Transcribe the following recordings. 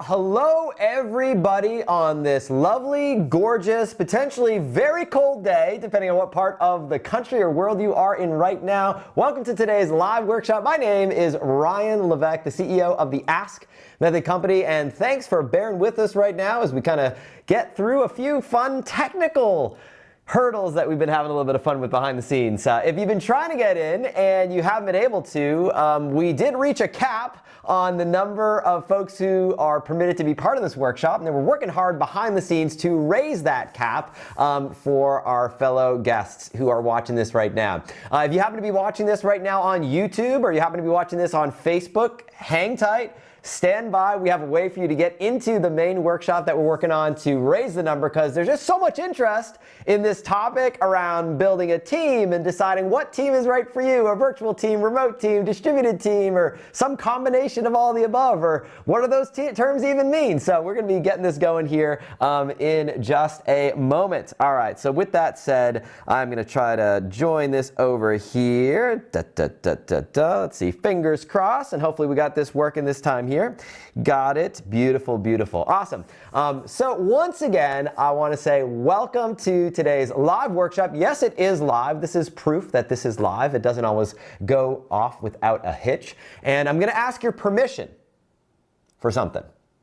hello everybody on this lovely, gorgeous, potentially very cold day, depending on what part of the country or world you are in right now. Welcome to today's live workshop. My name is Ryan Levesque, the CEO of the Ask Method Company, and thanks for bearing with us right now as we kind of get through a few fun technical hurdles that we've been having a little bit of fun with behind the scenes. If you've been trying to get in and you haven't been able to, we did reach a cap on the number of folks who are permitted to be part of this workshop, and then we're working hard behind the scenes to raise that cap for our fellow guests who are watching this right now. If you happen to be watching this right now on YouTube, or you happen to be watching this on Facebook, hang tight. Stand by. We have a way for you to get into the main workshop that we're working on to raise the number, because there's just so much interest in this topic around building a team and deciding what team is right for you, a virtual team, remote team, distributed team, or some combination of all the above, or what do those terms even mean? So we're going to be getting this going here in just a moment. All right, so with that said, I'm going to try to join this over here. Let's see, fingers crossed, and hopefully we got this working this time here. Got it. Beautiful, beautiful. Awesome. So once again, I want to say welcome to today's live workshop. Yes, it is live. This is proof that this is live. It doesn't always go off without a hitch. And I'm going to ask your permission for something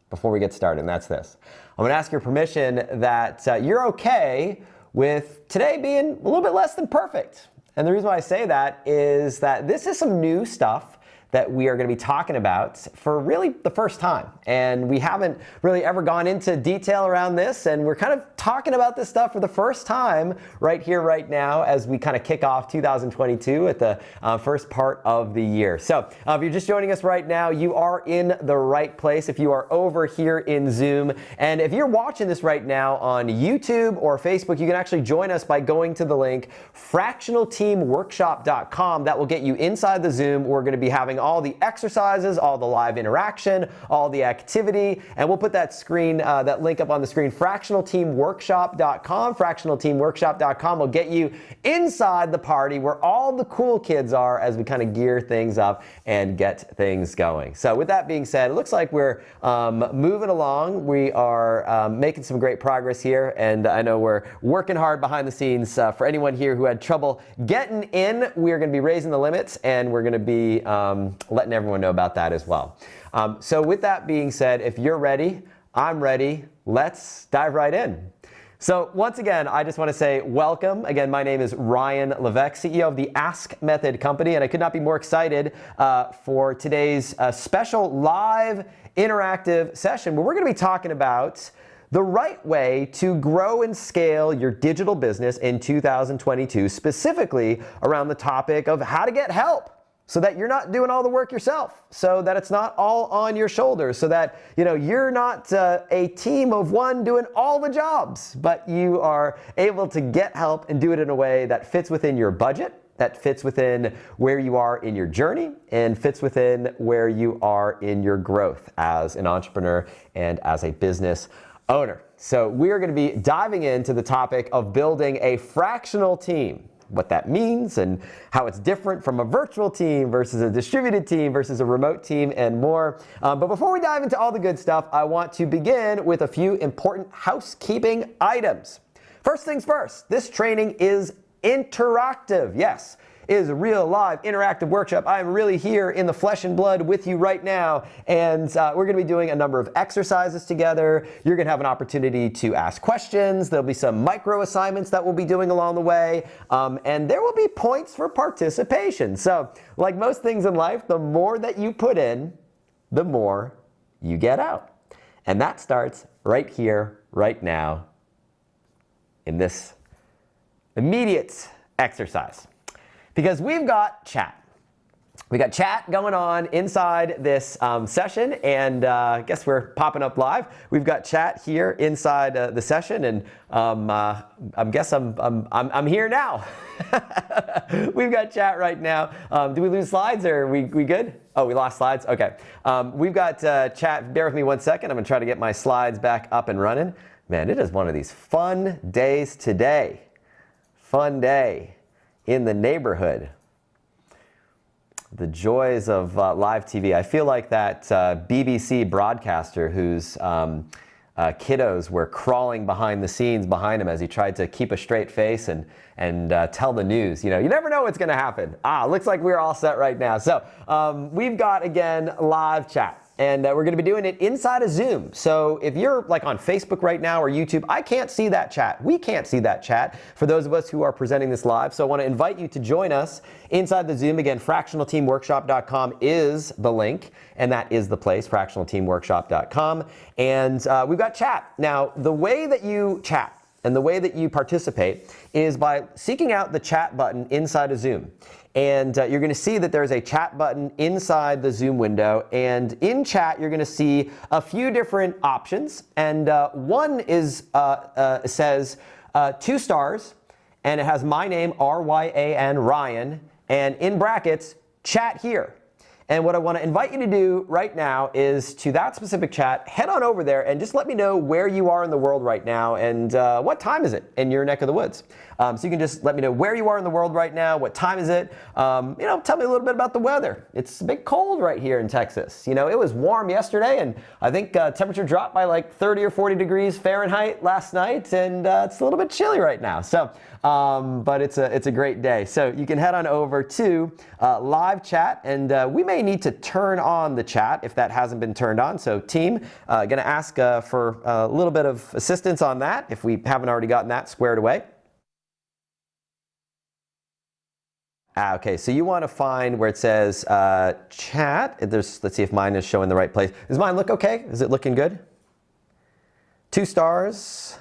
before we get started, and that's this. I'm going to ask your permission that you're okay with today being a little bit less than perfect. And the reason why I say that is that this is some new stuff that we are going to be talking about for really the first time. And we haven't really ever gone into detail around this, and we're kind of talking about this stuff for the first time right here, right now, as we kind of kick off 2022 at the first part of the year. So if you're just joining us right now, you are in the right place if you are over here in Zoom. And if you're watching this right now on YouTube or Facebook, you can actually join us by going to the link fractionalteamworkshop.com. That will get you inside the Zoom. We're going to be having all the exercises, all the live interaction, all the activity, and we'll put that screen, that link up on the screen, fractionalteamworkshop.com. Fractionalteamworkshop.com will get you inside the party where all the cool kids are as we kind of gear things up and get things going. So with that being said, it looks like we're moving along. We are making some great progress here, and I know we're working hard behind the scenes. For anyone here who had trouble getting in, we are going to be raising the limits, and we're going to be letting everyone know about that as well. So with that being said, if you're ready, I'm ready. Let's dive right in. So once again, I just want to say welcome. Again, my name is Ryan Levesque, CEO of the Ask Method Company, and I could not be more excited for today's special live interactive session where we're going to be talking about the right way to grow and scale your digital business in 2022, specifically around the topic of how to get help, so that you're not doing all the work yourself, so that it's not all on your shoulders, so that you're not a team of one doing all the jobs, but you are able to get help and do it in a way that fits within your budget, that fits within where you are in your journey, and fits within where you are in your growth as an entrepreneur and as a business owner. So we are going to be diving into the topic of building a fractional team, what that means and how it's different from a virtual team versus a distributed team versus a remote team, and more. But before we dive into all the good stuff, I want to begin with a few important housekeeping items. First things first, this training is interactive. Yes, it is a real live interactive workshop. I am really here in the flesh and blood with you right now, and we're going to be doing a number of exercises together. You're going to have an opportunity to ask questions. There'll be some micro assignments that we'll be doing along the way, and there will be points for participation. So like most things in life, the more that you put in, the more you get out. And that starts right here, right now, in this immediate exercise. Because we've got chat. We got chat going on inside this session, and I guess we're popping up live. We've got chat here inside the session, and I guess I'm here now. We've got chat right now. Do we lose slides, or are we good? Oh, we lost slides? Okay. We've got chat. Bear with me 1 second. I'm going to try to get my slides back up and running. Man, it is one of these fun days today. Fun day in the neighborhood. The joys of live TV. I feel like that BBC broadcaster whose kiddos were crawling behind the scenes behind him as he tried to keep a straight face and tell the news. You know, you never know what's going to happen. Looks like we're all set right now. So we've got, again, live chat. And we're going to be doing it inside of Zoom. So if you're like on Facebook right now or YouTube, I can't see that chat. We can't see that chat for those of us who are presenting this live. So I want to invite you to join us inside the Zoom. Again, fractionalteamworkshop.com is the link, and that is the place, fractionalteamworkshop.com. And we've got chat. Now, the way that you chat and the way that you participate is by seeking out the chat button inside of Zoom. And you're going to see that there's a chat button inside the Zoom window. And in chat, you're going to see a few different options. And one is says 2 stars, and it has my name, R-Y-A-N, Ryan, and in brackets, chat here. And what I want to invite you to do right now is to that specific chat, head on over there and just let me know where you are in the world right now and what time is it in your neck of the woods. So you can just let me know where you are in the world right now, what time is it, you know, tell me a little bit about the weather. It's a bit cold right here in Texas. You know, it was warm yesterday and I think temperature dropped by like 30 or 40 degrees Fahrenheit last night, and it's a little bit chilly right now. So, but it's a great day. So you can head on over to live chat, and we may need to turn on the chat if that hasn't been turned on. So team, gonna ask for a little bit of assistance on that if we haven't already gotten that squared away. Okay, so you want to find where it says chat. Let's see if mine is showing the right place. Does mine look okay? Is it looking good? 2 stars.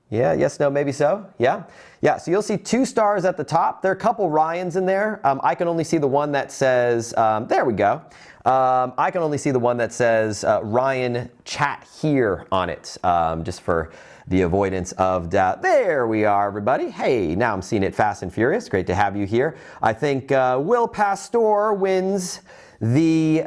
Yeah, yes, no, maybe so. Yeah. Yeah, so you'll see 2 stars at the top. There are a couple Ryans in there. I can only see the one that says, there we go. I can only see the one that says Ryan chat here on it, just for the avoidance of doubt. There we are, everybody. Hey, now I'm seeing it fast and furious. Great to have you here. I think Will Pastor wins the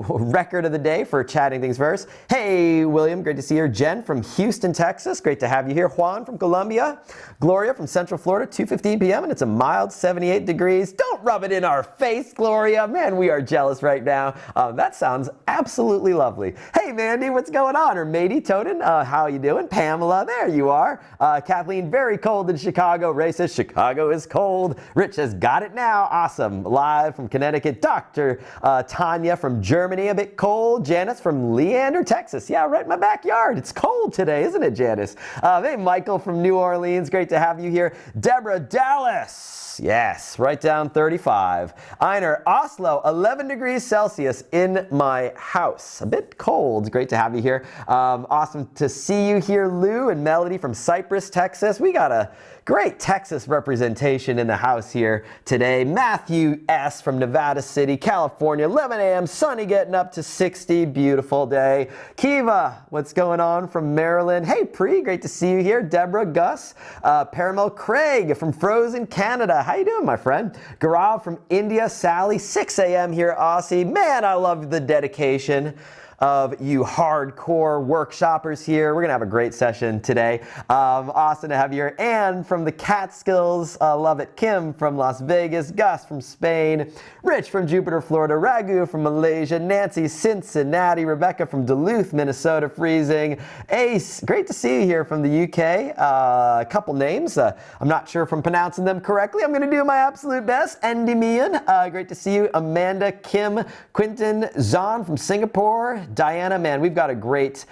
record of the day for chatting things first. Hey, William, great to see you. Jen from Houston, Texas, great to have you here. Juan from Colombia. Gloria from Central Florida, 2:15 p.m. and it's a mild 78 degrees. Don't rub it in our face, Gloria. Man, we are jealous right now. That sounds absolutely lovely. Hey, Mandy, what's going on? Or Matey Toden, how you doing? Pamela, there you are. Kathleen, very cold in Chicago. Ray says Chicago is cold. Rich says, got it now. Awesome. Live from Connecticut. Dr. Tanya from Germany, a bit cold. Janice from Leander, Texas. Yeah, right in my backyard. It's cold today, isn't it, Janice? Hey, Michael from New Orleans. Great to have you here. Deborah, Dallas. Yes, right down 35. Einar, Oslo, 11 degrees Celsius in my house. A bit cold. Great to have you here. Awesome to see you here, Lou and Melody from Cypress, Texas. We got a great Texas representation in the house here today. Matthew S. from Nevada City, California, 11 a.m., sunny getting up to 60, beautiful day. Kiva, what's going on from Maryland? Hey, Pri, great to see you here. Deborah, Gus, Paramel Craig from Frozen, Canada. How you doing, my friend? Gaurav from India, Sally, 6 a.m. here, Aussie. Man, I love the dedication of you hardcore workshoppers here. We're gonna have a great session today. Awesome to have you here. Anne from the Catskills, love it. Kim from Las Vegas, Gus from Spain, Rich from Jupiter, Florida, Raghu from Malaysia, Nancy, Cincinnati, Rebecca from Duluth, Minnesota, freezing. Ace, great to see you here from the UK. A couple names, I'm not sure if I'm pronouncing them correctly. I'm gonna do my absolute best. Endymion, great to see you. Amanda, Kim, Quinton, Zahn from Singapore, Diana, man, we've got a great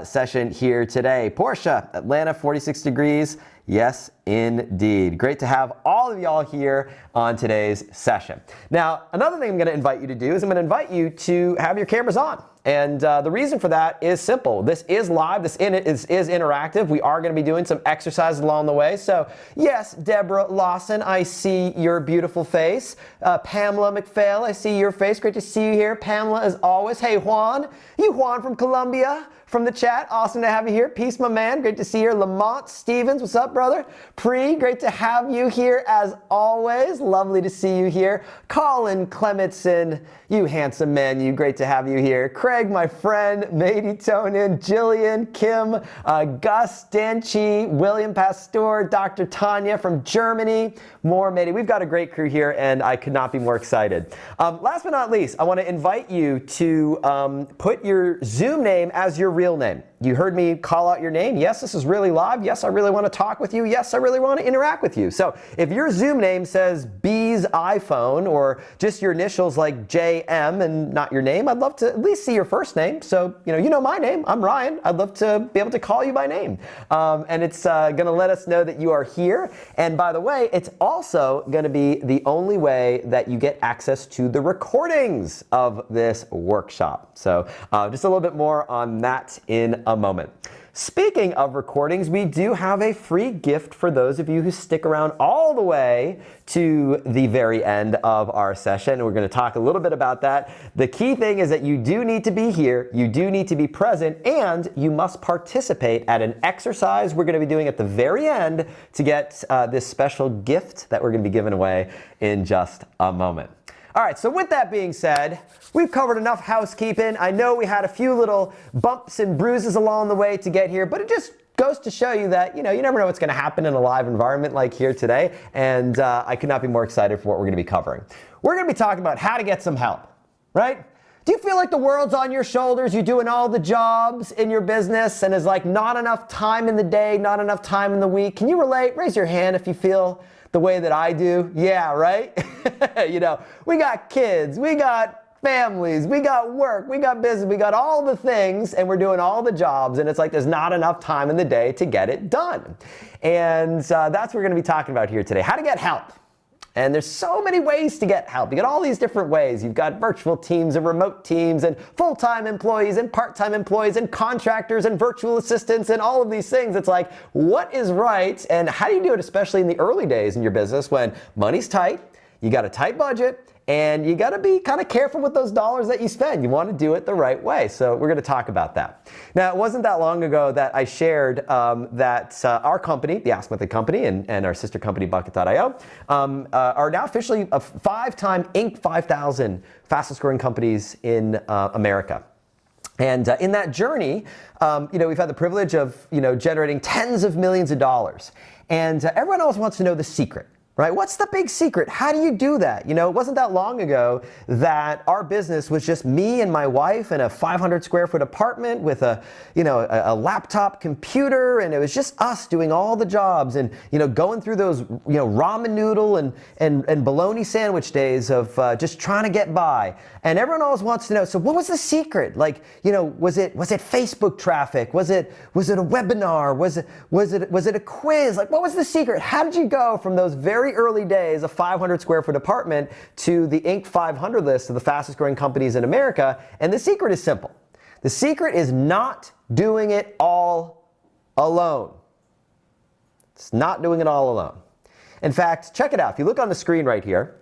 session here today. Portia, Atlanta, 46 degrees. Yes, indeed. Great to have all of y'all here on today's session. Now, another thing I'm going to invite you to do is I'm going to invite you to have your cameras on. And the reason for that is simple. This is live. This is interactive. We are going to be doing some exercises along the way. So, yes, Deborah Lawson, I see your beautiful face. Pamela McPhail, I see your face. Great to see you here. Pamela, as always. Hey, Juan. You Juan from Colombia? from the chat. Awesome to have you here. Peace, my man. Great to see you here. Lamont Stevens, what's up, brother? Pre, great to have you here as always. Lovely to see you here. Colin Clementson, you handsome man, you. Great to have you here. Craig, my friend. Mady Tonin, Jillian, Kim, Gus, Danchi, William Pastor, Dr. Tanya from Germany. More, Mady. We've got a great crew here, and I could not be more excited. Last but not least, I want to invite you to put your Zoom name as your real name. You heard me call out your name. Yes, this is really live. Yes, I really want to talk with you. Yes, I really want to interact with you. So if your Zoom name says B's iPhone or just your initials like JM and not your name, I'd love to at least see your first name. So, you know my name. I'm Ryan. I'd love to be able to call you by name. And it's going to let us know that you are here. And by the way, it's also going to be the only way that you get access to the recordings of this workshop. So just a little bit more on that in a moment. Speaking of recordings, we do have a free gift for those of you who stick around all the way to the very end of our session. We're going to talk a little bit about that. The key thing is that you do need to be here, you do need to be present, and you must participate at an exercise we're going to be doing at the very end to get this special gift that we're going to be giving away in just a moment. All right, so with that being said, we've covered enough housekeeping. I know we had a few little bumps and bruises along the way to get here, but it just goes to show you that, you never know what's going to happen in a live environment like here today, and I could not be more excited for what we're going to be covering. We're going to be talking about how to get some help, right? Do you feel like the world's on your shoulders? You're doing all the jobs in your business, and there's like not enough time in the day, not enough time in the week? Can you relate? Raise your hand if you feel the way that I do. Yeah, right? We got kids, we got families, we got work, we got business, we got all the things, and we're doing all the jobs, and it's like there's not enough time in the day to get it done. And that's what we're going to be talking about here today, how to get help. And there's so many ways to get help. You got all these different ways. You've got virtual teams and remote teams and full-time employees and part-time employees and contractors and virtual assistants and all of these things. It's like, what is right and how do you do it, especially in the early days in your business when money's tight, you got a tight budget, and you got to be kind of careful with those dollars that you spend. You want to do it the right way. So we're going to talk about that. Now, it wasn't that long ago that I shared that our company, the Ask Method Company, and our sister company, Bucket.io, are now officially a 5-time Inc. 5000 fastest growing companies in America. And in that journey, we've had the privilege of, generating tens of millions of dollars. And everyone always wants to know the secret. Right? What's the big secret? How do you do that? It wasn't that long ago that our business was just me and my wife in a 500 square foot apartment with a laptop computer, and it was just us doing all the jobs and, going through those, ramen noodle and bologna sandwich days of just trying to get by. And everyone always wants to know, so what was the secret? Like, was it Facebook traffic? Was it a webinar? Was it a quiz? Like, what was the secret? How did you go from those very early days, a 500 square foot apartment, to the Inc. 500 list of the fastest growing companies in America? And the secret is simple. The secret is not doing it all alone. It's not doing it all alone. In fact, check it out. If you look on the screen right here,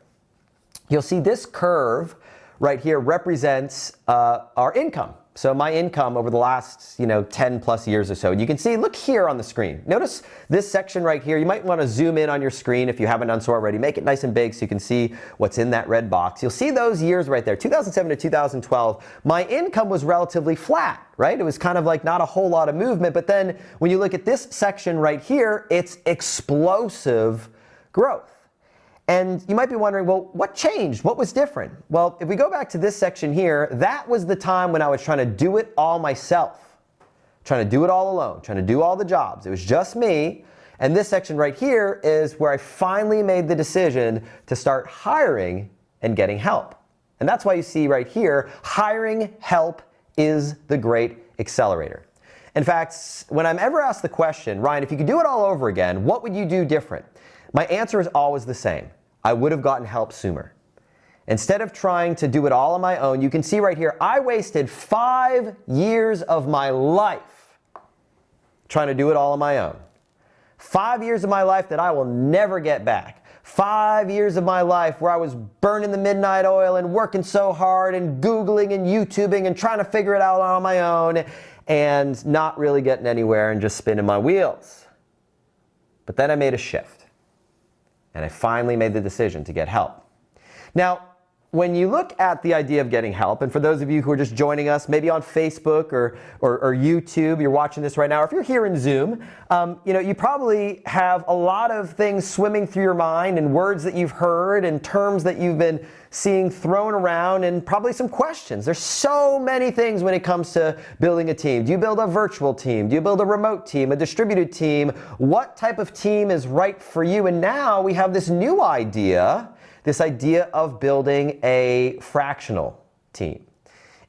you'll see this curve right here represents our income. So my income over the last, 10 plus years or so. And you can see, look here on the screen. Notice this section right here. You might want to zoom in on your screen if you haven't done so already. Make it nice and big so you can see what's in that red box. You'll see those years right there, 2007 to 2012. My income was relatively flat, right? It was kind of like not a whole lot of movement. But then when you look at this section right here, it's explosive growth. And you might be wondering, well, what changed? What was different? Well, if we go back to this section here, that was the time when I was trying to do it all myself, trying to do it all alone, trying to do all the jobs. It was just me. And this section right here is where I finally made the decision to start hiring and getting help. And that's why you see right here, hiring help is the great accelerator. In fact, when I'm ever asked the question, Ryan, if you could do it all over again, what would you do different? My answer is always the same. I would have gotten help sooner. Instead of trying to do it all on my own, you can see right here, I wasted 5 years of my life trying to do it all on my own. 5 years of my life that I will never get back. 5 years of my life where I was burning the midnight oil and working so hard and Googling and YouTubing and trying to figure it out on my own. and not really getting anywhere and just spinning my wheels. But then I made a shift, and I finally made the decision to get help. Now, when you look at the idea of getting help, and for those of you who are just joining us, maybe on Facebook or YouTube, you're watching this right now, or if you're here in Zoom, you probably have a lot of things swimming through your mind and words that you've heard and terms that you've been seeing thrown around and probably some questions. There's so many things when it comes to building a team. Do you build a virtual team? Do you build a remote team, a distributed team? What type of team is right for you? And now we have this new idea, this idea of building a fractional team.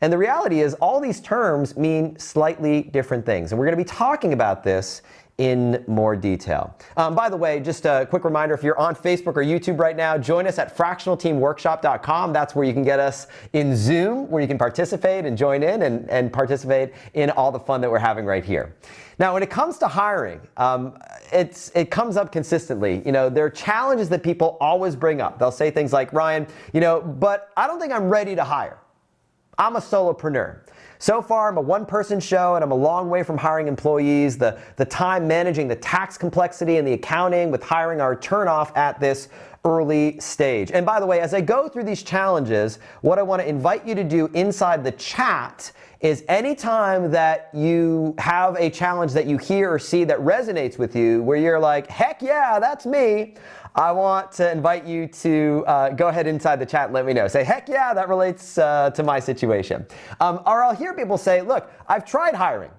And the reality is all these terms mean slightly different things. And we're going to be talking about this in more detail. By the way, just a quick reminder, if you're on Facebook or YouTube right now, join us at fractionalteamworkshop.com. That's where you can get us in Zoom, where you can participate and join in and participate in all the fun that we're having right here. Now, when it comes to hiring, it comes up consistently. There are challenges that people always bring up. They'll say things like, Ryan, but I don't think I'm ready to hire. I'm a solopreneur. So far, I'm a one-person show, and I'm a long way from hiring employees. The time managing the tax complexity and the accounting with hiring are a turnoff at this early stage. And by the way, as I go through these challenges, what I want to invite you to do inside the chat is anytime that you have a challenge that you hear or see that resonates with you, where you're like, heck yeah, that's me, I want to invite you to go ahead inside the chat and let me know. Say, heck yeah, that relates to my situation. Or I'll hear people say, look, I've tried hiring,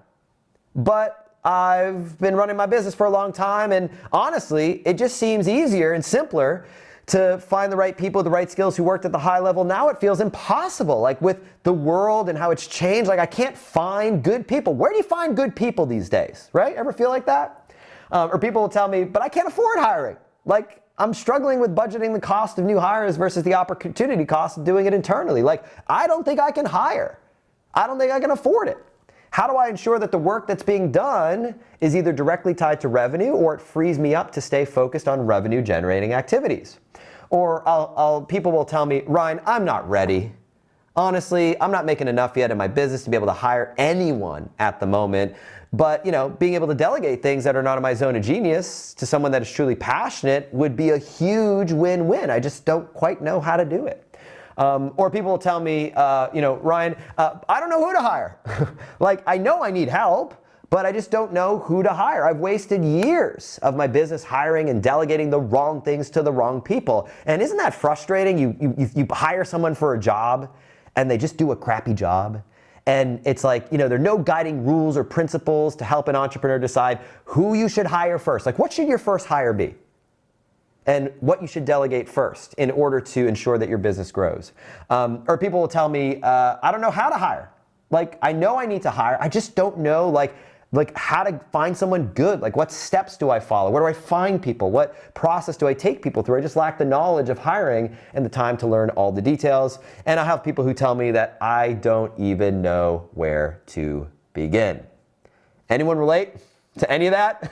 but I've been running my business for a long time, and honestly, it just seems easier and simpler to find the right people, the right skills who worked at the high level. Now it feels impossible, like with the world and how it's changed. Like I can't find good people. Where do you find good people these days, right? Ever feel like that? Or people will tell me, but I can't afford hiring. Like I'm struggling with budgeting the cost of new hires versus the opportunity cost of doing it internally. Like I don't think I can hire. I don't think I can afford it. How do I ensure that the work that's being done is either directly tied to revenue or it frees me up to stay focused on revenue generating activities? Or people will tell me, Ryan, I'm not ready. Honestly, I'm not making enough yet in my business to be able to hire anyone at the moment. But, being able to delegate things that are not in my zone of genius to someone that is truly passionate would be a huge win-win. I just don't quite know how to do it. Or people will tell me, Ryan, I don't know who to hire. Like, I know I need help, but I just don't know who to hire. I've wasted years of my business hiring and delegating the wrong things to the wrong people. And isn't that frustrating? You hire someone for a job and they just do a crappy job. And it's like, there are no guiding rules or principles to help an entrepreneur decide who you should hire first. Like, what should your first hire be? And what you should delegate first in order to ensure that your business grows. Or people will tell me, I don't know how to hire. Like, I know I need to hire. I just don't know, like how to find someone good. Like, what steps do I follow? Where do I find people? What process do I take people through? I just lack the knowledge of hiring and the time to learn all the details. And I have people who tell me that I don't even know where to begin. Anyone relate to any of that?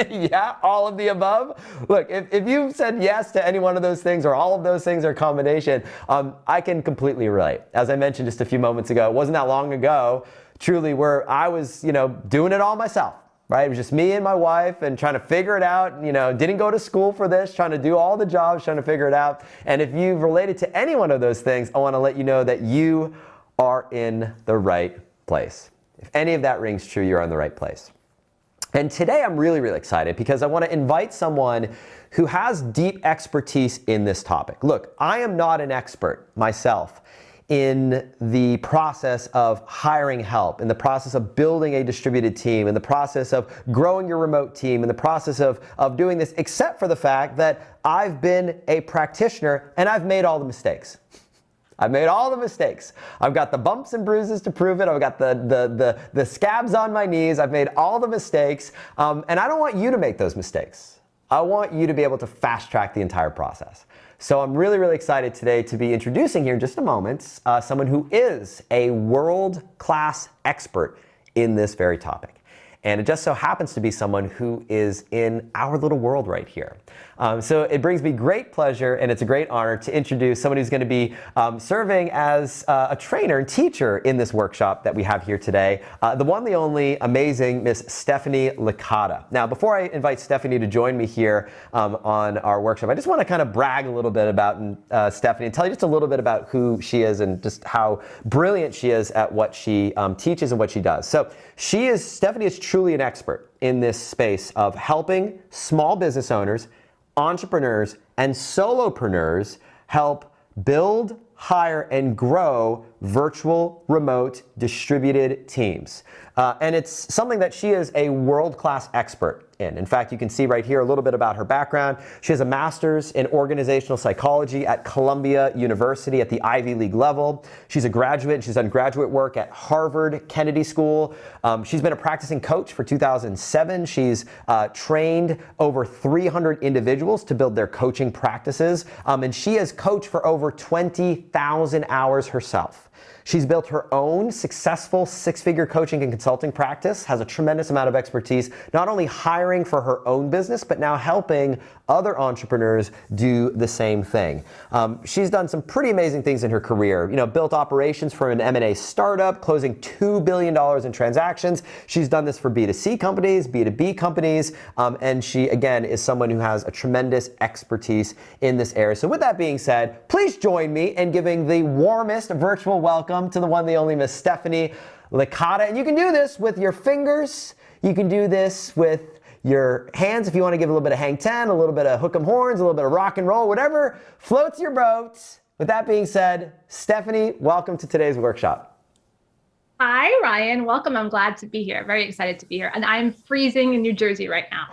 Yeah, all of the above. Look, if you've said yes to any one of those things or all of those things or a combination, I can completely relate. As I mentioned just a few moments ago, it wasn't that long ago, truly, where I was, doing it all myself, right? It was just me and my wife and trying to figure it out. Didn't go to school for this, trying to do all the jobs, trying to figure it out. And if you've related to any one of those things, I want to let you know that you are in the right place. If any of that rings true, you're in the right place. And today I'm really, really excited because I want to invite someone who has deep expertise in this topic. Look, I am not an expert myself in the process of hiring help, in the process of building a distributed team, in the process of growing your remote team, in the process of doing this, except for the fact that I've been a practitioner and I've made all the mistakes. I've made all the mistakes. I've got the bumps and bruises to prove it. I've got the scabs on my knees. I've made all the mistakes. And I don't want you to make those mistakes. I want you to be able to fast track the entire process. So I'm really, really excited today to be introducing here in just a moment someone who is a world-class expert in this very topic. And it just so happens to be someone who is in our little world right here. So it brings me great pleasure, and it's a great honor to introduce someone who's going to be serving as a trainer and teacher in this workshop that we have here today, the one, the only, amazing Miss Stephanie Licata. Now, before I invite Stephanie to join me here on our workshop, I just want to kind of brag a little bit about Stephanie and tell you just a little bit about who she is and just how brilliant she is at what she teaches and what she does. So Stephanie is truly an expert in this space of helping small business owners, entrepreneurs, and solopreneurs help build, hire, and grow virtual, remote, distributed teams. And it's something that she is a world-class expert in. In fact, you can see right here a little bit about her background. She has a master's in organizational psychology at Columbia University at the Ivy League level. She's a graduate. She's done graduate work at Harvard Kennedy School. She's been a practicing coach for 2007. She's trained over 300 individuals to build their coaching practices. And she has coached for over 20,000 hours herself. She's built her own successful six-figure coaching and consulting practice, has a tremendous amount of expertise, not only hiring for her own business, but now helping other entrepreneurs do the same thing. She's done some pretty amazing things in her career. Built operations for an M&A startup, closing $2 billion in transactions. She's done this for B2C companies, B2B companies, and she, again, is someone who has a tremendous expertise in this area. So with that being said, please join me in giving the warmest virtual welcome to the one, the only Miss Stephanie Licata. And you can do this with your fingers. You can do this with your hands if you want to give a little bit of hang 10, a little bit of hook 'em horns, a little bit of rock and roll, whatever floats your boat. With that being said, Stephanie, welcome to today's workshop. Hi, Ryan. Welcome. I'm glad to be here. Very excited to be here. And I'm freezing in New Jersey right now.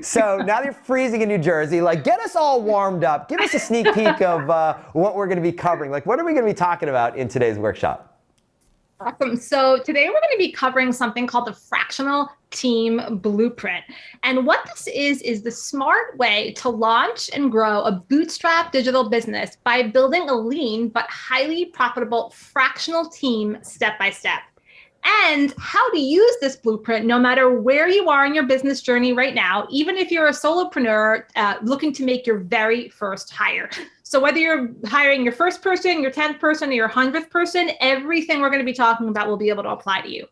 So now that you're freezing in New Jersey, get us all warmed up. Give us a sneak peek of what we're going to be covering. What are we going to be talking about in today's workshop? Awesome. So today we're going to be covering something called the Fractional Team Blueprint. And what this is the smart way to launch and grow a bootstrap digital business by building a lean but highly profitable fractional team step by step. And how to use this blueprint no matter where you are in your business journey right now, even if you're a solopreneur looking to make your very first hire. So whether you're hiring your first person, your 10th person, or your 100th person, everything we're going to be talking about will be able to apply to you.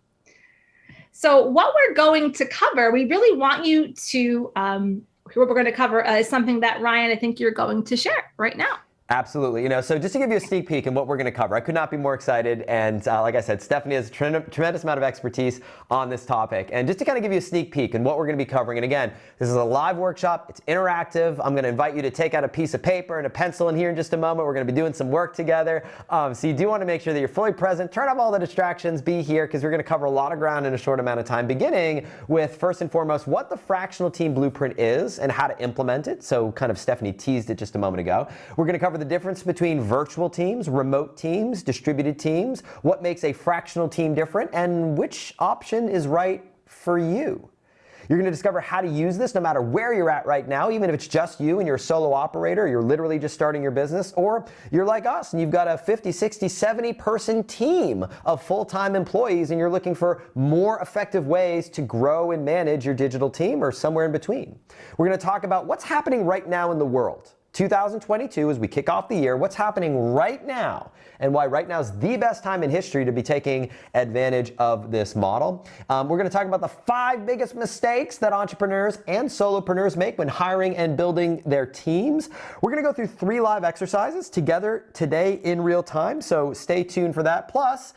So what we're going to cover, we really want you to, what we're going to cover is something that, Ryan, I think you're going to share right now. Absolutely. So just to give you a sneak peek in what we're going to cover, I could not be more excited. And like I said, Stephanie has a tremendous amount of expertise on this topic. And just to kind of give you a sneak peek in what we're going to be covering, and again, this is a live workshop. It's interactive. I'm going to invite you to take out a piece of paper and a pencil in here in just a moment. We're going to be doing some work together. So you do want to make sure that you're fully present. Turn off all the distractions. Be here because we're going to cover a lot of ground in a short amount of time, beginning with, first and foremost, what the Fractional Team Blueprint is and how to implement it. So kind of Stephanie teased it just a moment ago. We're going to cover the difference between virtual teams, remote teams, distributed teams, what makes a fractional team different, and which option is right for you. You're going to discover how to use this no matter where you're at right now, even if it's just you and you're a solo operator, you're literally just starting your business, or you're like us and you've got a 50, 60, 70 person team of full-time employees and you're looking for more effective ways to grow and manage your digital team, or somewhere in between. We're going to talk about what's happening right now in the world. 2022, as we kick off the year, what's happening right now and why right now is the best time in history to be taking advantage of this model. We're going to talk about the 5 biggest mistakes that entrepreneurs and solopreneurs make when hiring and building their teams. We're going to go through 3 live exercises together today in real time, so stay tuned for that. Plus,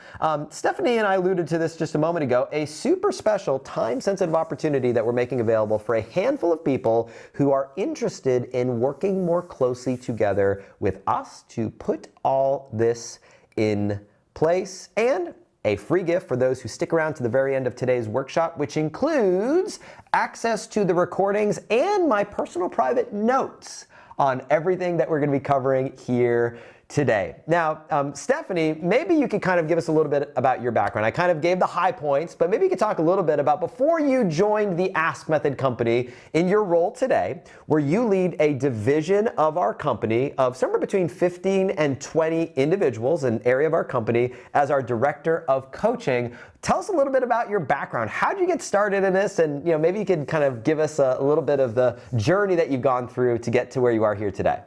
Stephanie and I alluded to this just a moment ago, a super special time-sensitive opportunity that we're making available for a handful of people who are interested in working more closely together with us to put all this in place, and a free gift for those who stick around to the very end of today's workshop, which includes access to the recordings and my personal private notes on everything that we're going to be covering here today. Now, Stephanie, maybe you could kind of give us a little bit about your background. I kind of gave the high points, but maybe you could talk a little bit about before you joined the Ask Method company in your role today, where you lead a division of our company of somewhere between 15 and 20 individuals, an area of our company, as our director of coaching. Tell us a little bit about your background. How did you get started in this? And maybe you could kind of give us a little bit of the journey that you've gone through to get to where you are here today.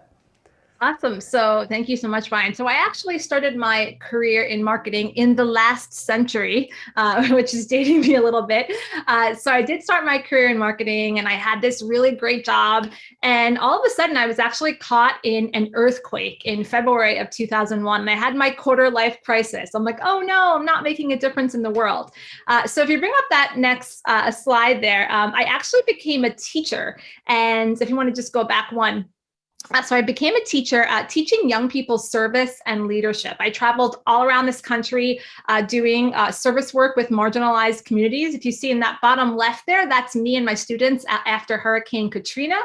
Awesome. So thank you so much, Ryan. So I actually started my career in marketing in the last century, which is dating me a little bit. So I did start my career in marketing and I had this really great job. And all of a sudden I was actually caught in an earthquake in February of 2001. And I had my quarter life crisis. I'm like, oh no, I'm not making a difference in the world. So if you bring up that next slide there, I actually became a teacher. And if you want to just go back one. So I became a teacher teaching young people service and leadership. I traveled all around this country doing service work with marginalized communities. If you see in that bottom left there, that's me and my students after Hurricane Katrina.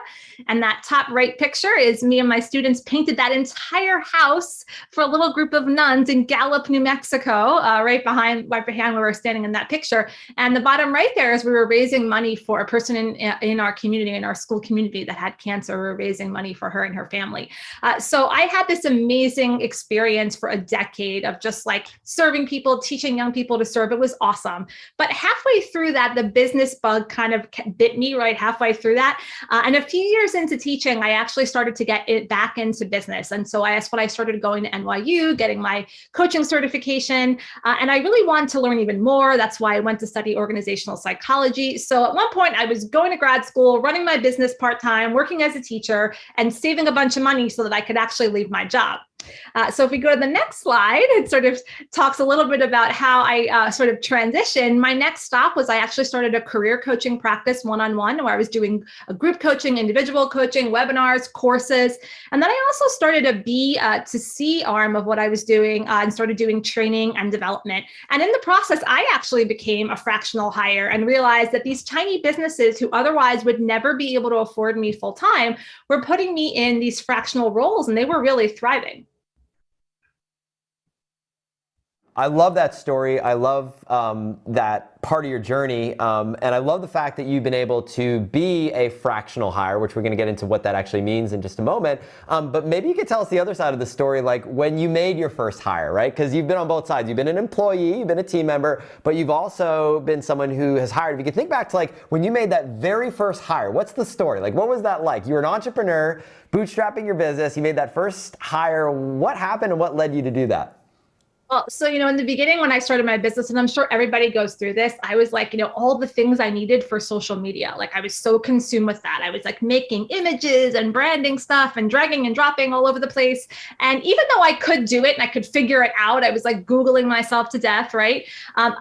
And that top right picture is me and my students painted that entire house for a little group of nuns in Gallup, New Mexico, right behind where we were standing in that picture. And the bottom right there is we were raising money for a person in our community, in our school community that had cancer. We were raising money for her and her family. So I had this amazing experience for a decade of just like serving people, teaching young people to serve. It was awesome. But halfway through that, the business bug kind of bit me right halfway through that. And a few years into teaching, I actually started to get it back into business. And so that's when I started going to NYU, getting my coaching certification. And I really wanted to learn even more. That's why I went to study organizational psychology. So at one point I was going to grad school, running my business part-time, working as a teacher, and saving a bunch of money so that I could actually leave my job. So if we go to the next slide, it sort of talks a little bit about how I sort of transitioned. My next stop was I actually started a career coaching practice one-on-one where I was doing a group coaching, individual coaching, webinars, courses. And then I also started a B to C arm of what I was doing and started doing training and development. And in the process, I actually became a fractional hire and realized that these tiny businesses who otherwise would never be able to afford me full time were putting me in these fractional roles and they were really thriving. I love that story. I love that part of your journey. And I love the fact that you've been able to be a fractional hire, which we're going to get into what that actually means in just a moment. But maybe you could tell us the other side of the story, like when you made your first hire, right? Because you've been on both sides. You've been an employee, you've been a team member, but you've also been someone who has hired. If you could think back to like when you made that very first hire, what's the story? Like, what was that like? You were an entrepreneur, bootstrapping your business. You made that first hire. What happened and what led you to do that? Well, so, in the beginning when I started my business, and I'm sure everybody goes through this, I was like, all the things I needed for social media. Like I was so consumed with that. I was like making images and branding stuff and dragging and dropping all over the place. And even though I could do it and I could figure it out, I was like Googling myself to death, right?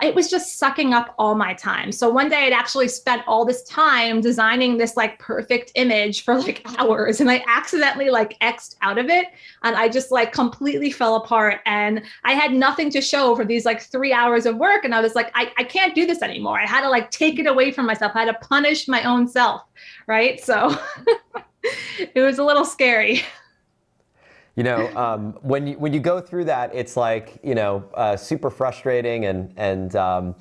It was just sucking up all my time. So one day I'd actually spent all this time designing this like perfect image for like hours. And I accidentally like X'd out of it. And I just like completely fell apart. And I had nothing to show for these like 3 hours of work. And I was like, I can't do this anymore. I had to like take it away from myself. I had to punish my own self. Right. So it was a little scary. When you go through that, it's like, super frustrating and I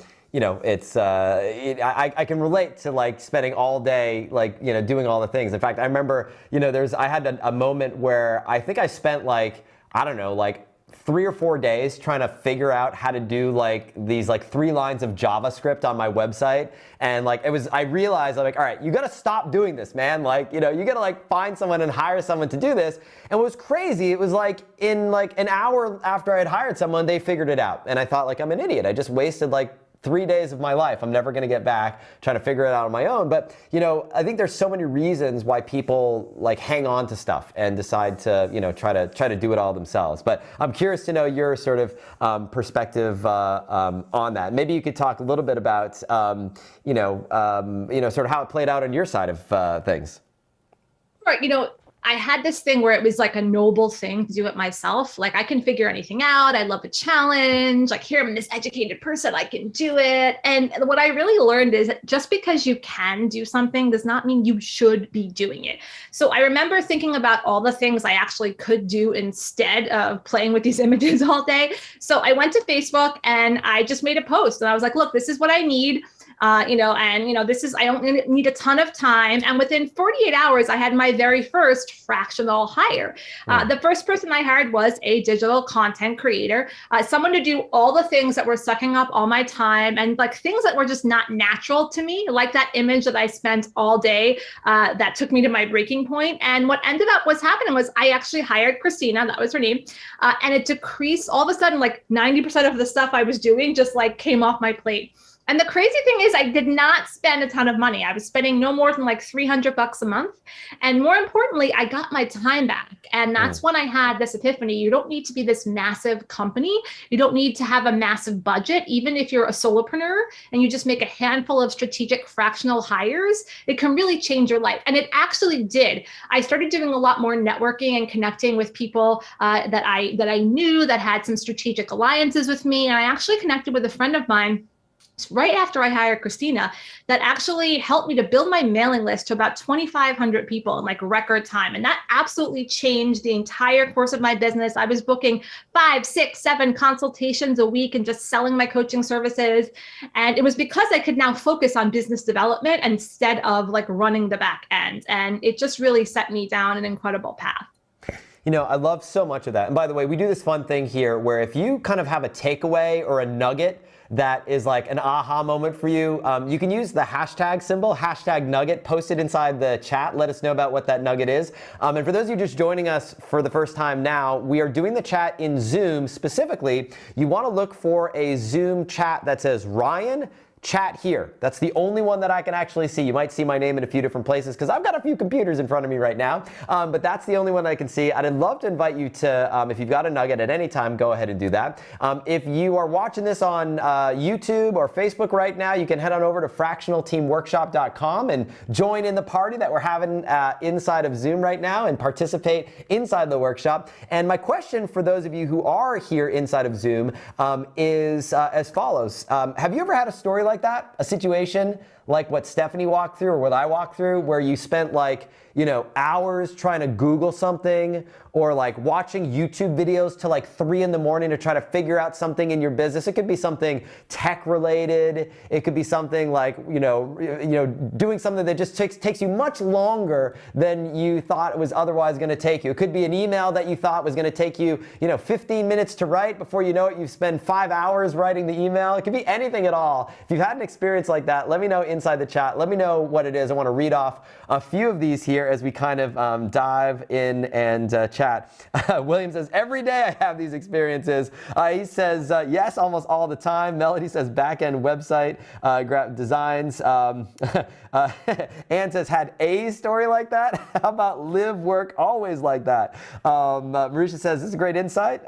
can relate to like spending all day, like, doing all the things. In fact, I remember, I had a moment where I think I spent like, I don't know, like 3 or 4 days trying to figure out how to do like these like 3 lines of JavaScript on my website. And like I realized I'm like, all right, you got to stop doing this, man. Like, you got to like find someone and hire someone to do this. And what was crazy, it was like in like an hour after I had hired someone, they figured it out. And I thought like, I'm an idiot. I just wasted like 3 days of my life. I'm never going to get back trying to figure it out on my own. But, I think there's so many reasons why people like hang on to stuff and decide to, try to do it all themselves. But I'm curious to know your sort of perspective on that. Maybe you could talk a little bit about, sort of how it played out on your side of things. Right. I had this thing where it was like a noble thing to do it myself. Like I can figure anything out. I love a challenge. Like here, I'm this educated person. I can do it. And what I really learned is that just because you can do something does not mean you should be doing it. So I remember thinking about all the things I actually could do instead of playing with these images all day. So I went to Facebook and I just made a post and I was like, look, this is what I need. This is, I don't need a ton of time. And within 48 hours, I had my very first fractional hire. The first person I hired was a digital content creator, someone to do all the things that were sucking up all my time and like things that were just not natural to me, like that image that I spent all day that took me to my breaking point. And what ended up was happening was I actually hired Christina, that was her name, and it decreased all of a sudden, like 90% of the stuff I was doing just like came off my plate. And the crazy thing is I did not spend a ton of money. I was spending no more than like $300 a month. And more importantly, I got my time back. And that's when I had this epiphany. You don't need to be this massive company. You don't need to have a massive budget. Even if you're a solopreneur and you just make a handful of strategic fractional hires, it can really change your life. And it actually did. I started doing a lot more networking and connecting with people that I knew that had some strategic alliances with me. And I actually connected with a friend of mine right after I hired Christina that actually helped me to build my mailing list to about 2,500 people in like record time. And that absolutely changed the entire course of my business. I was booking 5, 6, 7 consultations a week and just selling my coaching services. And it was because I could now focus on business development instead of like running the back end. And it just really set me down an incredible path. You know, I love so much of that. And by the way, we do this fun thing here where if you kind of have a takeaway or a nugget that is like an aha moment for you, you can use the hashtag symbol, hashtag nugget, post it inside the chat. Let us know about what that nugget is. And for those of you just joining us for the first time now, we are doing the chat in Zoom. Specifically, you want to look for a Zoom chat that says Ryan, chat here. That's the only one that I can actually see. You might see my name in a few different places because I've got a few computers in front of me right now, but that's the only one I can see. I'd love to invite you to, if you've got a nugget at any time, go ahead and do that. If you are watching this on YouTube or Facebook right now, you can head on over to fractionalteamworkshop.com and join in the party that we're having inside of Zoom right now and participate inside the workshop. And my question for those of you who are here inside of Zoom is as follows. Have you ever had a story like that? A situation like what Stephanie walked through or what I walked through where you spent like, hours trying to Google something or like watching YouTube videos till like 3 in the morning to try to figure out something in your business. It could be something tech related. It could be something like, doing something that just takes you much longer than you thought it was otherwise going to take you. It could be an email that you thought was going to take you, 15 minutes to write. Before you know it, you've spent 5 hours writing the email. It could be anything at all. If you've had an experience like that, let me know inside the chat. Let me know what it is. I want to read off a few of these here as we kind of dive in and chat. William says, every day I have these experiences. He says, yes, almost all the time. Melody says, back-end website designs. Ann says, had a story like that? How about live, work, always like that? Marisha says, this is a great insight.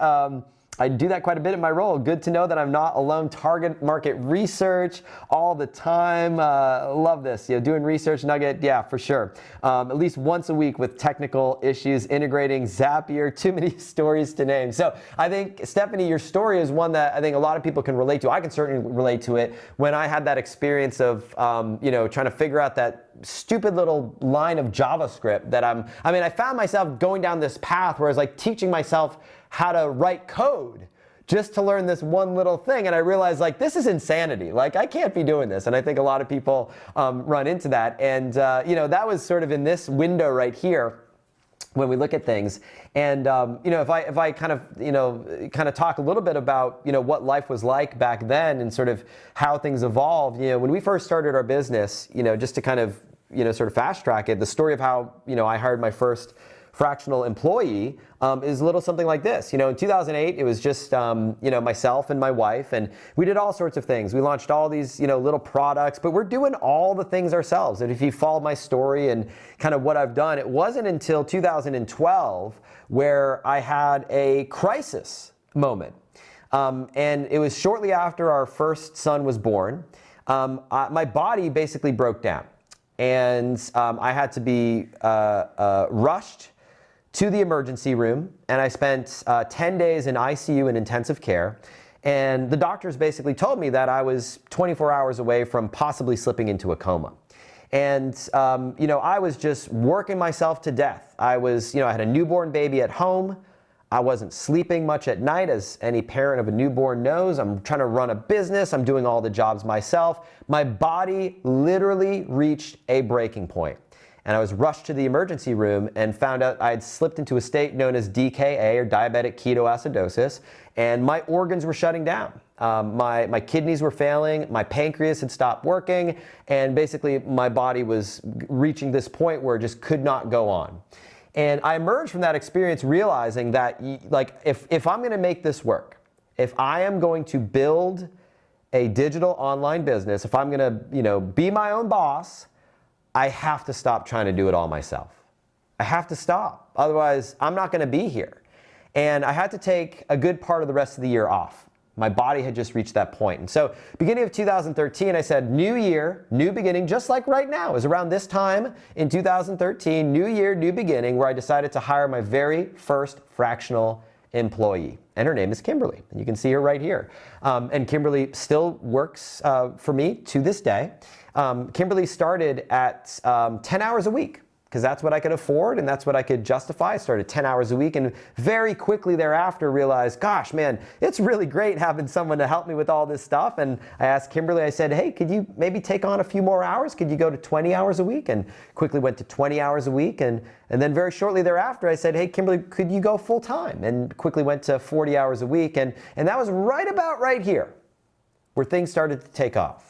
I do that quite a bit in my role. Good to know that I'm not alone. Target market research all the time. Love this. Doing research nugget. Yeah, for sure. At least once a week with technical issues, integrating Zapier. Too many stories to name. So I think, Stephanie, your story is one that I think a lot of people can relate to. I can certainly relate to it when I had that experience of, trying to figure out that stupid little line of JavaScript that I found myself going down this path where I was like teaching myself how to write code just to learn this one little thing. And I realized like, this is insanity. Like I can't be doing this. And I think a lot of people run into that. And that was sort of in this window right here when we look at things. And if I kind of talk a little bit about what life was like back then and sort of how things evolved. When we first started our business, just to kind of sort of fast track it, the story of how I hired my first fractional employee is a little something like this. In 2008, it was just myself and my wife, and we did all sorts of things. We launched all these little products, but we're doing all the things ourselves. And if you follow my story and kind of what I've done, it wasn't until 2012 where I had a crisis moment. And it was shortly after our first son was born. My body basically broke down. And I had to be rushed to the emergency room, and I spent 10 days in ICU and intensive care. And the doctors basically told me that I was 24 hours away from possibly slipping into a coma. And, I was just working myself to death. I had a newborn baby at home. I wasn't sleeping much at night, as any parent of a newborn knows. I'm trying to run a business. I'm doing all the jobs myself. My body literally reached a breaking point. And I was rushed to the emergency room and found out I had slipped into a state known as DKA, or diabetic ketoacidosis, and my organs were shutting down. My kidneys were failing, my pancreas had stopped working, and basically my body was reaching this point where it just could not go on. And I emerged from that experience realizing that, if I'm going to make this work, if I am going to build a digital online business, if I'm going to, be my own boss, I have to stop trying to do it all myself. I have to stop. Otherwise, I'm not going to be here. And I had to take a good part of the rest of the year off. My body had just reached that point. And so beginning of 2013, I said, new year, new beginning, just like right now. It was around this time in 2013, new year, new beginning, where I decided to hire my very first fractional employee. And her name is Kimberly. And you can see her right here. And Kimberly still works for me to this day. Kimberly started at 10 hours a week, because that's what I could afford and that's what I could justify. I started 10 hours a week, and very quickly thereafter realized, gosh, man, it's really great having someone to help me with all this stuff. And I asked Kimberly, I said, hey, could you maybe take on a few more hours? Could you go to 20 hours a week? And quickly went to 20 hours a week. And then very shortly thereafter, I said, hey, Kimberly, could you go full time? And quickly went to 40 hours a week. And that was right about right here where things started to take off.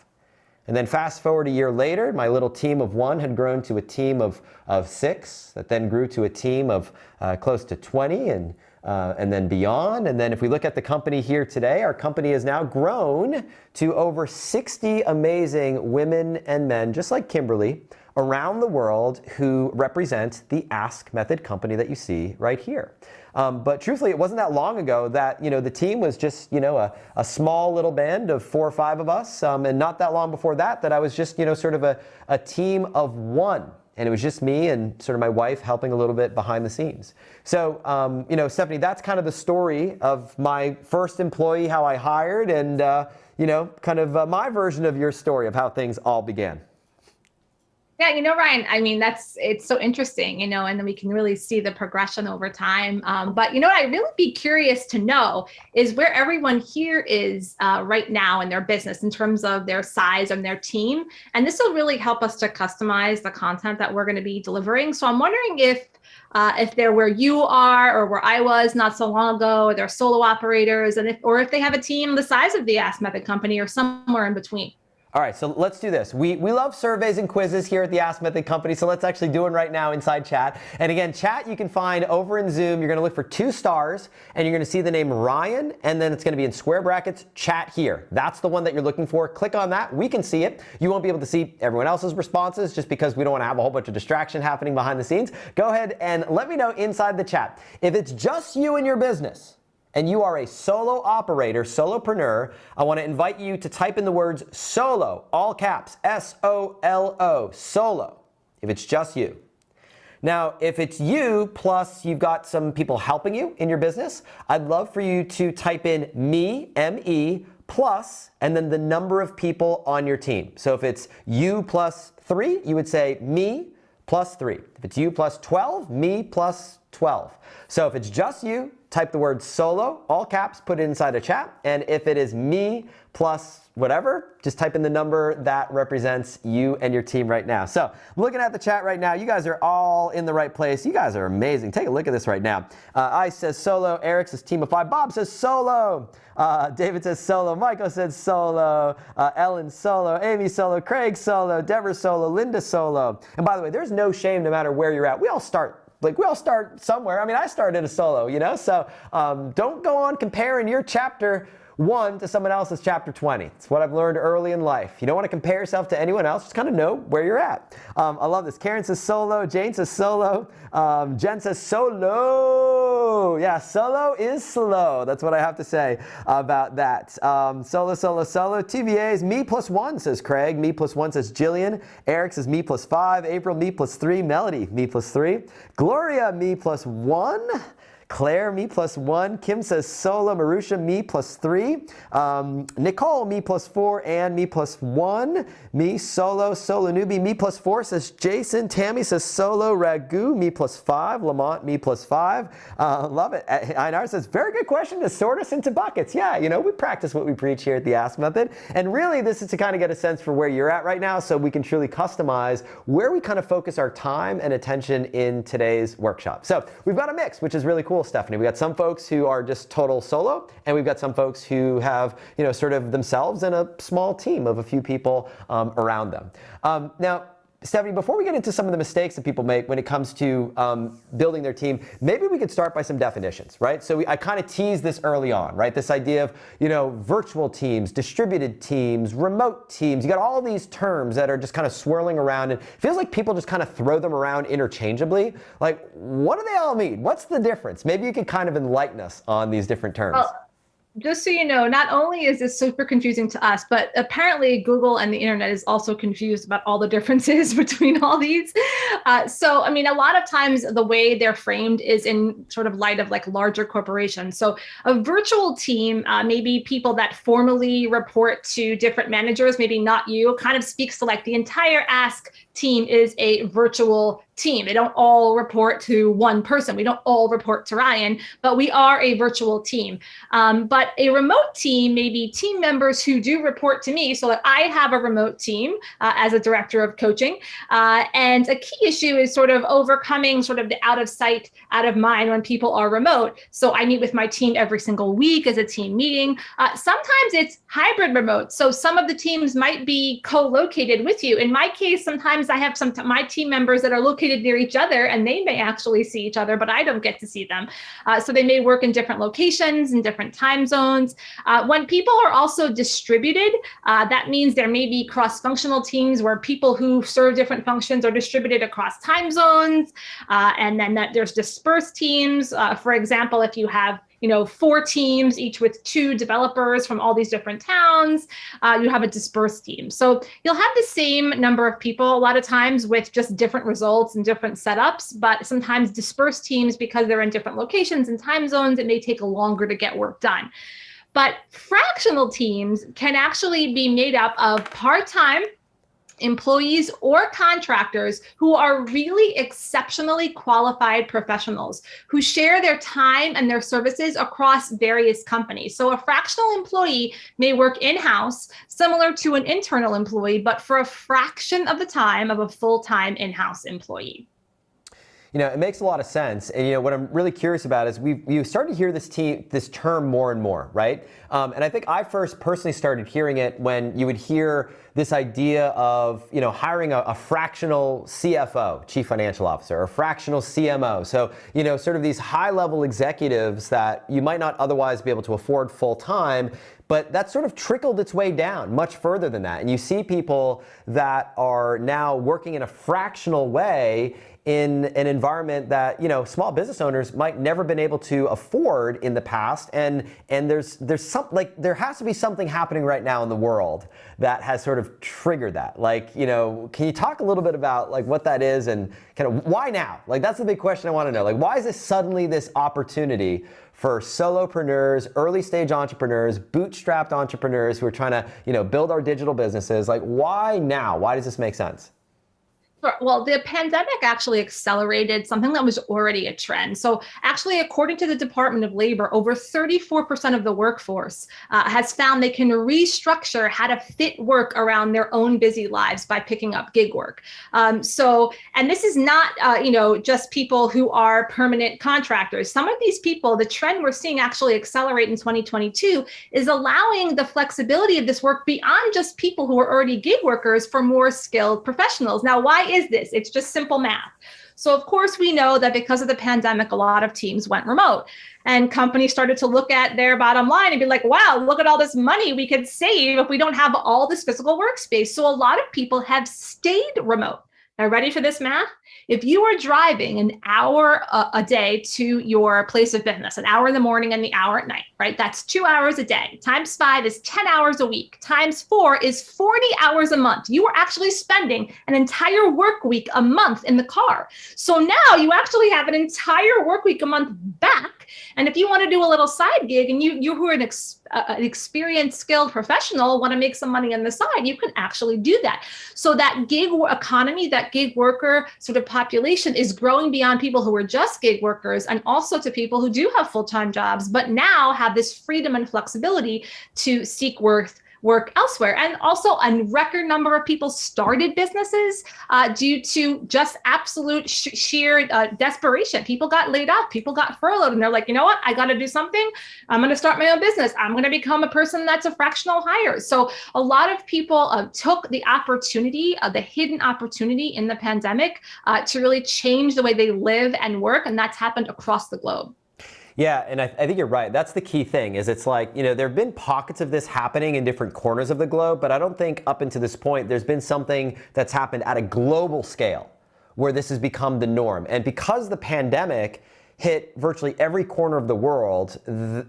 And then fast forward a year later, my little team of 1 had grown to a team of 6, that then grew to a team of close to 20 and then beyond. And then if we look at the company here today, our company has now grown to over 60 amazing women and men, just like Kimberly, around the world who represent the Ask Method company that you see right here. But truthfully, it wasn't that long ago that, the team was just, a small little band of 4 or 5 of us. And not that long before that I was just, sort of a team of 1. And it was just me and sort of my wife helping a little bit behind the scenes. So, Stephanie, that's kind of the story of my first employee, how I hired, and, kind of my version of your story of how things all began. Yeah, Ryan, I mean, it's so interesting, and then we can really see the progression over time. But what I'd really be curious to know is where everyone here is right now in their business in terms of their size and their team. And this will really help us to customize the content that we're going to be delivering. So I'm wondering if they're where you are or where I was not so long ago, or they're solo operators, and if they have a team the size of the Ask Method company or somewhere in between. All right, so let's do this. We love surveys and quizzes here at the Ask Method Company, so let's actually do one right now inside chat. And again, chat you can find over in Zoom. You're gonna look for 2 stars, and you're gonna see the name Ryan, and then it's gonna be in square brackets, chat here. That's the one that you're looking for. Click on that, we can see it. You won't be able to see everyone else's responses just because we don't wanna have a whole bunch of distraction happening behind the scenes. Go ahead and let me know inside the chat. If it's just you and your business, and you are a solo operator, solopreneur, I want to invite you to type in the words solo, all caps, S-O-L-O, solo, if it's just you. Now, if it's you, plus you've got some people helping you in your business, I'd love for you to type in me, M-E, plus, and then the number of people on your team. So if it's you plus 3, you would say me plus 3. If it's you plus 12, me plus 12. So if it's just you, type the word solo, all caps, put it inside a chat. And if it is me plus whatever, just type in the number that represents you and your team right now. So I'm looking at the chat right now. You guys are all in the right place. You guys are amazing. Take a look at this right now. Ice says solo. Eric says team of 5. Bob says solo. David says solo. Michael says solo. Ellen solo. Amy solo. Craig solo. Deborah solo. Linda solo. And by the way, there's no shame no matter where you're at. We all start somewhere. I mean, I started a solo, so don't go on comparing your chapter 1 to someone else's chapter 20. It's what I've learned early in life. You don't want to compare yourself to anyone else. Just kind of know where you're at. I love this. Karen says solo. Jane says solo. Jen says solo. Solo. Yeah, solo is slow. That's what I have to say about that. Solo. TVA's me plus 1, says Craig. Me plus 1, says Jillian. Eric says me plus 5. April, me plus 3. Melody, me plus 3. Gloria, me plus 1. Claire, me plus 1. Kim says solo. Marusha, me plus 3. Nicole, me plus 4. Ann, me plus 1. Me, solo newbie, me plus 4, says Jason. Tammy says solo. Ragu, me plus 5. Lamont, me plus 5. Love it. Einar says, very good question to sort us into buckets. Yeah, we practice what we preach here at the Ask Method. And really, this is to kind of get a sense for where you're at right now so we can truly customize where we kind of focus our time and attention in today's workshop. So we've got a mix, which is really cool, Stephanie. We got some folks who are just total solo, and we've got some folks who have, sort of themselves and a small team of a few people around them. Now, Stephanie, before we get into some of the mistakes that people make when it comes to building their team, maybe we could start by some definitions, right? So I kind of teased this early on, right? This idea of, virtual teams, distributed teams, remote teams. You got all these terms that are just kind of swirling around, and it feels like people just kind of throw them around interchangeably. Like, what do they all mean? What's the difference? Maybe you could kind of enlighten us on these different terms. Well, just so you know, not only is this super confusing to us, but apparently Google and the internet is also confused about all the differences between all these. So, I mean, a lot of times the way they're framed is in sort of light of like larger corporations. So a virtual team, maybe people that formally report to different managers, maybe not you, kind of speaks to like the entire Ask team is a virtual team. They don't all report to one person. We don't all report to Ryan, but we are a virtual team. But a remote team, maybe team members who do report to me. So that I have a remote team as a director of coaching. And a key issue is sort of overcoming sort of the out of sight, out of mind when people are remote. So I meet with my team every single week as a team meeting. Sometimes it's hybrid remote. So some of the teams might be co-located with you. In my case, sometimes I have my team members that are located near each other, and they may actually see each other, but I don't get to see them. So they may work in different locations and different time zones. When people are also distributed, that means there may be cross-functional teams where people who serve different functions are distributed across time zones. And then there's dispersed teams. For example, if you have 4 teams, each with 2 developers from all these different towns, you have a dispersed team. So you'll have the same number of people a lot of times with just different results and different setups, but sometimes dispersed teams, because they're in different locations and time zones, it may take longer to get work done. But fractional teams can actually be made up of part-time employees or contractors who are really exceptionally qualified professionals who share their time and their services across various companies. So a fractional employee may work in-house, similar to an internal employee, but for a fraction of the time of a full-time in-house employee. It makes a lot of sense. And what I'm really curious about is we've started to hear this term more and more, right? And I think I first personally started hearing it when you would hear this idea of hiring a fractional CFO, Chief Financial Officer, or fractional CMO. So sort of these high-level executives that you might not otherwise be able to afford full-time, but that sort of trickled its way down much further than that. And you see people that are now working in a fractional way in an environment that small business owners might never been able to afford in the past, and there's there has to be something happening right now in the world that has sort of triggered that. Can you talk a little bit about what that is and kind of why now? That's the big question I want to know. Why is this suddenly this opportunity for solopreneurs, early stage entrepreneurs, bootstrapped entrepreneurs who are trying to build our digital businesses? Why now? Why does this make sense? Well, the pandemic actually accelerated something that was already a trend. So actually, according to the Department of Labor, over 34% of the workforce has found they can restructure how to fit work around their own busy lives by picking up gig work. And this is not, just people who are permanent contractors. Some of these people, the trend we're seeing actually accelerate in 2022 is allowing the flexibility of this work beyond just people who are already gig workers for more skilled professionals. Now, why is this? It's just simple math. So of course we know that because of the pandemic, a lot of teams went remote, and companies started to look at their bottom line and be like, wow, look at all this money we could save if we don't have all this physical workspace. So a lot of people have stayed remote. Now, ready for this math? If you are driving an hour a day to your place of business, an hour in the morning and the hour at night, right? That's 2 hours a day. Times 5 is 10 hours a week. Times 4 is 40 hours a month. You are actually spending an entire work week a month in the car. So now you actually have an entire work week a month back. And if you want to do a little side gig, and you who are an experienced, skilled professional want to make some money on the side, you can actually do that. So that gig economy, that gig worker sort of population is growing beyond people who are just gig workers, and also to people who do have full-time jobs, but now have this freedom and flexibility to seek work elsewhere. And also a record number of people started businesses due to just absolute sheer desperation. People got laid off, people got furloughed, and they're like, you know what, I got to do something. I'm going to start my own business. I'm going to become a person that's a fractional hire. So a lot of people took the opportunity, the hidden opportunity in the pandemic to really change the way they live and work. And that's happened across the globe. Yeah, and I think you're right. That's the key thing, is it's like, there have been pockets of this happening in different corners of the globe, but I don't think up until this point there's been something that's happened at a global scale where this has become the norm. And because the pandemic hit virtually every corner of the world,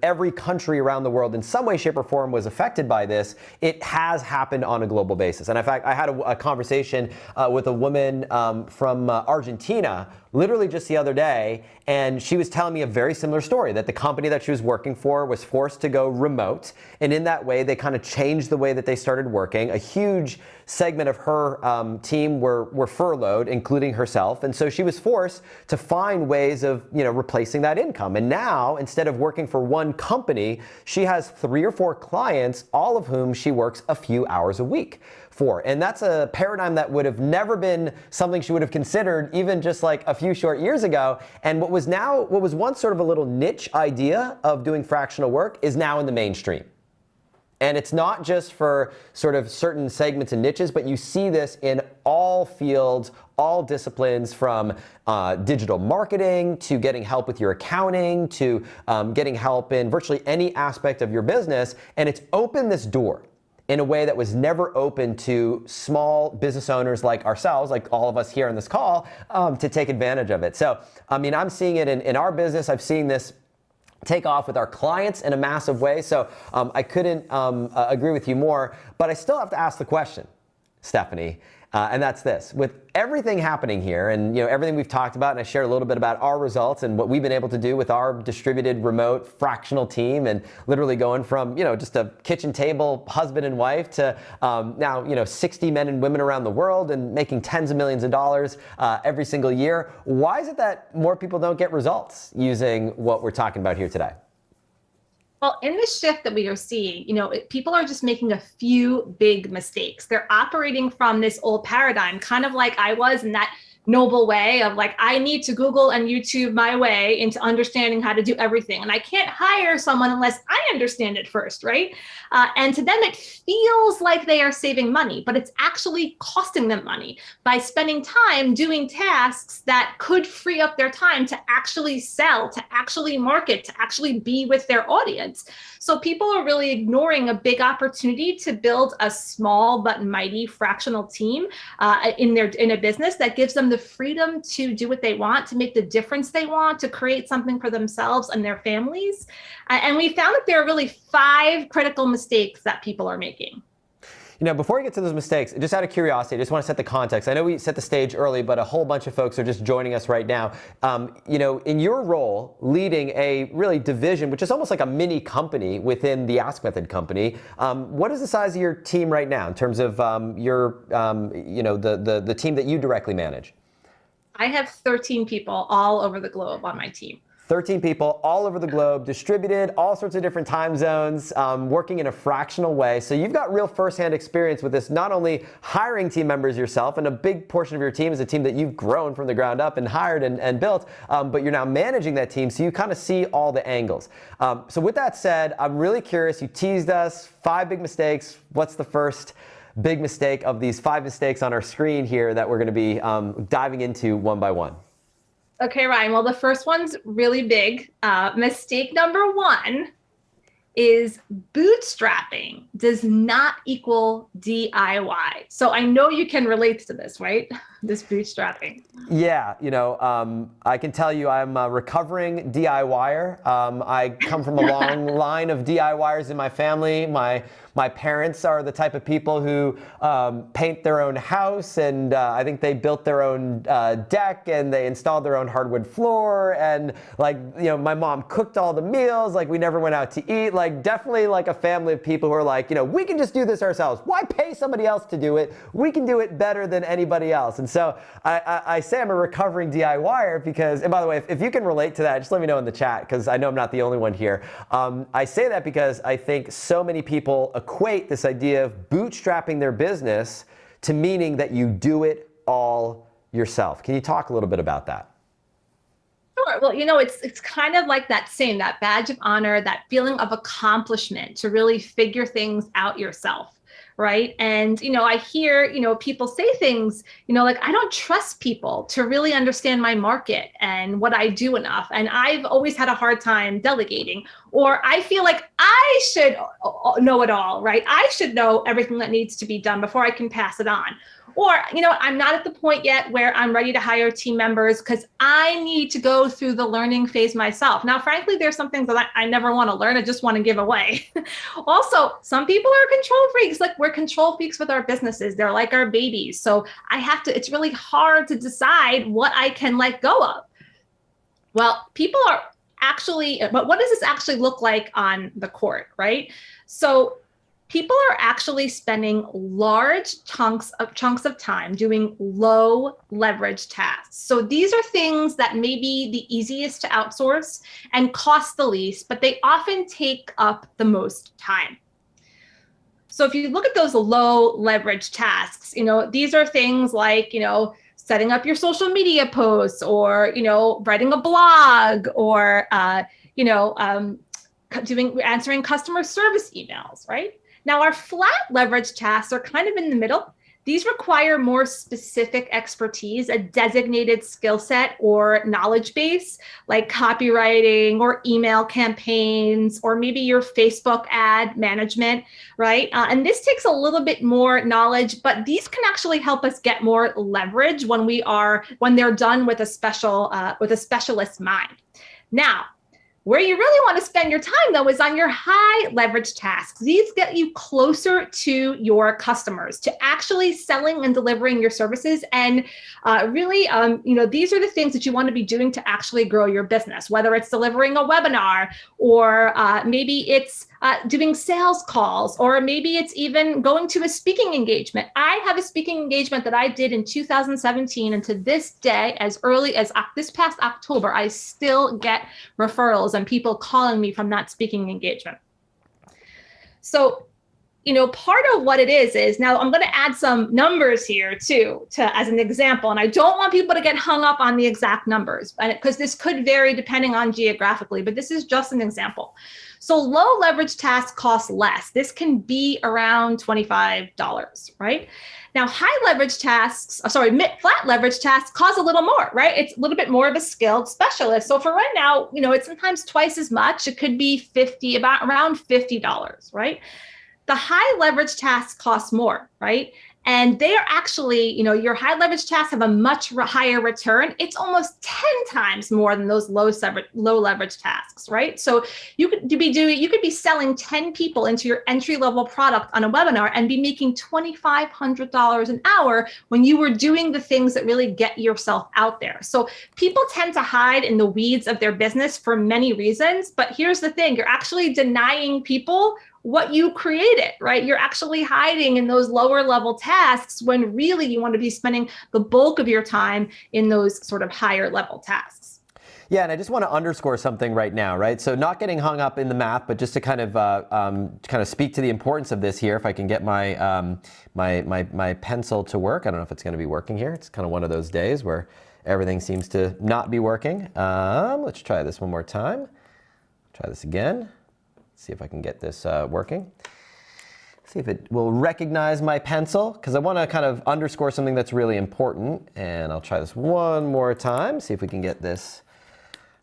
every country around the world in some way, shape, or form was affected by this, it has happened on a global basis. And in fact, I had a conversation with a woman from Argentina literally just the other day, and she was telling me a very similar story, that the company that she was working for was forced to go remote, and in that way they kind of changed the way that they started working. A huge segment of her team were furloughed, including herself, and so she was forced to find ways of replacing that income. And now, instead of working for one company, she has 3 or 4 clients, all of whom she works a few hours a week for. And that's a paradigm that would have never been something she would have considered even just like a few short years ago. And what was once sort of a little niche idea of doing fractional work is now in the mainstream. And it's not just for sort of certain segments and niches, but you see this in all fields, all disciplines, from digital marketing to getting help with your accounting to getting help in virtually any aspect of your business. And it's opened this door in a way that was never open to small business owners like ourselves, like all of us here on this call, to take advantage of it. So, I mean, I'm seeing it in our business. I've seen this take off with our clients in a massive way. So I couldn't agree with you more, but I still have to ask the question, Stephanie, and that's this. With everything happening here and everything we've talked about, and I shared a little bit about our results and what we've been able to do with our distributed remote fractional team, and literally going from just a kitchen table husband and wife to now 60 men and women around the world and making tens of millions of dollars every single year. Why is it that more people don't get results using what we're talking about here today? Well, in this shift that we are seeing, people are just making a few big mistakes. They're operating from this old paradigm, kind of like I was in that noble way of like, I need to Google and YouTube my way into understanding how to do everything. And I can't hire someone unless I understand it first, right? And to them, it feels like they are saving money, but it's actually costing them money by spending time doing tasks that could free up their time to actually sell, to actually market, to actually be with their audience. So people are really ignoring a big opportunity to build a small but mighty fractional team in a business that gives them the freedom to do what they want, to make the difference they want, to create something for themselves and their families. And we found that there are really 5 critical mistakes that people are making. Before we get to those mistakes, just out of curiosity, I just want to set the context. I know we set the stage early, but a whole bunch of folks are just joining us right now. In your role leading a really division, which is almost like a mini company within the Ask Method company, what is the size of your team right now in terms of the team that you directly manage? I have 13 people all over the globe on my team. 13 people all over the globe, distributed, all sorts of different time zones, working in a fractional way. So you've got real firsthand experience with this, not only hiring team members yourself, and a big portion of your team is a team that you've grown from the ground up and hired and built, but you're now managing that team, so you kind of see all the angles. So with that said, I'm really curious, you teased us, 5 big mistakes. What's the first big mistake of these 5 mistakes on our screen here that we're gonna be diving into one by one? Okay, Ryan. Well, the first one's really big. Mistake number 1 is bootstrapping does not equal DIY. So I know you can relate to this, right? This bootstrapping. Yeah, I can tell you I'm a recovering DIYer. I come from a long line of DIYers in my family. My parents are the type of people who paint their own house, and I think they built their own deck, and they installed their own hardwood floor, and my mom cooked all the meals. Like, we never went out to eat. Like, definitely like a family of people who are like, we can just do this ourselves. Why pay somebody else to do it? We can do it better than anybody else. And so I say I'm a recovering DIYer because, and by the way, if you can relate to that, just let me know in the chat, because I know I'm not the only one here. I say that because I think so many people equate this idea of bootstrapping their business to meaning that you do it all yourself. Can you talk a little bit about that? Sure. Well, it's kind of like that badge of honor, that feeling of accomplishment to really figure things out yourself. Right. And, I hear, people say things, like, I don't trust people to really understand my market and what I do enough. And I've always had a hard time delegating, or I feel like I should know it all. Right. I should know everything that needs to be done before I can pass it on. Or, I'm not at the point yet where I'm ready to hire team members because I need to go through the learning phase myself. Now, frankly, there's some things that I never want to learn. I just want to give away. Also, some people are control freaks. Like, we're control freaks with our businesses. They're like our babies. So it's really hard to decide what I can let go of. Well, people are actually, but what does this actually look like on the court, right? So people are actually spending large chunks of time doing low leverage tasks. So these are things that may be the easiest to outsource and cost the least, but they often take up the most time. So if you look at those low leverage tasks, these are things like, setting up your social media posts, or, writing a blog, or, answering customer service emails, right? Now, our flat leverage tasks are kind of in the middle. These require more specific expertise, a designated skill set or knowledge base, like copywriting or email campaigns, or maybe your Facebook ad management, right? And this takes a little bit more knowledge, but these can actually help us get more leverage when they're done with a specialist mind. Now, where you really want to spend your time, though, is on your high leverage tasks. These get you closer to your customers, to actually selling and delivering your services. And really, these are the things that you want to be doing to actually grow your business, whether it's delivering a webinar, or maybe it's doing sales calls, or maybe it's even going to a speaking engagement. I have a speaking engagement that I did in 2017, and to this day, as early as this past October, I still get referrals and people calling me from that speaking engagement. So, part of what it is now I'm going to add some numbers here too, as an example. And I don't want people to get hung up on the exact numbers, because this could vary depending on geographically, but this is just an example. So low leverage tasks cost less. This can be around $25, right? Now, flat leverage tasks cost a little more, right? It's a little bit more of a skilled specialist. So for right now, it's sometimes twice as much. It could be around $50, right? The high leverage tasks cost more, right? And they are actually, your high leverage tasks have a much higher return. It's almost 10 times more than those low leverage tasks, right? So you could be selling 10 people into your entry level product on a webinar and be making $2,500 an hour when you were doing the things that really get yourself out there. So people tend to hide in the weeds of their business for many reasons, but here's the thing, you're actually denying people what you created, right? You're actually hiding in those lower level tasks when really you want to be spending the bulk of your time in those sort of higher level tasks. Yeah, and I just want to underscore something right now, right? So not getting hung up in the math, but just to kind of speak to the importance of this here. If I can get my my pencil to work, I don't know if it's going to be working here. It's kind of one of those days where everything seems to not be working. Let's try this one more time. Try this again. See if I can get this working. See if it will recognize my pencil, because I want to kind of underscore something that's really important. And I'll try this one more time, see if we can get this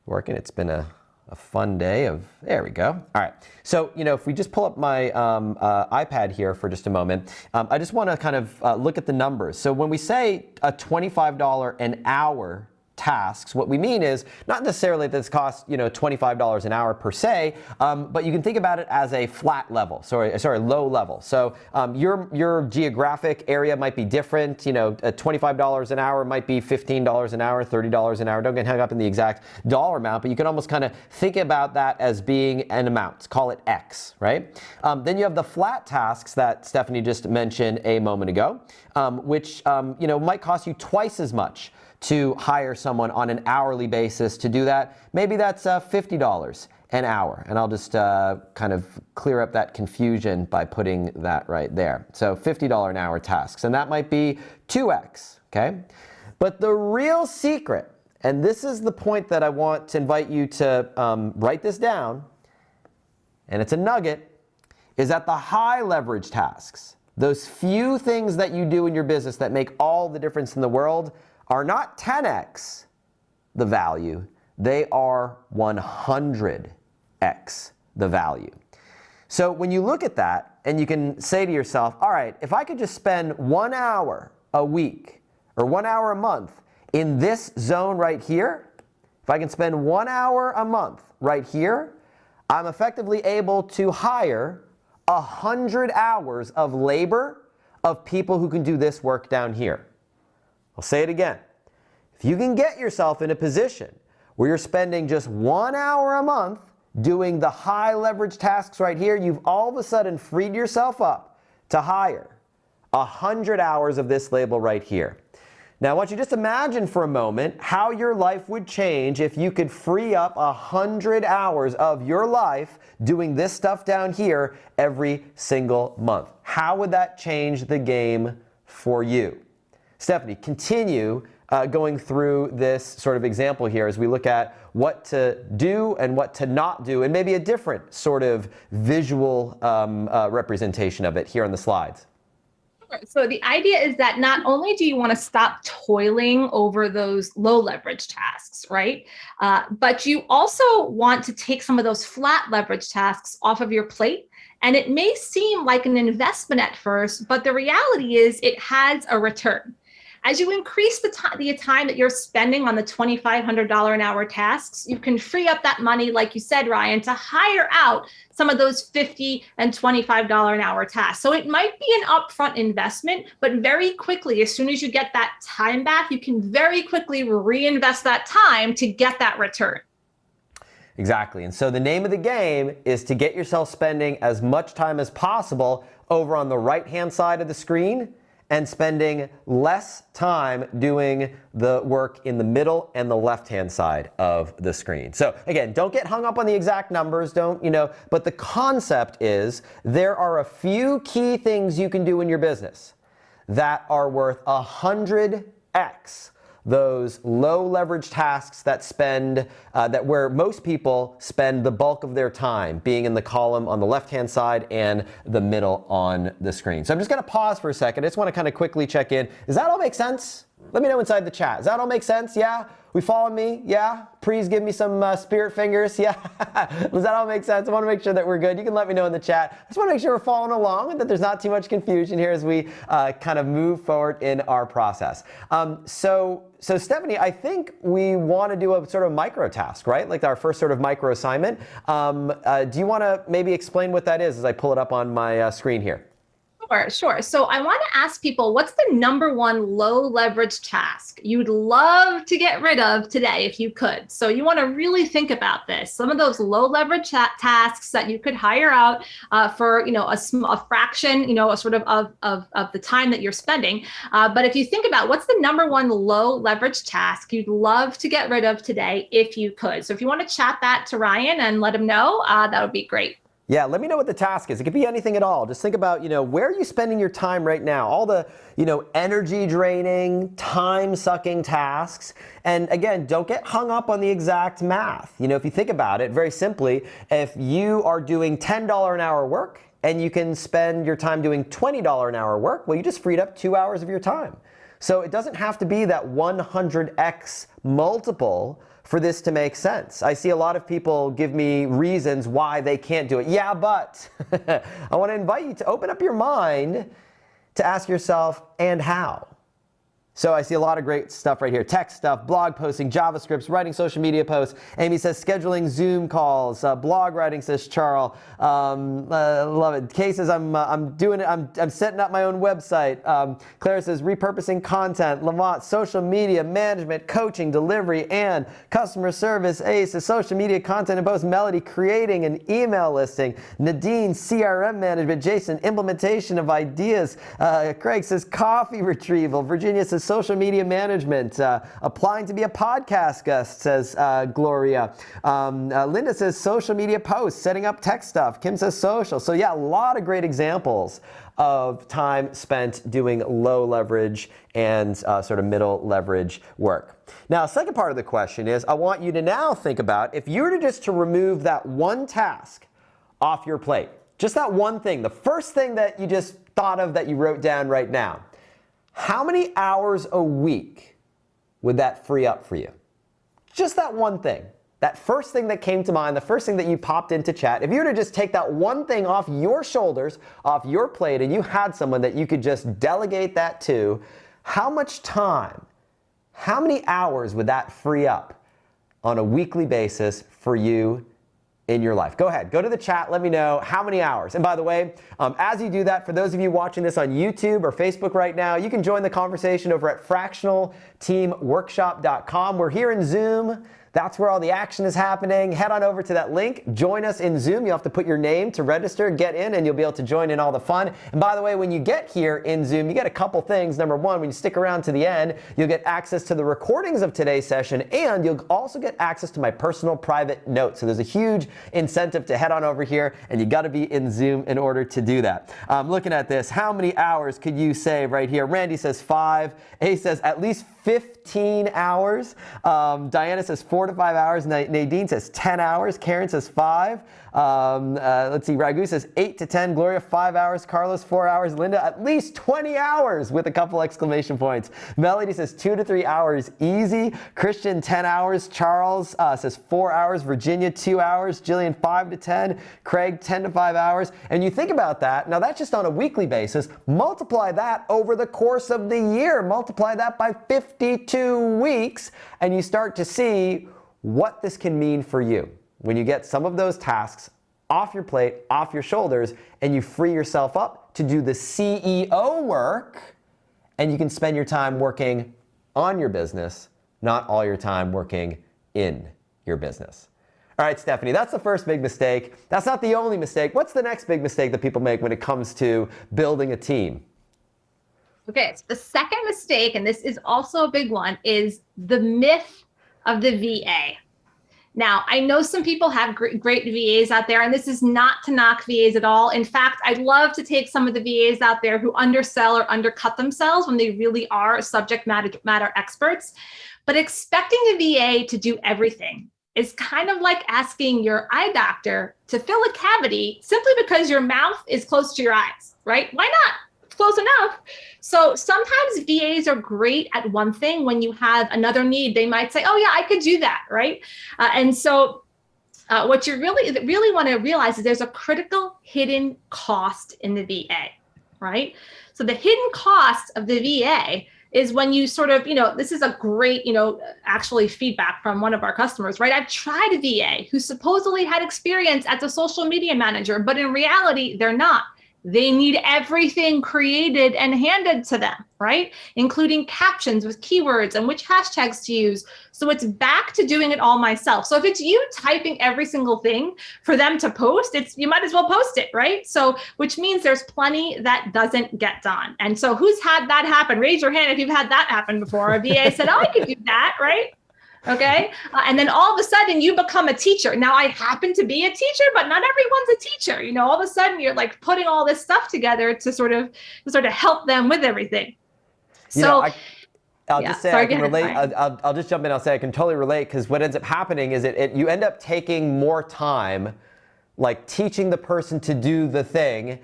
working. It's been a a fun day of, there we go. All right, so if we just pull up my iPad here for just a moment, I just want to kind of look at the numbers. So when we say a $25 an hour tasks, what we mean is not necessarily that this costs $25 an hour per se, but you can think about it as a flat level, low level. So your geographic area might be different. $25 an hour might be $15 an hour, $30 an hour. Don't get hung up in the exact dollar amount, but you can almost kind of think about that as being an amount. Call it X, right? Then you have the flat tasks that Stephanie just mentioned a moment ago, which might cost you twice as much to hire someone on an hourly basis to do that. Maybe that's $50 an hour. And I'll just kind of clear up that confusion by putting that right there. So $50 an hour tasks, and that might be 2X, okay? But the real secret, and this is the point that I want to invite you to write this down, and it's a nugget, is that the high leverage tasks, those few things that you do in your business that make all the difference in the world, are not 10x the value, they are 100x the value. So when you look at that and you can say to yourself, all right, if I could just spend 1 hour a week or 1 hour a month in this zone right here, if I can spend 1 hour a month right here, I'm effectively able to hire 100 hours of labor of people who can do this work down here. I'll say it again. If you can get yourself in a position where you're spending just 1 hour a month doing the high leverage tasks right here, you've all of a sudden freed yourself up to hire 100 hours of this label right here. Now I want you to just imagine for a moment how your life would change if you could free up 100 hours of your life doing this stuff down here every single month. How would that change the game for you? Stephanie, continue going through this sort of example here as we look at what to do and what to not do, and maybe a different sort of visual representation of it here on the slides. So the idea is that not only do you want to stop toiling over those low leverage tasks, right? But you also want to take some of those flat leverage tasks off of your plate. And it may seem like an investment at first, but the reality is it has a return. As you increase the time that you're spending on the $2,500 an hour tasks, you can free up that money, like you said, Ryan, to hire out some of those $50 and $25 an hour tasks. So it might be an upfront investment, but very quickly, as soon as you get that time back, you can very quickly reinvest that time to get that return. Exactly. And so the name of the game is to get yourself spending as much time as possible over on the right-hand side of the screen and spending less time doing the work in the middle and the left-hand side of the screen. So again, don't get hung up on the exact numbers, but the concept is there are a few key things you can do in your business that are worth 100x those low leverage tasks that where most people spend the bulk of their time, being in the column on the left-hand side and the middle on the screen. So I'm just going to pause for a second. I just want to kind of quickly check in. Does that all make sense? Let me know inside the chat. Does that all make sense? Yeah? We follow me? Yeah? Please give me some spirit fingers. Yeah? Does that all make sense? I want to make sure that we're good. You can let me know in the chat. I just want to make sure we're following along and that there's not too much confusion here as we kind of move forward in our process. So Stephanie, I think we want to do a sort of micro task, right? Like our first sort of micro assignment. Do you want to maybe explain what that is as I pull it up on my screen here? Sure. So I want to ask people, what's the number one low leverage task you'd love to get rid of today if you could? So you want to really think about this. Some of those low leverage tasks that you could hire out for, a fraction, a sort of the time that you're spending. But if you think about what's the number one low leverage task you'd love to get rid of today if you could. So if you want to chat that to Ryan and let him know, that would be great. Yeah, let me know what the task is. It could be anything at all. Just think about, where are you spending your time right now? All the, energy draining, time sucking tasks. And again, don't get hung up on the exact math. If you think about it very simply, if you are doing $10 an hour work and you can spend your time doing $20 an hour work, well, you just freed up 2 hours of your time. So it doesn't have to be that 100x multiple for this to make sense. I see a lot of people give me reasons why they can't do it. Yeah, but I want to invite you to open up your mind to ask yourself, and how? So I see a lot of great stuff right here. Tech stuff, blog posting, JavaScripts, writing social media posts. Amy says scheduling Zoom calls. Blog writing, says Charles. Love it. Kay says I'm doing it. I'm setting up my own website. Clara says repurposing content. Lamont, social media management, coaching, delivery, and customer service. Ace says social media content and post. Melody, creating an email listing. Nadine, CRM management. Jason, implementation of ideas. Craig says coffee retrieval. Virginia says social media management, applying to be a podcast guest, says Gloria. Linda says social media posts, setting up tech stuff. Kim says social. So yeah, a lot of great examples of time spent doing low leverage and sort of middle leverage work. Now, second part of the question is, I want you to now think about if you were to just to remove that one task off your plate, just that one thing, the first thing that you just thought of that you wrote down right now, how many hours a week would that free up for you? Just that one thing. That first thing that came to mind, the first thing that you popped into chat, if you were to just take that one thing off your shoulders, off your plate, and you had someone that you could just delegate that to, how much time, how many hours would that free up on a weekly basis for you in your life? Go ahead, go to the chat, let me know how many hours. And by the way, as you do that, for those of you watching this on YouTube or Facebook right now, you can join the conversation over at fractionalteamworkshop.com. We're here in Zoom. That's where all the action is happening. Head on over to that link. Join us in Zoom. You'll have to put your name to register, get in, and you'll be able to join in all the fun. And by the way, when you get here in Zoom, you get a couple things. Number one, when you stick around to the end, you'll get access to the recordings of today's session, and you'll also get access to my personal private notes. So there's a huge incentive to head on over here, and you got to be in Zoom in order to do that. Looking at this, how many hours could you save right here? Randy says 5. A says at least 15 hours. Diana says 4 to 5 hours. Nadine says 10 hours. Karen says 5. Let's see. Ragu says 8 to 10. Gloria, 5 hours. Carlos, 4 hours. Linda, at least 20 hours with a couple exclamation points. Melody says 2 to 3 hours easy. Christian, 10 hours. Charles says 4 hours. Virginia, 2 hours. Jillian, 5 to 10. Craig, 10 to 5 hours. And you think about that. Now, that's just on a weekly basis. Multiply that over the course of the year. Multiply that by 52 weeks, and you start to see what this can mean for you when you get some of those tasks off your plate, off your shoulders, and you free yourself up to do the CEO work, and you can spend your time working on your business, not all your time working in your business. All right, Stephanie, that's the first big mistake. That's not the only mistake. What's the next big mistake that people make when it comes to building a team? Okay, so the second mistake, and this is also a big one, is the myth of the VA. Now, I know some people have great VAs out there, and this is not to knock VAs at all. In fact, I'd love to take some of the VAs out there who undersell or undercut themselves when they really are subject matter experts. But expecting a VA to do everything is kind of like asking your eye doctor to fill a cavity simply because your mouth is close to your eyes, right? Why not? Close enough. So sometimes VAs are great at one thing. When you have another need, they might say, oh yeah, I could do that, right? And so what you really want to realize is there's a critical hidden cost in the VA, right? So the hidden cost of the VA is when you sort of, this is a great, actually feedback from one of our customers, right? I've tried a VA who supposedly had experience as a social media manager, but in reality, they're not. They need everything created and handed to them, right? Including captions with keywords and which hashtags to use. So it's back to doing it all myself. So if it's you typing every single thing for them to post, you might as well post it, right? So which means there's plenty that doesn't get done. And so who's had that happen? Raise your hand if you've had that happen before. A VA said, oh, I could do that, right? Okay. And then all of a sudden you become a teacher. Now I happen to be a teacher, but not everyone's a teacher. All of a sudden you're like putting all this stuff together to sort of help them with everything. I'll just say I can relate. I'll just jump in. I'll say I can totally relate, because what ends up happening is you end up taking more time, like teaching the person to do the thing,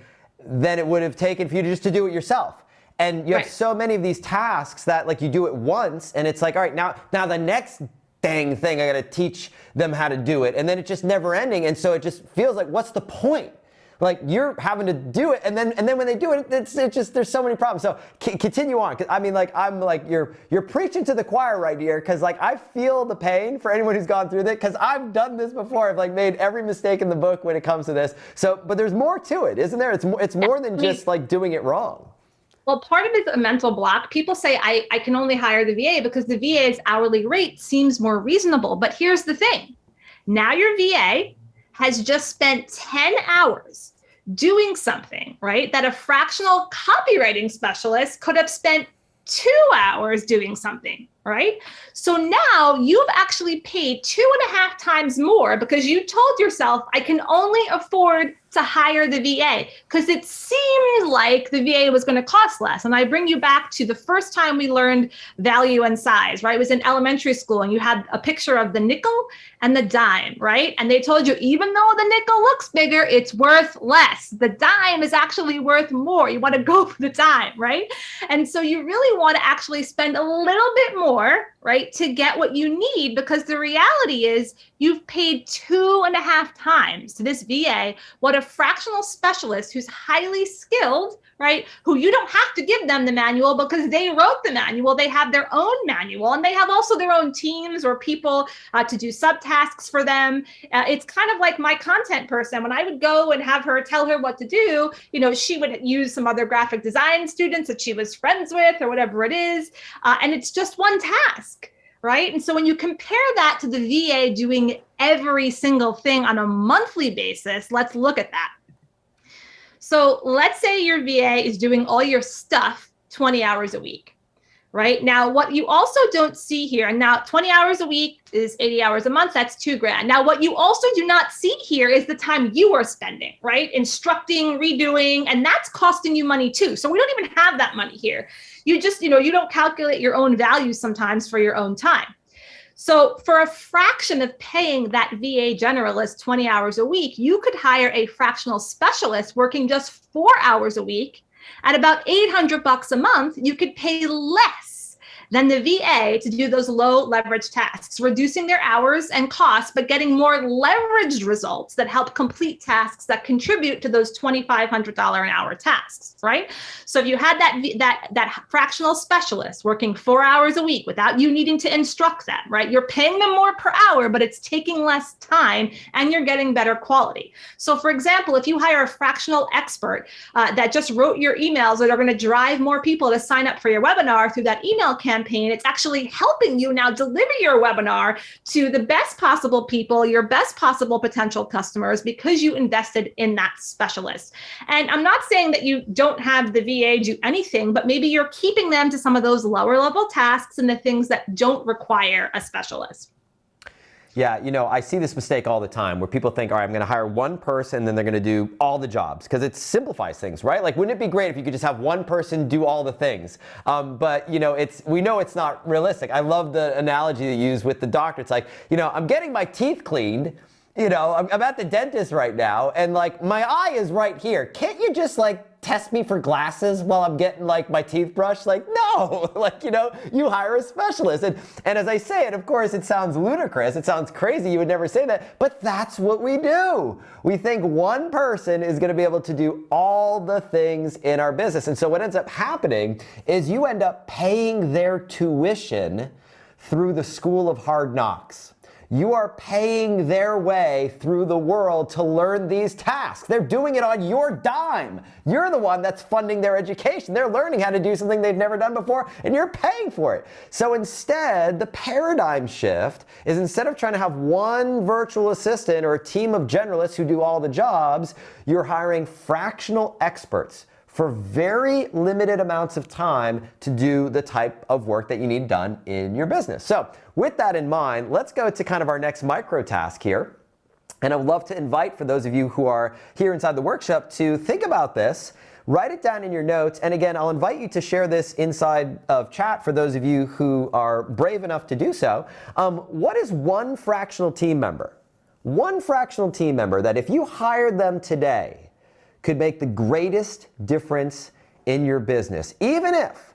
than it would have taken for you just to do it yourself. And you have so many of these tasks that like you do it once and it's like, all right, now the next dang thing, I got to teach them how to do it. And then it's just never ending. And so it just feels like, what's the point? Like you're having to do it, and then when they do it, it's just there's so many problems. So continue on, because I mean, like I'm like you're preaching to the choir right here, because like I feel the pain for anyone who's gone through that, because I've done this before. I've like made every mistake in the book when it comes to this. So, but there's more to it, isn't there? It's more than just like doing it wrong. Well, part of it is a mental block. People say, I can only hire the VA because the VA's hourly rate seems more reasonable. But here's the thing. Now your VA has just spent 10 hours doing something, right, that a fractional copywriting specialist could have spent 2 hours doing something, right? So now you've actually paid 2.5 times more because you told yourself, I can only afford to hire the VA because it seemed like the VA was going to cost less. And I bring you back to the first time we learned value and size, right? It was in elementary school and you had a picture of the nickel and the dime, right? And they told you, even though the nickel looks bigger, it's worth less. The dime is actually worth more. You want to go for the dime, right? And so you really want to actually spend a little bit more, right, to get what you need, because the reality is you've paid 2.5 times to this VA what a fractional specialist who's highly skilled, right, who you don't have to give them the manual because they wrote the manual. They have their own manual, and they have also their own teams or people to do subtasks for them. It's kind of like my content person. When I would go and have her tell her what to do, you know, she would use some other graphic design students that she was friends with or whatever it is. And it's just one task, right? And so when you compare that to the VA doing every single thing on a monthly basis, let's look at that. So let's say your VA is doing all your stuff 20 hours a week, right? Now, what you also don't see here, and now 20 hours a week is 80 hours a month, that's $2,000. Now, what you also do not see here is the time you are spending, right? Instructing, redoing, and that's costing you money too. So we don't even have that money here. You just, you don't calculate your own value sometimes for your own time. So for a fraction of paying that VA generalist 20 hours a week, you could hire a fractional specialist working just 4 hours a week. At about $800 a month, you could pay less than the VA to do those low leverage tasks, reducing their hours and costs, but getting more leveraged results that help complete tasks that contribute to those $2,500 an hour tasks, right? So if you had that fractional specialist working 4 hours a week without you needing to instruct them, right? You're paying them more per hour, but it's taking less time and you're getting better quality. So for example, if you hire a fractional expert that just wrote your emails that are going to drive more people to sign up for your webinar through that email campaign, it's actually helping you now deliver your webinar to the best possible people, your best possible potential customers, because you invested in that specialist. And I'm not saying that you don't have the VA do anything, but maybe you're keeping them to some of those lower level tasks and the things that don't require a specialist. Yeah, I see this mistake all the time where people think, all right, I'm going to hire one person and then they're going to do all the jobs, because it simplifies things, right? Like, wouldn't it be great if you could just have one person do all the things? But, we know it's not realistic. I love the analogy you use with the doctor. It's like, I'm getting my teeth cleaned. I'm at the dentist right now and like my eye is right here. Can't you just like test me for glasses while I'm getting like my teeth brushed? Like, no, like, you hire a specialist. And as I say it, of course, it sounds ludicrous. It sounds crazy. You would never say that, but that's what we do. We think one person is going to be able to do all the things in our business. And so what ends up happening is you end up paying their tuition through the school of hard knocks. You are paying their way through the world to learn these tasks. They're doing it on your dime. You're the one that's funding their education. They're learning how to do something they've never done before, and you're paying for it. So instead, the paradigm shift is, instead of trying to have one virtual assistant or a team of generalists who do all the jobs, you're hiring fractional experts for very limited amounts of time to do the type of work that you need done in your business. So with that in mind, let's go to kind of our next micro task here. And I would love to invite, for those of you who are here inside the workshop, to think about this, write it down in your notes. And again, I'll invite you to share this inside of chat for those of you who are brave enough to do so. What is one fractional team member? One fractional team member that if you hired them today, could make the greatest difference in your business, even if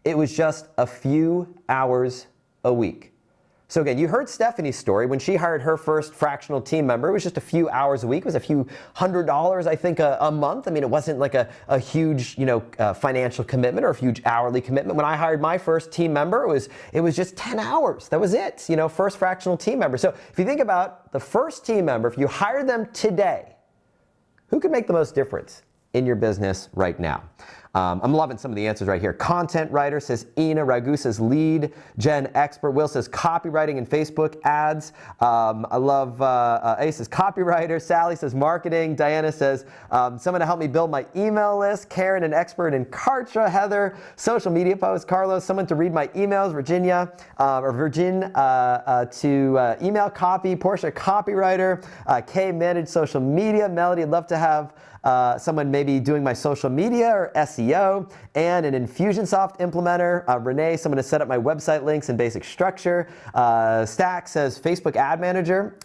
it was just a few hours a week. So again, you heard Stephanie's story. When she hired her first fractional team member, it was just a few hours a week. It was a few $100s, I think, a month. I mean, it wasn't like a huge, financial commitment or a huge hourly commitment. When I hired my first team member, it was just 10 hours. That was it, first fractional team member. So if you think about the first team member, if you hire them today, who could make the most difference in your business right now? I'm loving some of the answers right here. Content writer says Ina. Raghu says lead gen expert. Will says copywriting and Facebook ads. I love, Ace says copywriter. Sally says marketing. Diana says someone to help me build my email list. Karen, an expert in Kartra. Heather, social media posts. Carlos, someone to read my emails. Virginia, to email copy. Portia, copywriter. Kay, manage social media. Melody, I'd love to have someone maybe doing my social media or SEO, and an Infusionsoft implementer. Renee, someone to set up my website links and basic structure. Stack says Facebook ad manager.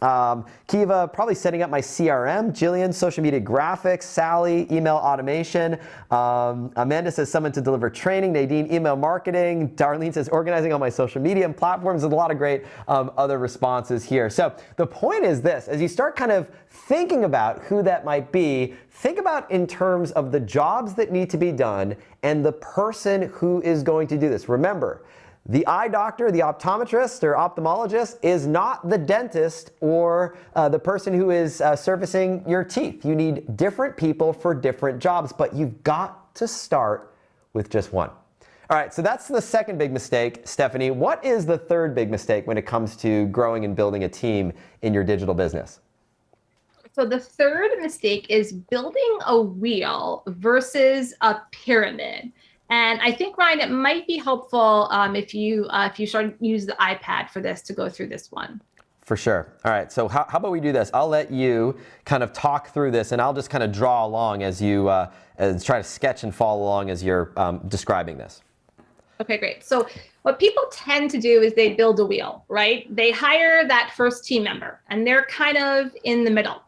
Kiva, probably setting up my CRM. Jillian, social media graphics. Sally, email automation. Amanda says someone to deliver training. Nadine, email marketing. Darlene says organizing all my social media and platforms. There's a lot of great other responses here. So the point is this, as you start kind of thinking about who that might be, think about in terms of the jobs that need to be done and the person who is going to do this. Remember, the eye doctor, the optometrist or ophthalmologist is not the dentist or the person who is servicing your teeth. You need different people for different jobs, but you've got to start with just one. All right, so that's the second big mistake. Stephanie, what is the third big mistake when it comes to growing and building a team in your digital business? So the third mistake is building a wheel versus a pyramid. And I think, Ryan, it might be helpful if you start to use the iPad for this to go through this one. For sure. All right, so how about we do this? I'll let you kind of talk through this, and I'll just kind of draw along as you as try to sketch and follow along as you're describing this. Okay, great. So what people tend to do is they build a wheel, right? They hire that first team member, and they're kind of in the middle.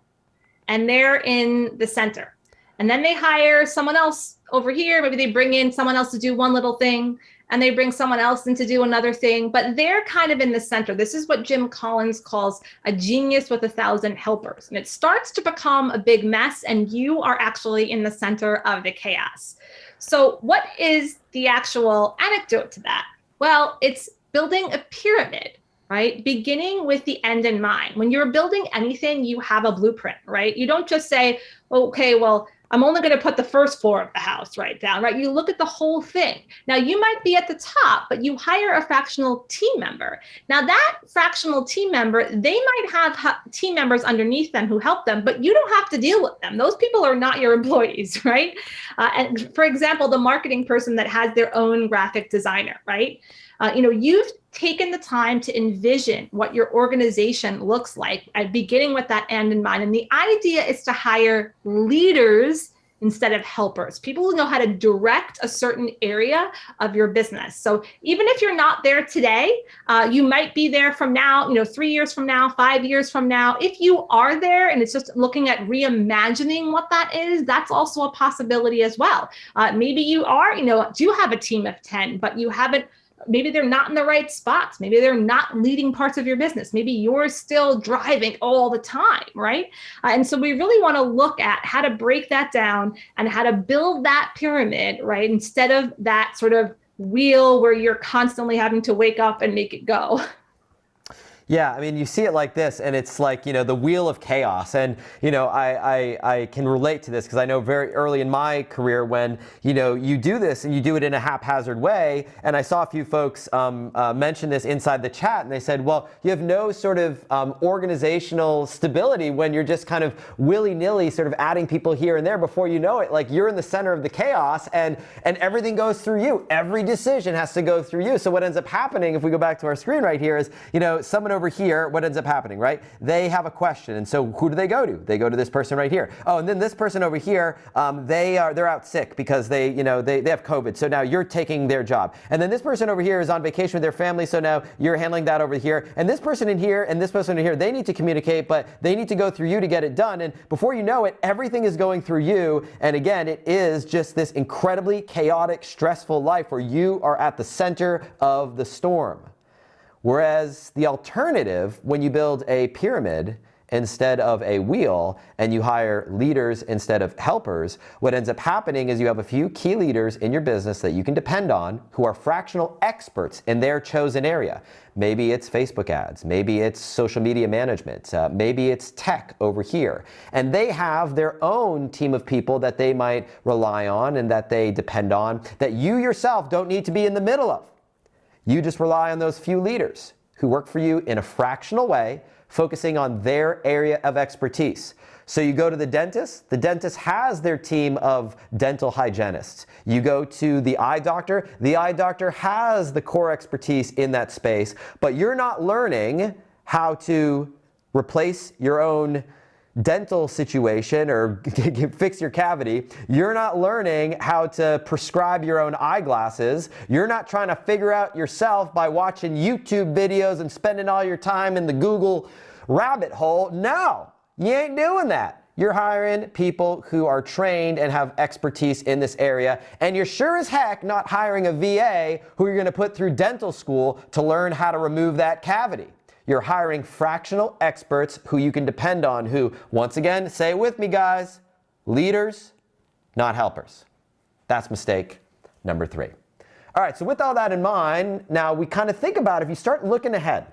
And they're in the center. And then they hire someone else over here. Maybe they bring in someone else to do one little thing, and they bring someone else in to do another thing, but they're kind of in the center. This is what Jim Collins calls a genius with 1,000 helpers. And it starts to become a big mess, and you are actually in the center of the chaos. So what is the actual anecdote to that? Well, it's building a pyramid. Right? Beginning with the end in mind. When you're building anything, you have a blueprint, right? You don't just say, okay, well, I'm only going to put the first floor of the house down, right? You look at the whole thing. Now, you might be at the top, but you hire a fractional team member. Now, that fractional team member, they might have team members underneath them who help them, but you don't have to deal with them. Those people are not your employees, right? And for example, the marketing person that has their own graphic designer, right? You've taken the time to envision what your organization looks like, beginning with that end in mind. And the idea is to hire leaders instead of helpers, people who know how to direct a certain area of your business. So even if you're not there today, you might be there from now, 3 years from now, 5 years from now. If you are there and it's just looking at reimagining what that is, that's also a possibility as well. Maybe you are, do have a team of 10, but you haven't. Maybe they're not in the right spots. Maybe they're not leading parts of your business. Maybe you're still driving all the time, right? And so we really want to look at how to break that down and how to build that pyramid, right? Instead of that sort of wheel where you're constantly having to wake up and make it go. Yeah, I mean, you see it like this, and it's like, the wheel of chaos. And, I can relate to this because I know very early in my career when, you do this and you do it in a haphazard way. And I saw a few folks mention this inside the chat, and they said, well, you have no sort of organizational stability when you're just kind of willy-nilly sort of adding people here and there. Before you know it, like you're in the center of the chaos and everything goes through you. Every decision has to go through you. So what ends up happening, if we go back to our screen right here, is, someone over here, what ends up happening, right? They have a question, and so who do they go to? They go to this person right here. Oh, and then this person over here, they're out sick because they have COVID, so now you're taking their job. And then this person over here is on vacation with their family, so now you're handling that over here. And this person in here and this person in here, they need to communicate, but they need to go through you to get it done. And before you know it, everything is going through you. And again, it is just this incredibly chaotic, stressful life where you are at the center of the storm. Whereas the alternative, when you build a pyramid instead of a wheel and you hire leaders instead of helpers, what ends up happening is you have a few key leaders in your business that you can depend on who are fractional experts in their chosen area. Maybe it's Facebook ads, maybe it's social media management, maybe it's tech over here. And they have their own team of people that they might rely on and that they depend on that you yourself don't need to be in the middle of. You just rely on those few leaders who work for you in a fractional way, focusing on their area of expertise. So you go to the dentist has their team of dental hygienists. You go to the eye doctor has the core expertise in that space, but you're not learning how to replace your own dental situation or fix your cavity. You're not learning how to prescribe your own eyeglasses. You're not trying to figure out yourself by watching YouTube videos and spending all your time in the Google rabbit hole. No, you ain't doing that. You're hiring people who are trained and have expertise in this area, and you're sure as heck not hiring a VA who you're going to put through dental school to learn how to remove that cavity. You're hiring fractional experts who you can depend on, who, once again, say it with me, guys, leaders, not helpers. That's mistake number 3. All right, so with all that in mind, now we kind of think about if you start looking ahead,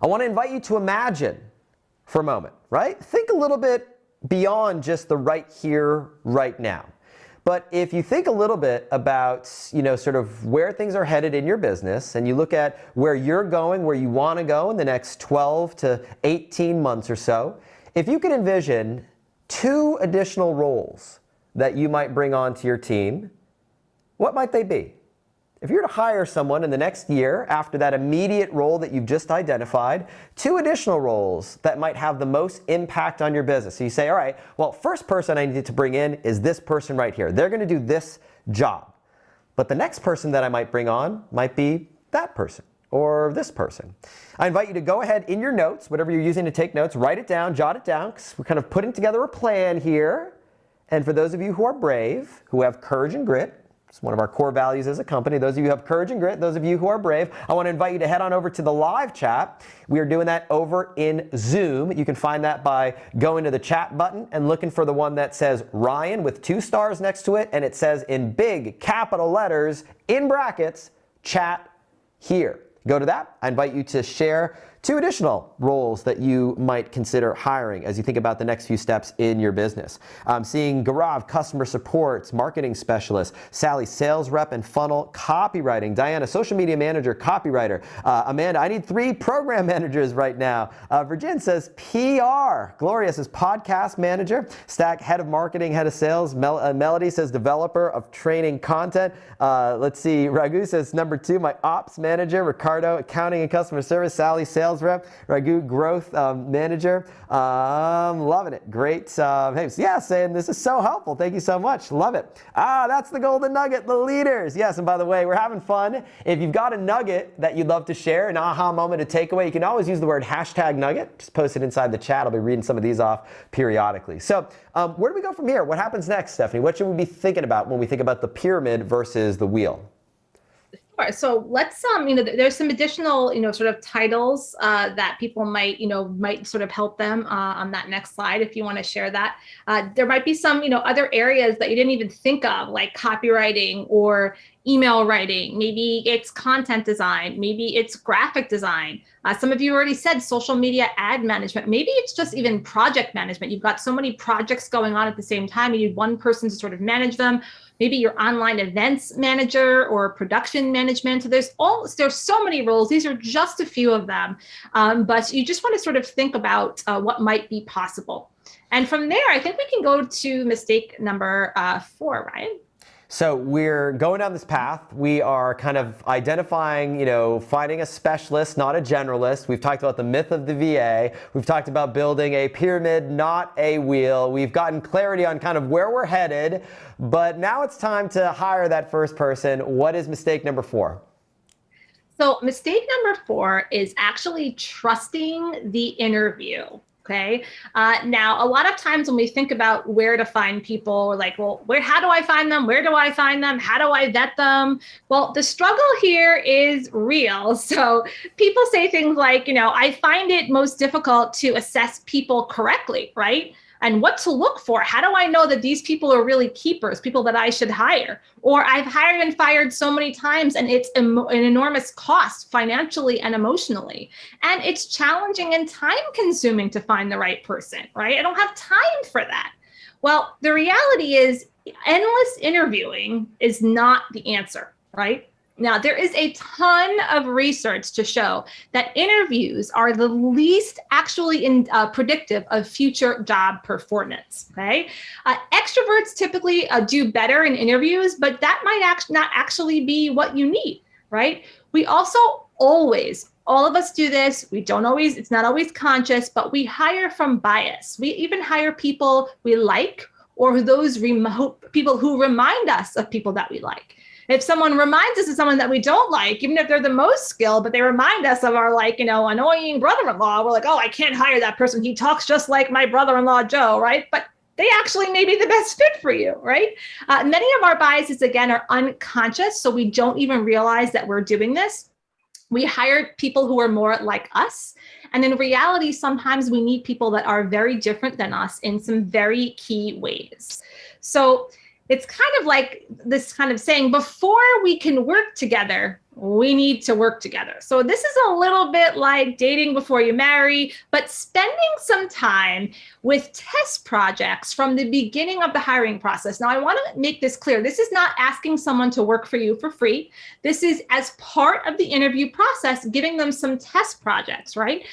I want to invite you to imagine for a moment, right? Think a little bit beyond just the right here, right now. But if you think a little bit about, sort of where things are headed in your business, and you look at where you're going, where you want to go in the next 12 to 18 months or so, if you could envision 2 additional roles that you might bring onto your team, what might they be? If you were to hire someone in the next year after that immediate role that you've just identified, 2 additional roles that might have the most impact on your business. So you say, all right, well, first person I need to bring in is this person right here. They're going to do this job. But the next person that I might bring on might be that person or this person. I invite you to go ahead in your notes, whatever you're using to take notes, write it down, jot it down, because we're kind of putting together a plan here. And for those of you who are brave, who have courage and grit, it's one of our core values as a company. Those of you who have courage and grit, those of you who are brave, I want to invite you to head on over to the live chat. We are doing that over in Zoom. You can find that by going to the chat button and looking for the one that says Ryan with 2 stars next to it, and it says in big capital letters, in brackets, chat here. Go to that. I invite you to share 2 additional roles that you might consider hiring as you think about the next few steps in your business. Seeing Gaurav, customer support, marketing specialist, Sally, sales rep and funnel copywriting, Diana, social media manager, copywriter, Amanda, I need 3 program managers right now. Virgin says PR, Gloria says podcast manager, Stack, head of marketing, head of sales, Melody says developer of training content. Let's see, Raghu says number 2, my ops manager, Ricardo, accounting and customer service, Sally, sales rep, Raghu, growth manager. Loving it. Great. Hey, yeah, saying this is so helpful. Thank you so much. Love it. That's the golden nugget, the leaders. Yes, and by the way, we're having fun. If you've got a nugget that you'd love to share, an aha moment, a takeaway, you can always use the word #nugget. Just post it inside the chat. I'll be reading some of these off periodically. So where do we go from here? What happens next, Stephanie? What should we be thinking about when we think about the pyramid versus the wheel? Sure. So let's, there's some additional, sort of titles that people might sort of help them on that next slide if you want to share that. There might be some, other areas that you didn't even think of, like copywriting or email writing. Maybe it's content design. Maybe it's graphic design. Some of you already said social media ad management. Maybe it's just even project management. You've got so many projects going on at the same time. You need one person to sort of manage them. Maybe your online events manager or production management. So there's so many roles. These are just a few of them. But you just want to sort of think about what might be possible. And from there, I think we can go to mistake number 4, Ryan. So we're going down this path. We are kind of identifying, finding a specialist, not a generalist. We've talked about the myth of the VA. We've talked about building a pyramid, not a wheel. We've gotten clarity on kind of where we're headed, but now it's time to hire that first person. What is mistake number 4? So mistake number 4 is actually trusting the interview. Okay. Now, a lot of times when we think about where to find people, we're like, well, how do I find them? Where do I find them? How do I vet them? Well, the struggle here is real. So people say things like, I find it most difficult to assess people correctly, right? And what to look for. How do I know that these people are really keepers, people that I should hire? Or I've hired and fired so many times and it's an enormous cost financially and emotionally. And it's challenging and time consuming to find the right person, right? I don't have time for that. Well, the reality is endless interviewing is not the answer, right? Now, there is a ton of research to show that interviews are the least actually predictive of future job performance, okay? Extroverts typically do better in interviews, but that might not actually be what you need, right? We also always, all of us do this. We don't always, it's not always conscious, but we hire from bias. We even hire people we like or those people who remind us of people that we like. If someone reminds us of someone that we don't like, even if they're the most skilled, but they remind us of our annoying brother-in-law, we're like, oh, I can't hire that person. He talks just like my brother-in-law, Joe, right? But they actually may be the best fit for you, right? Many of our biases, again, are unconscious, so we don't even realize that we're doing this. We hire people who are more like us. And in reality, sometimes we need people that are very different than us in some very key ways. So it's kind of like this kind of saying, before we can work together, we need to work together. So this is a little bit like dating before you marry, but spending some time with test projects from the beginning of the hiring process. Now, I want to make this clear. This is not asking someone to work for you for free. This is as part of the interview process, giving them some test projects, right?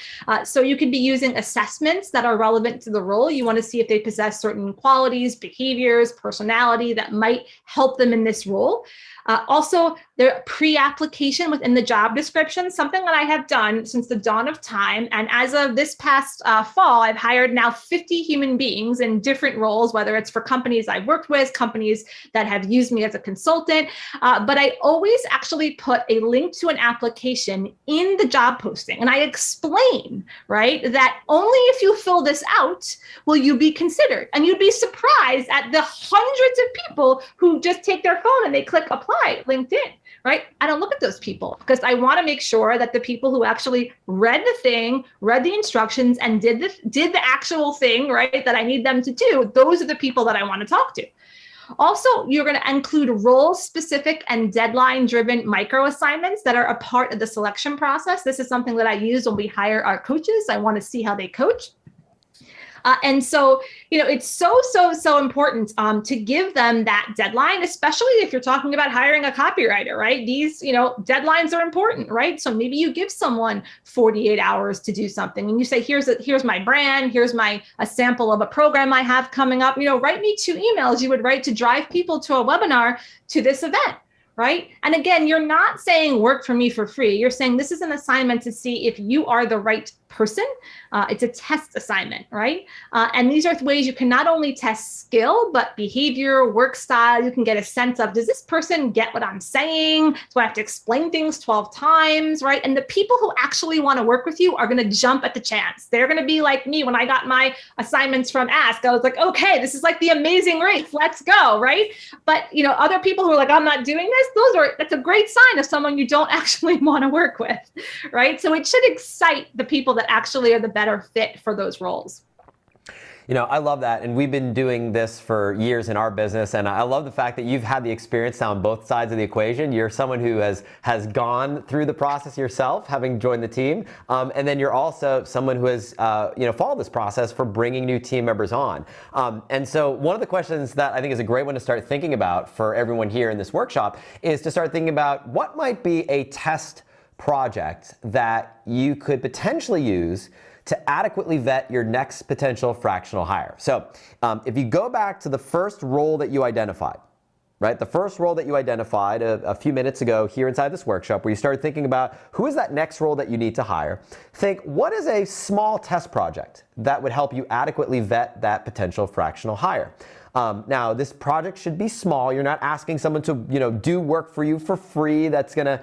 So you could be using assessments that are relevant to the role. You want to see if they possess certain qualities, behaviors, personality that might help them in this role. Also, the pre-application within the job description, something that I have done since the dawn of time. And as of this past fall, I've hired now 50 human beings in different roles, whether it's for companies I've worked with, companies that have used me as a consultant. But I always actually put a link to an application in the job posting. And I explain, right, that only if you fill this out will you be considered. And you'd be surprised at the hundreds of people who just take their phone and they click apply. LinkedIn, right? I don't look at those people because I want to make sure that the people who actually read the thing, read the instructions, and did the actual thing, right, that I need them to do, those are the people that I want to talk to. Also, you're going to include role-specific and deadline-driven micro assignments that are a part of the selection process. This is something that I use when we hire our coaches. I want to see how they coach. And so, it's so important to give them that deadline, especially if you're talking about hiring a copywriter, right? These, deadlines are important, right? So maybe you give someone 48 hours to do something and you say, here's my brand, here's a sample of a program I have coming up, write me 2 emails you would write to drive people to a webinar to this event. Right? And again, you're not saying work for me for free. You're saying this is an assignment to see if you are the right person. It's a test assignment, right? And these are ways you can not only test skill, but behavior, work style. You can get a sense of, does this person get what I'm saying? Do I have to explain things 12 times, right? And the people who actually want to work with you are going to jump at the chance. They're going to be like me when I got my assignments from Ask. I was like, okay, this is like the Amazing Race. Let's go, right? But, other people who are like, I'm not doing this, that's a great sign of someone you don't actually want to work with, right? So it should excite the people that actually are the better fit for those roles. I love that. And we've been doing this for years in our business. And I love the fact that you've had the experience now on both sides of the equation. You're someone who has gone through the process yourself, having joined the team. And then you're also someone who has, followed this process for bringing new team members on. And so one of the questions that I think is a great one to start thinking about for everyone here in this workshop is to start thinking about what might be a test project that you could potentially use to adequately vet your next potential fractional hire. So if you go back to the first role that you identified, right? The first role that you identified a few minutes ago here inside this workshop, where you started thinking about who is that next role that you need to hire, think, what is a small test project that would help you adequately vet that potential fractional hire? Now, this project should be small. You're not asking someone to, do work for you for free that's gonna,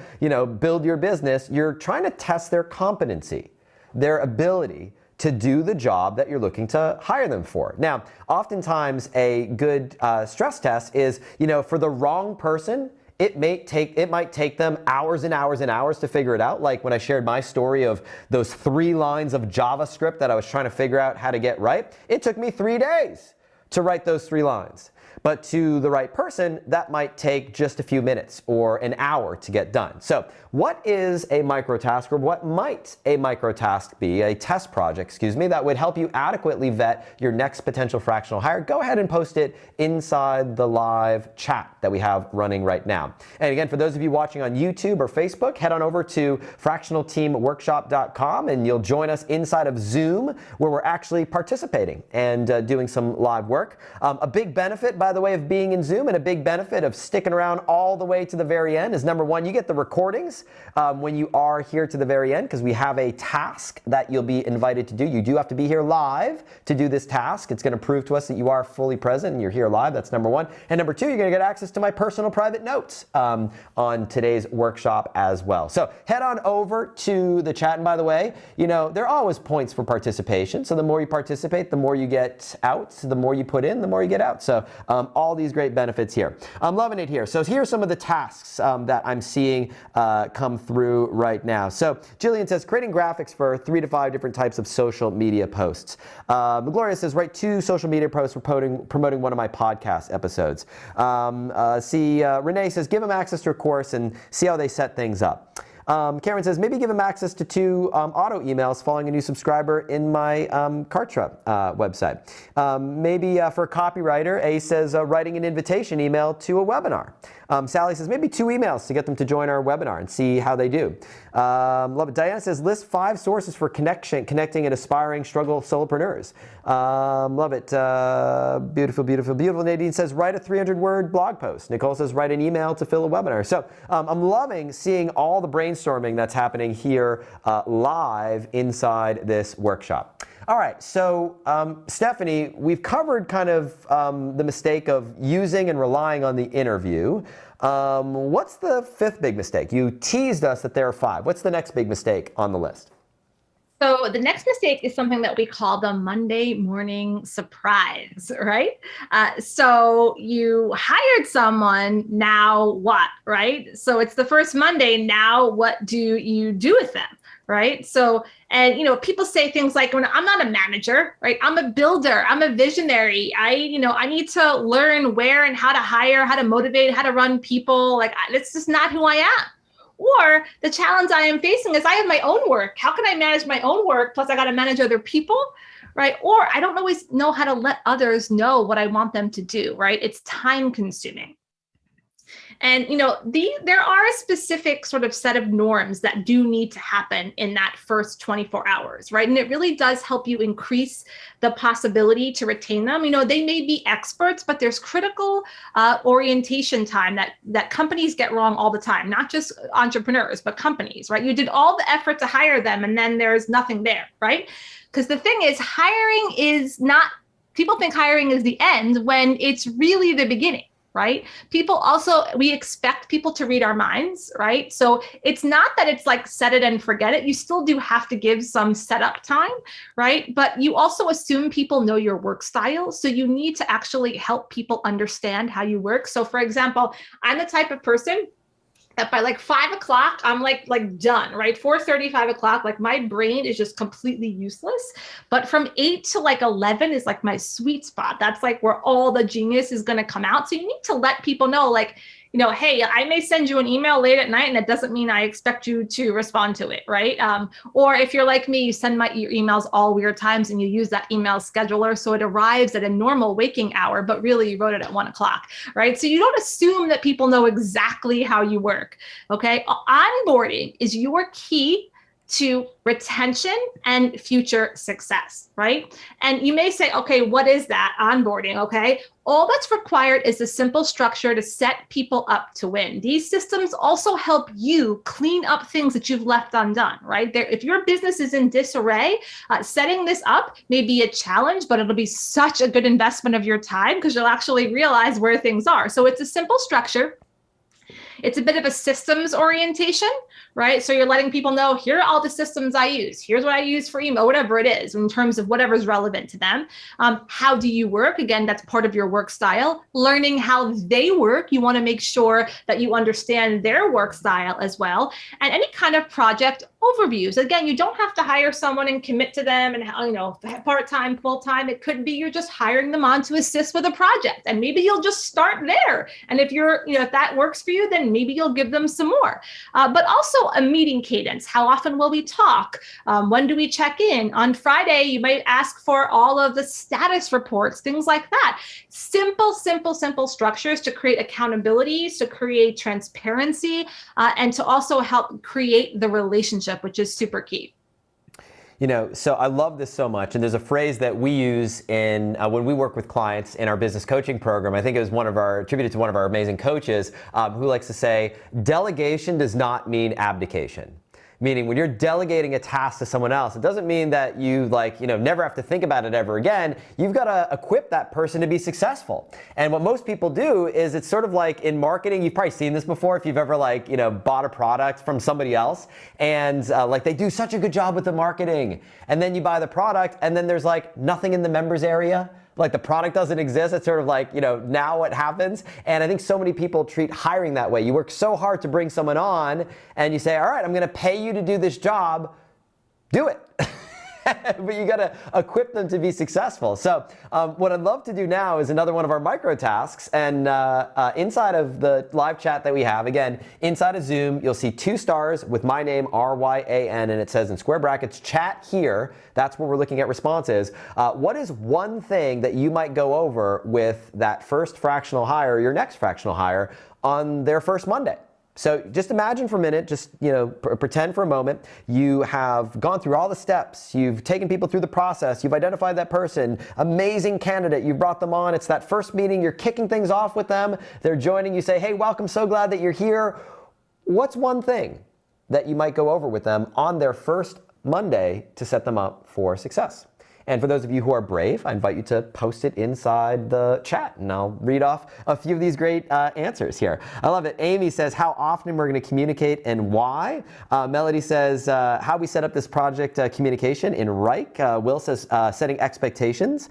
build your business. You're trying to test their competency, their ability to do the job that you're looking to hire them for. Now, oftentimes a good stress test is, for the wrong person, it might take them hours and hours and hours to figure it out. Like when I shared my story of those 3 lines of JavaScript that I was trying to figure out how to get right, it took me 3 days to write those 3 lines. But to the right person, that might take just a few minutes or an hour to get done. So what is a microtask, or what might a microtask be, a test project, that would help you adequately vet your next potential fractional hire? Go ahead and post it inside the live chat that we have running right now. And again, for those of you watching on YouTube or Facebook, head on over to fractionalteamworkshop.com and you'll join us inside of Zoom, where we're actually participating and doing some live work. A big benefit, by the way, of being in Zoom, and a big benefit of sticking around all the way to the very end is, number one, you get the recordings when you are here to the very end, because we have a task that you'll be invited to do. You do have to be here live to do this task. It's going to prove to us that you are fully present and you're here live. That's number one. And number two, you're going to get access to my personal private notes on today's workshop as well. So head on over to the chat. And by the way, there are always points for participation. So the more you participate, the more you get out. So the more you put in, the more you get out. So all these great benefits here. I'm loving it here. So here's some of the tasks that I'm seeing come through right now. So Jillian says, creating graphics for 3 to 5 different types of social media posts. Gloria says, write 2 social media posts promoting one of my podcast episodes. Renee says, give them access to a course and see how they set things up. Karen says, maybe give them access to 2 auto emails following a new subscriber in my Kartra website. Maybe for a copywriter, A says, writing an invitation email to a webinar. Sally says, maybe 2 emails to get them to join our webinar and see how they do. Love it. Diana says, list 5 sources for connecting and aspiring struggle solopreneurs. Love it. Beautiful, beautiful, beautiful. Nadine says, write a 300-word blog post. Nicole says, write an email to fill a webinar. So I'm loving seeing all the brainstorming that's happening here live inside this workshop. All right, so Stephanie, we've covered kind of the mistake of using and relying on the interview. What's the 5th big mistake? You teased us that there are 5. What's the next big mistake on the list? So the next mistake is something that we call the Monday morning surprise, right? So you hired someone, now what, right? So it's the first Monday, now what do you do with them, right? So, and people say things like, I'm not a manager, right? I'm a builder, I'm a visionary. I need to learn where and how to hire, how to motivate, how to run people. Like, that's just not who I am. Or the challenge I am facing is I have my own work. How can I manage my own work? Plus I got to manage other people, right? Or I don't always know how to let others know what I want them to do, right? It's time consuming. And, there are a specific sort of set of norms that do need to happen in that first 24 hours, right? And it really does help you increase the possibility to retain them. They may be experts, but there's critical orientation time that companies get wrong all the time, not just entrepreneurs, but companies, right? You did all the effort to hire them and then there's nothing there, right? Because the thing is, hiring is not, people think hiring is the end when it's really the beginning. Right? We expect people to read our minds, right? So it's not that it's like set it and forget it. You still do have to give some setup time, right? But you also assume people know your work style. So you need to actually help people understand how you work. So for example, I'm the type of person that by like 5 o'clock, I'm like done, right? 4:30, 5 o'clock, like my brain is just completely useless. But from 8 to like 11 is like my sweet spot. That's like where all the genius is going to come out. So you need to let people know, like, hey, I may send you an email late at night and it doesn't mean I expect you to respond to it, right? Or if you're like me, you send your emails all weird times and you use that email scheduler so it arrives at a normal waking hour, but really you wrote it at 1 o'clock, right? So you don't assume that people know exactly how you work, okay? Onboarding is your key to retention and future success, right? And you may say, okay, what is that onboarding? Okay. All that's required is a simple structure to set people up to win. These systems also help you clean up things that you've left undone, right? If your business is in disarray, setting this up may be a challenge, but it'll be such a good investment of your time because you'll actually realize where things are. So it's a simple structure. It's a bit of a systems orientation, right? So you're letting people know, here are all the systems I use. Here's what I use for email, whatever it is, in terms of whatever's relevant to them. How do you work? Again, that's part of your work style. Learning how they work, you want to make sure that you understand their work style as well. And any kind of project overviews. Again, you don't have to hire someone and commit to them and, part-time, full-time. It could be you're just hiring them on to assist with a project, and maybe you'll just start there. And if if that works for you, then maybe you'll give them some more. But also a meeting cadence. How often will we talk? When do we check in? On Friday, you might ask for all of the status reports, things like that. Simple structures to create accountability, to create transparency, and to also help create the relationship, which is super key. So I love this so much, and there's a phrase that we use in when we work with clients in our business coaching program. I think it was attributed to one of our amazing coaches who likes to say, delegation does not mean abdication. Meaning when you're delegating a task to someone else, it doesn't mean that you never have to think about it ever again. You've got to equip that person to be successful. And what most people do is it's sort of like in marketing, you've probably seen this before if you've ever bought a product from somebody else and they do such a good job with the marketing. And then you buy the product and then there's nothing in the members area. The product doesn't exist. It's sort of now what happens. And I think so many people treat hiring that way. You work so hard to bring someone on and you say, all right, I'm going to pay you to do this job. Do it. But you got to equip them to be successful. So what I'd love to do now is another one of our Microtasks. And inside of the live chat that we have, again, inside of Zoom, you'll see 2 stars with my name, RYAN, and it says in square brackets, chat here. That's where we're looking at responses. What is one thing that you might go over with that first fractional hire, your next fractional hire, on their first Monday? So just imagine for a minute, pretend for a moment, you have gone through all the steps, you've taken people through the process, you've identified that person, amazing candidate, you brought them on, it's that first meeting, you're kicking things off with them, they're joining, you say, hey, welcome, so glad that you're here. What's one thing that you might go over with them on their first Monday to set them up for success? And for those of you who are brave, I invite you to post it inside the chat, and I'll read off a few of these great answers here. I love it. Amy says how often we're going to communicate and why. Melody says how we set up this project communication in Reich. Will says setting expectations.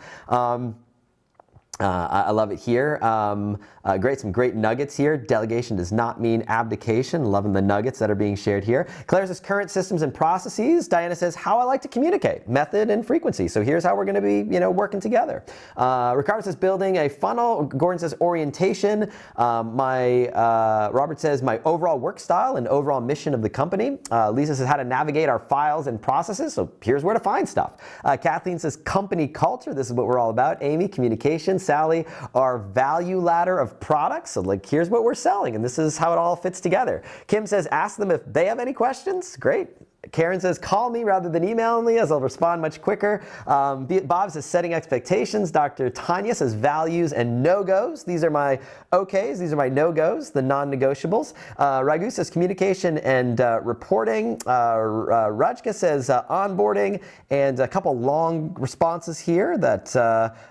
I love it here. Some great nuggets here. Delegation does not mean abdication. Loving the nuggets that are being shared here. Claire says current systems and processes. Diana says how I like to communicate, method and frequency. So here's how we're going to be, working together. Ricardo says building a funnel. Gordon says orientation. Robert says my overall work style and overall mission of the company. Lisa says how to navigate our files and processes. So here's where to find stuff. Kathleen says company culture. This is what we're all about. Amy, communication. Sally, our value ladder of products. So here's what we're selling, and this is how it all fits together. Kim says, ask them if they have any questions. Great. Karen says, call me rather than email me as I'll respond much quicker. Bob says, setting expectations. Dr. Tanya says, values and no-goes. These are my okays. These are my no-goes, the non-negotiables. Raghu says, communication and reporting. Rajka says, onboarding. And a couple long responses here that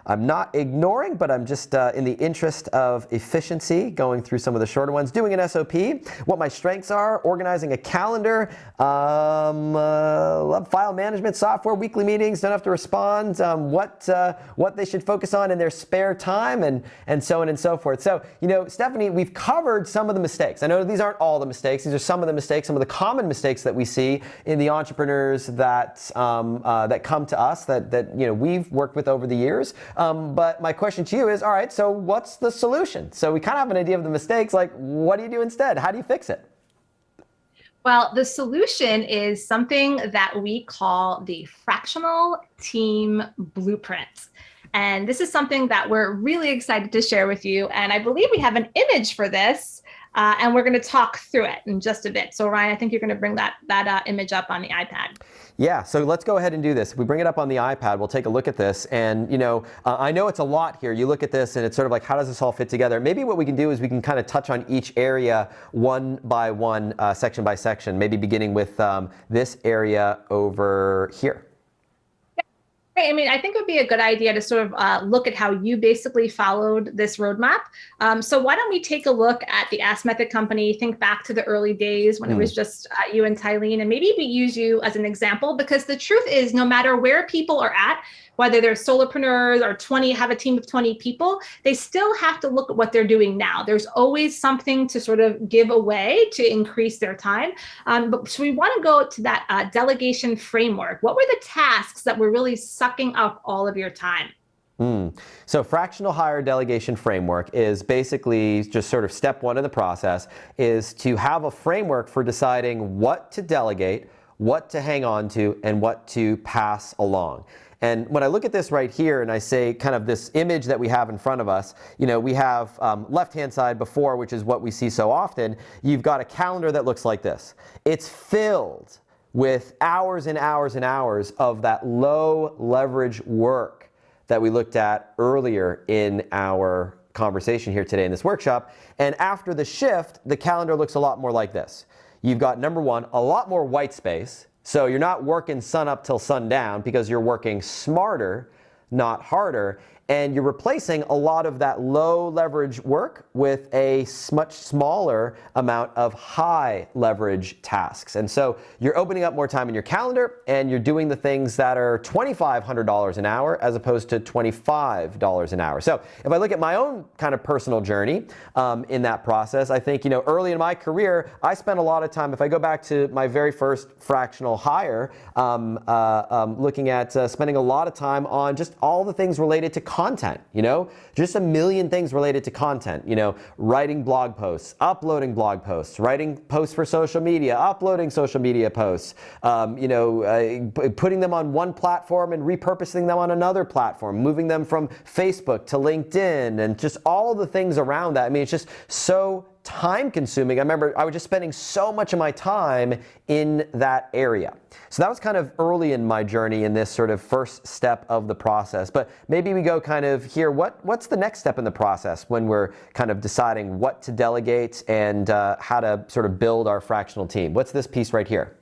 I'm not ignoring, but I'm just in the interest of efficiency going through some of the shorter ones. Doing an SOP, what my strengths are, organizing a calendar, love file management software, weekly meetings, don't have to respond, what they should focus on in their spare time, and so on and so forth. So, Stephanie, we've covered some of the mistakes. I know these aren't all the mistakes. These are some of the mistakes, some of the common mistakes that we see in the entrepreneurs that come to us that we've worked with over the years. But my question to you is, all right, so what's the solution? So we kind of have an idea of the mistakes, what do you do instead? How do you fix it? Well, the solution is something that we call the Fractional Team Blueprint. And this is something that we're really excited to share with you. And I believe we have an image for this. and we're going to talk through it in just a bit. So Ryan, I think you're going to bring that image up on the iPad. Yeah, so let's go ahead and do this. If we bring it up on the iPad, we'll take a look at this. And, I know it's a lot here. You look at this and it's sort of like, how does this all fit together? Maybe what we can do is we can kind of touch on each area one by one, section by section, maybe beginning with this area over here. I mean, I think it would be a good idea to sort of look at how you basically followed this roadmap. So why don't we take a look at the Ask Method company, think back to the early days when it was just you and Tylene, and maybe we use you as an example, because the truth is no matter where people are at, whether they're solopreneurs or have a team of 20 people, they still have to look at what they're doing now. There's always something to sort of give away to increase their time. So we want to go to that delegation framework. What were the tasks that were really sucking up all of your time? So fractional hire delegation framework is basically just sort of step one in the process, is to have a framework for deciding what to delegate, what to hang on to, and what to pass along. And when I look at this right here and I say kind of this image that we have in front of us, we have left-hand side before, which is what we see so often. You've got a calendar that looks like this. It's filled with hours and hours and hours of that low leverage work that we looked at earlier in our conversation here today in this workshop. And after the shift, the calendar looks a lot more like this. You've got, number one, a lot more white space. So you're not working sun up till sundown because you're working smarter, not harder. And you're replacing a lot of that low leverage work with a much smaller amount of high leverage tasks. And so you're opening up more time in your calendar and you're doing the things that are $2,500 an hour as opposed to $25 an hour. So if I look at my own kind of personal journey in that process, I think, early in my career, I spent a lot of time, if I go back to my very first fractional hire, looking at spending a lot of time on just all the things related to content, just a million things related to content, writing blog posts, uploading blog posts, writing posts for social media, uploading social media posts, putting them on one platform and repurposing them on another platform, moving them from Facebook to LinkedIn, and just all the things around that. I mean, it's just so time consuming. I remember I was just spending so much of my time in that area. So that was kind of early in my journey in this sort of first step of the process. But maybe we go kind of here, what's the next step in the process when we're kind of deciding what to delegate and how to sort of build our fractional team? What's this piece right here?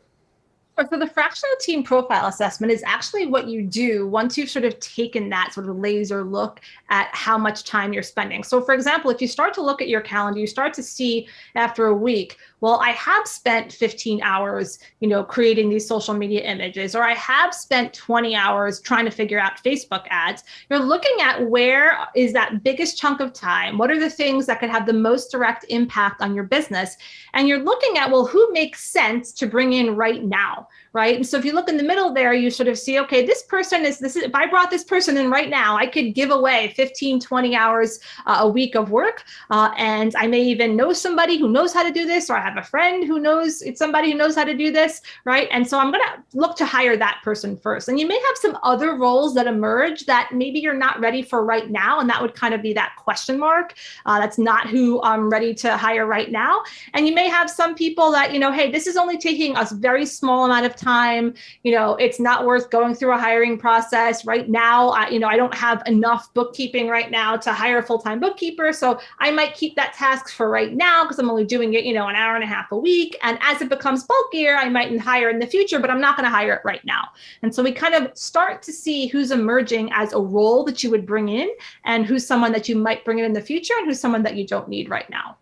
So the fractional team profile assessment is actually what you do once you've sort of taken that sort of laser look at how much time you're spending. So for example, if you start to look at your calendar, you start to see after a week, well, I have spent 15 hours, creating these social media images, or I have spent 20 hours trying to figure out Facebook ads. You're looking at where is that biggest chunk of time? What are the things that could have the most direct impact on your business? And you're looking at, well, who makes sense to bring in right now? Right. And so if you look in the middle there, you sort of see, okay, this is, if I brought this person in right now, I could give away 15, 20 hours a week of work. And I may even know somebody who knows how to do this, or I have a friend who knows it's somebody who knows how to do this. Right. And so I'm going to look to hire that person first. And you may have some other roles that emerge that maybe you're not ready for right now. And that would kind of be that question mark. That's not who I'm ready to hire right now. And you may have some people that, hey, this is only taking us very small amount of time. It's not worth going through a hiring process right now. I don't have enough bookkeeping right now to hire a full-time bookkeeper. So I might keep that task for right now because I'm only doing it, an hour and a half a week. And as it becomes bulkier, I might hire in the future, but I'm not going to hire it right now. And so we kind of start to see who's emerging as a role that you would bring in and who's someone that you might bring in the future and who's someone that you don't need right now.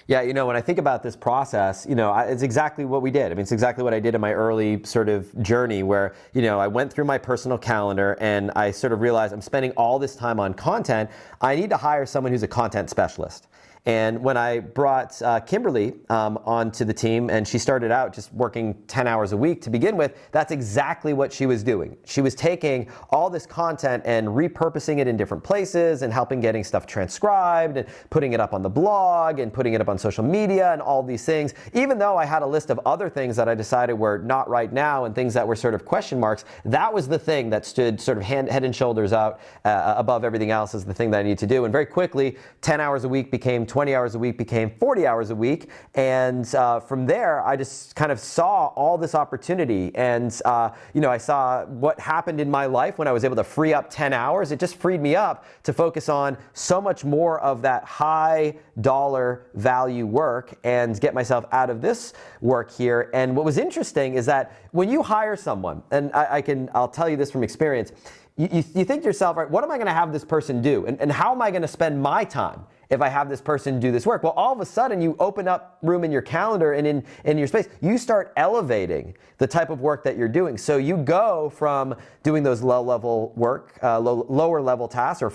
Yeah, when I think about this process, it's exactly what we did. I mean, it's exactly what I did in my early sort of journey where, I went through my personal calendar and I sort of realized I'm spending all this time on content. I need to hire someone who's a content specialist. And when I brought Kimberly onto the team, and she started out just working 10 hours a week to begin with, that's exactly what she was doing. She was taking all this content and repurposing it in different places and helping getting stuff transcribed and putting it up on the blog and putting it up on social media and all these things. Even though I had a list of other things that I decided were not right now and things that were sort of question marks, that was the thing that stood sort of head and shoulders out above everything else as the thing that I need to do. And very quickly, 10 hours a week became 20 hours a week became 40 hours a week. And from there, I just kind of saw all this opportunity. And, I saw what happened in my life when I was able to free up 10 hours. It just freed me up to focus on so much more of that high dollar value work and get myself out of this work here. And what was interesting is that when you hire someone, and I'll tell you this from experience, you think to yourself, right, what am I going to have this person do? And how am I going to spend my time if I have this person do this work? Well, all of a sudden you open up room in your calendar and in your space, you start elevating the type of work that you're doing. So you go from doing those low-level work, lower-level tasks, or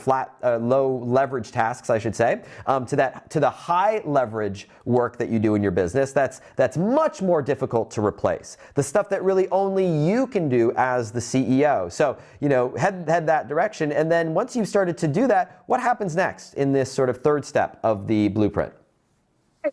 low-leverage tasks, I should say, to the high-leverage work that you do in your business. That's much more difficult to replace. The stuff that really only you can do as the CEO. So head that direction, and then once you've started to do that, what happens next in this sort of third step of the blueprint?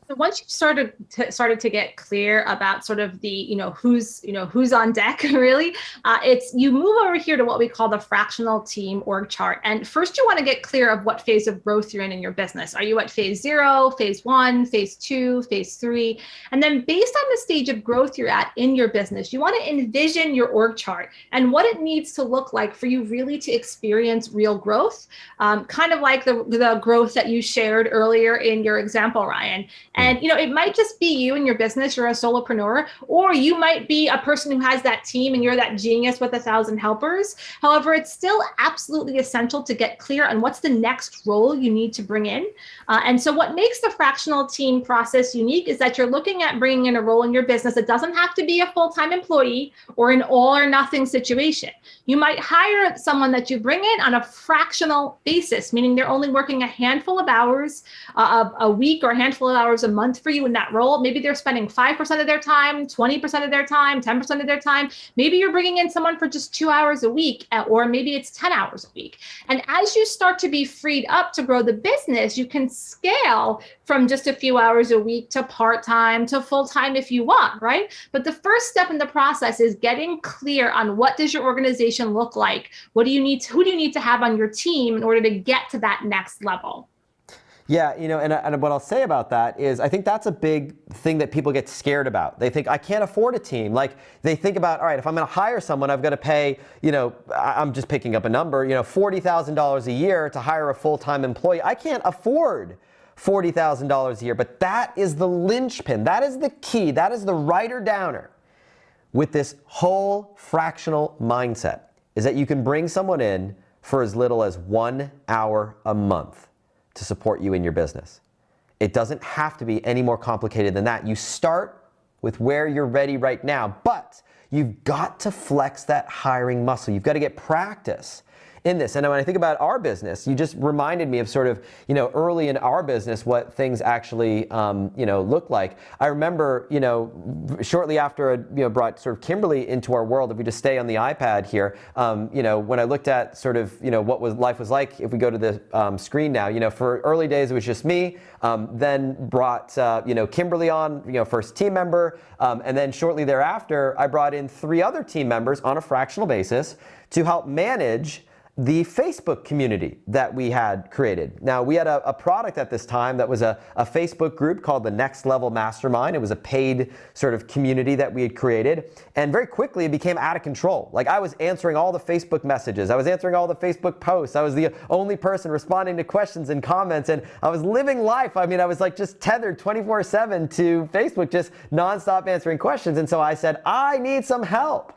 So once you've started to get clear about sort of the, who's on deck, really, it's you move over here to what we call the fractional team org chart. And first you want to get clear of what phase of growth you're in your business. Are you at phase 0, phase 1, phase 2, phase 3? And then based on the stage of growth you're at in your business, you want to envision your org chart and what it needs to look like for you really to experience real growth, kind of like the growth that you shared earlier in your example, Ryan. And, it might just be you and your business, you're a solopreneur, or you might be a person who has that team and you're that genius with 1,000 helpers. However, it's still absolutely essential to get clear on what's the next role you need to bring in. And so what makes the fractional team process unique is that you're looking at bringing in a role in your business that doesn't have to be a full-time employee or an all or nothing situation. You might hire someone that you bring in on a fractional basis, meaning they're only working a handful of hours a week or a handful of hours a month for you in that role. Maybe they're spending 5% of their time, 20% of their time, 10% of their time. Maybe you're bringing in someone for just 2 hours a week, or maybe it's 10 hours a week. And as you start to be freed up to grow the business, you can scale from just a few hours a week to part-time to full-time if you want, right? But the first step in the process is getting clear on what does your organization look like? Who do you need to have on your team in order to get to that next level? Yeah, and what I'll say about that is I think that's a big thing that people get scared about. They think, I can't afford a team. Like they think about, all right, if I'm going to hire someone, I've got to pay, I'm just picking up a number, $40,000 a year to hire a full-time employee. I can't afford $40,000 a year, but that is the linchpin. That is the key. That is the writer-downer with this whole fractional mindset, is that you can bring someone in for as little as 1 hour a month to support you in your business. It doesn't have to be any more complicated than that. You start with where you're ready right now, but you've got to flex that hiring muscle. You've got to get practice in this. And when I think about our business, you just reminded me of sort of, early in our business, what things actually, look like. I remember, shortly after I, brought sort of Kimberly into our world, if we just stay on the iPad here, when I looked at sort of, what life was like, if we go to the screen now, for early days, it was just me, then brought, Kimberly on, first team member, and then shortly thereafter, I brought in 3 other team members on a fractional basis to help manage the Facebook community that we had created. Now, we had a product at this time that was a Facebook group called the Next Level Mastermind. It was a paid sort of community that we had created. And very quickly, it became out of control. Like I was answering all the Facebook messages. I was answering all the Facebook posts. I was the only person responding to questions and comments. And I was living life. I mean, I was like just tethered 24/7 to Facebook, just nonstop answering questions. And so I said, I need some help.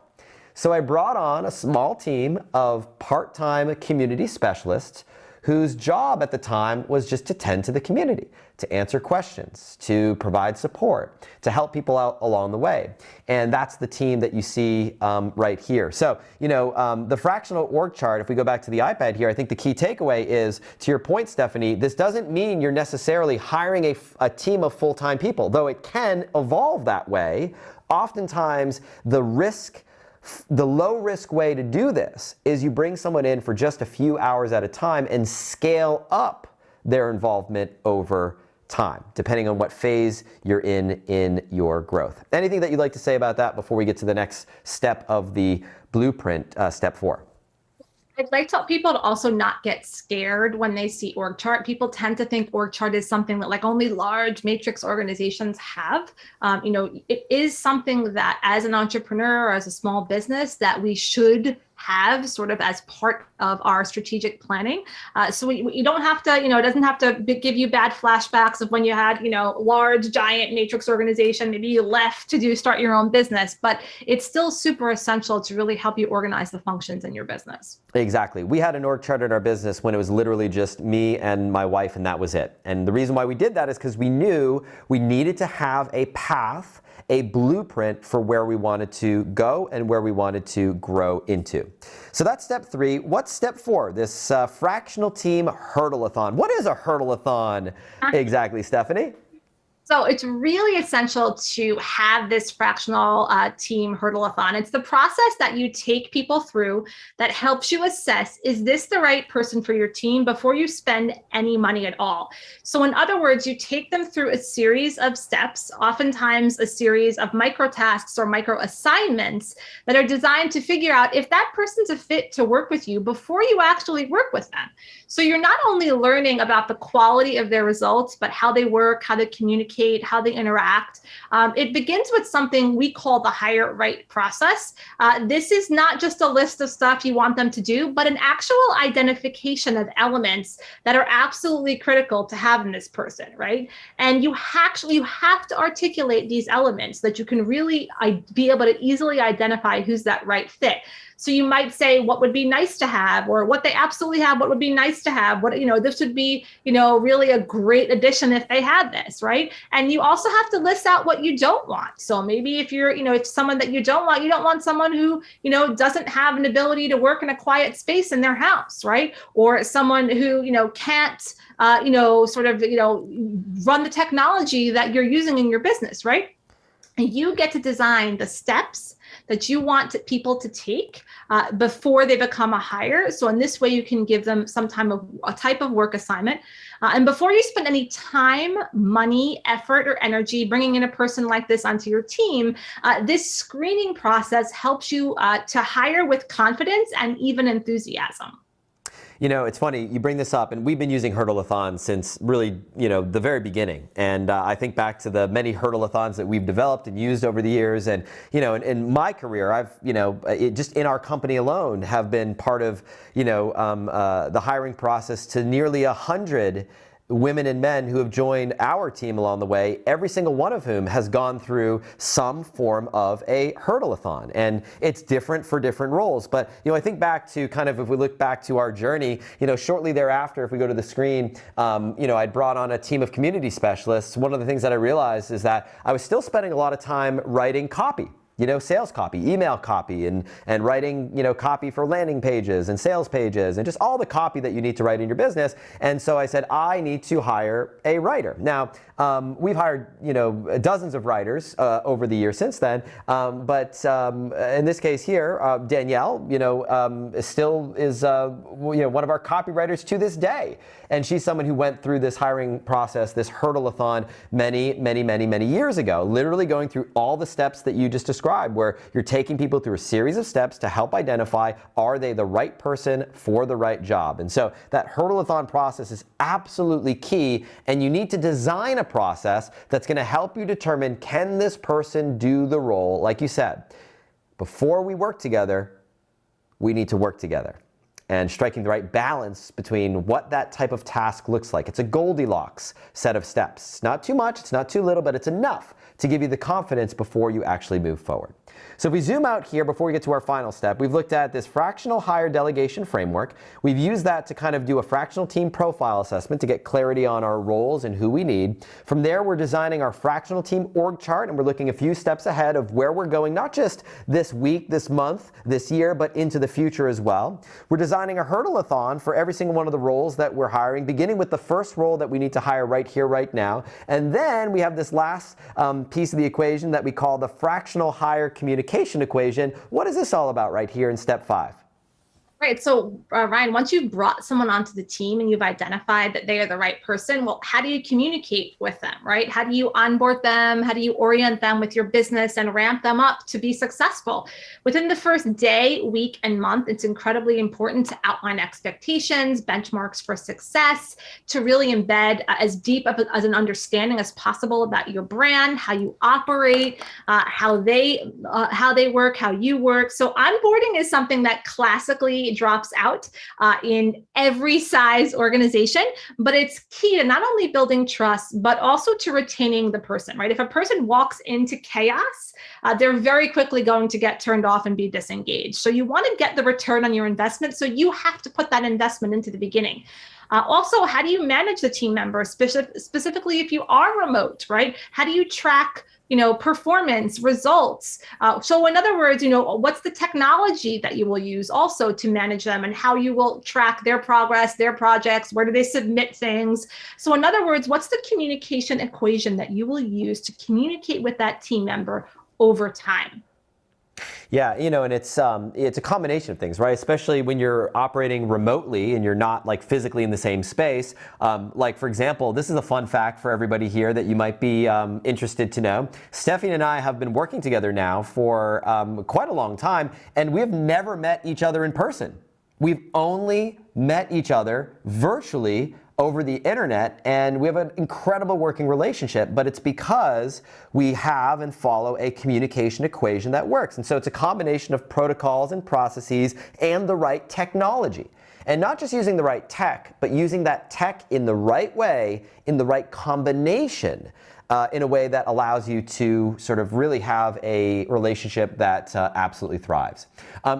So I brought on a small team of part-time community specialists whose job at the time was just to tend to the community, to answer questions, to provide support, to help people out along the way. And that's the team that you see right here. So, the fractional org chart, if we go back to the iPad here, I think the key takeaway is, to your point, Stephanie, this doesn't mean you're necessarily hiring a team of full-time people, though it can evolve that way. Oftentimes, the low-risk way to do this is you bring someone in for just a few hours at a time and scale up their involvement over time, depending on what phase you're in your growth. Anything that you'd like to say about that before we get to the next step of the blueprint, step 4? I'd like to people to also not get scared when they see org chart. People tend to think org chart is something that like only large matrix organizations have. It is something that as an entrepreneur or as a small business that we should have sort of as part of our strategic planning. So you don't have to, it doesn't have to give you bad flashbacks of when you had, large, giant matrix organization, maybe you left to start your own business, but it's still super essential to really help you organize the functions in your business. Exactly. We had an org chart in our business when it was literally just me and my wife, and that was it. And the reason why we did that is because we knew we needed to have a path, a blueprint for where we wanted to go and where we wanted to grow into. So that's step 3. What's step 4? This fractional team hurdle-a-thon. What is a hurdle-a-thon exactly, Stephanie? So it's really essential to have this fractional team hurdle-a-thon. It's the process that you take people through that helps you assess, is this the right person for your team before you spend any money at all? So in other words, you take them through a series of steps, oftentimes a series of microtasks or micro assignments that are designed to figure out if that person's a fit to work with you before you actually work with them. So you're not only learning about the quality of their results, but how they work, how they communicate, how they interact. It begins with something we call the hire right process. This is not just a list of stuff you want them to do, but an actual identification of elements that are absolutely critical to have in this person, right? And you have to articulate these elements so that you can really be able to easily identify who's that right fit. So you might say what would be nice to have, or what they absolutely have, what would be nice to have, what, this would be, really a great addition if they had this, right? And you also have to list out what you don't want. So maybe if you're, if someone that you don't want someone who, doesn't have an ability to work in a quiet space in their house, right? Or someone who, can't, run the technology that you're using in your business, right? And you get to design the steps that you want people to take before they become a hire. So in this way, you can give them a type of work assignment. And before you spend any time, money, effort, or energy bringing in a person like this onto your team, this screening process helps you to hire with confidence and even enthusiasm. It's funny, you bring this up, and we've been using hurdle-a-thon since really, the very beginning. And I think back to the many hurdle-a-thons that we've developed and used over the years. And, in my career, I've, just in our company alone, have been part of, the hiring process to nearly 100 women and men who have joined our team along the way, every single one of whom has gone through some form of a hurdle-a-thon. And it's different for different roles. But, I think back to if we look back to our journey, shortly thereafter, if we go to the screen, I'd brought on a team of community specialists. One of the things that I realized is that I was still spending a lot of time writing copy. Sales copy, email copy, and writing, copy for landing pages and sales pages and just all the copy that you need to write in your business. And so I said, I need to hire a writer. Now, we've hired, dozens of writers over the years since then. But in this case here, Danielle, still is, one of our copywriters to this day. And she's someone who went through this hiring process, this hurdle-a-thon many, many, many, many years ago, literally going through all the steps that you just described, where you're taking people through a series of steps to help identify, are they the right person for the right job? And so that hurdle-a-thon process is absolutely key, and you need to design a process that's going to help you determine, can this person do the role? Like you said, before we work together, we need to work together. And striking the right balance between what that type of task looks like. It's a Goldilocks set of steps. It's not too much, it's not too little, but it's enough to give you the confidence before you actually move forward. So if we zoom out here before we get to our final step, we've looked at this fractional hire delegation framework. We've used that to do a fractional team profile assessment to get clarity on our roles and who we need. From there, we're designing our fractional team org chart, and we're looking a few steps ahead of where we're going, not just this week, this month, this year, but into the future as well. We're designing a hurdle-a-thon for every single one of the roles that we're hiring, beginning with the first role that we need to hire right here, right now. And then we have this last piece of the equation that we call the fractional hire communication equation. What is this all about right here in step 5? Right. So, Ryan, once you've brought someone onto the team and you've identified that they are the right person, well, how do you communicate with them, right? How do you onboard them? How do you orient them with your business and ramp them up to be successful? Within the first day, week, and month, it's incredibly important to outline expectations, benchmarks for success, to really embed as deep of as an understanding as possible about your brand, how you operate, how they work, how you work. So onboarding is something that classically drops out in every size organization, but it's key to not only building trust, but also to retaining the person, right? If a person walks into chaos, they're very quickly going to get turned off and be disengaged. So you want to get the return on your investment. So you have to put that investment into the beginning. Also, how do you manage the team members, specifically if you are remote, right? How do you track performance, results? So in other words, what's the technology that you will use also to manage them, and how you will track their progress, their projects, where do they submit things? So in other words, what's the communication equation that you will use to communicate with that team member over time? Yeah, and it's a combination of things, right? Especially when you're operating remotely and you're not like physically in the same space. Like for example, this is a fun fact for everybody here that you might be interested to know. Stephanie and I have been working together now for quite a long time, and we have never met each other in person. We've only met each other virtually over the internet, and we have an incredible working relationship, but it's because we have and follow a communication equation that works. And so it's a combination of protocols and processes and the right technology. And not just using the right tech, but using that tech in the right way, in the right combination, in a way that allows you to sort of really have a relationship that absolutely thrives.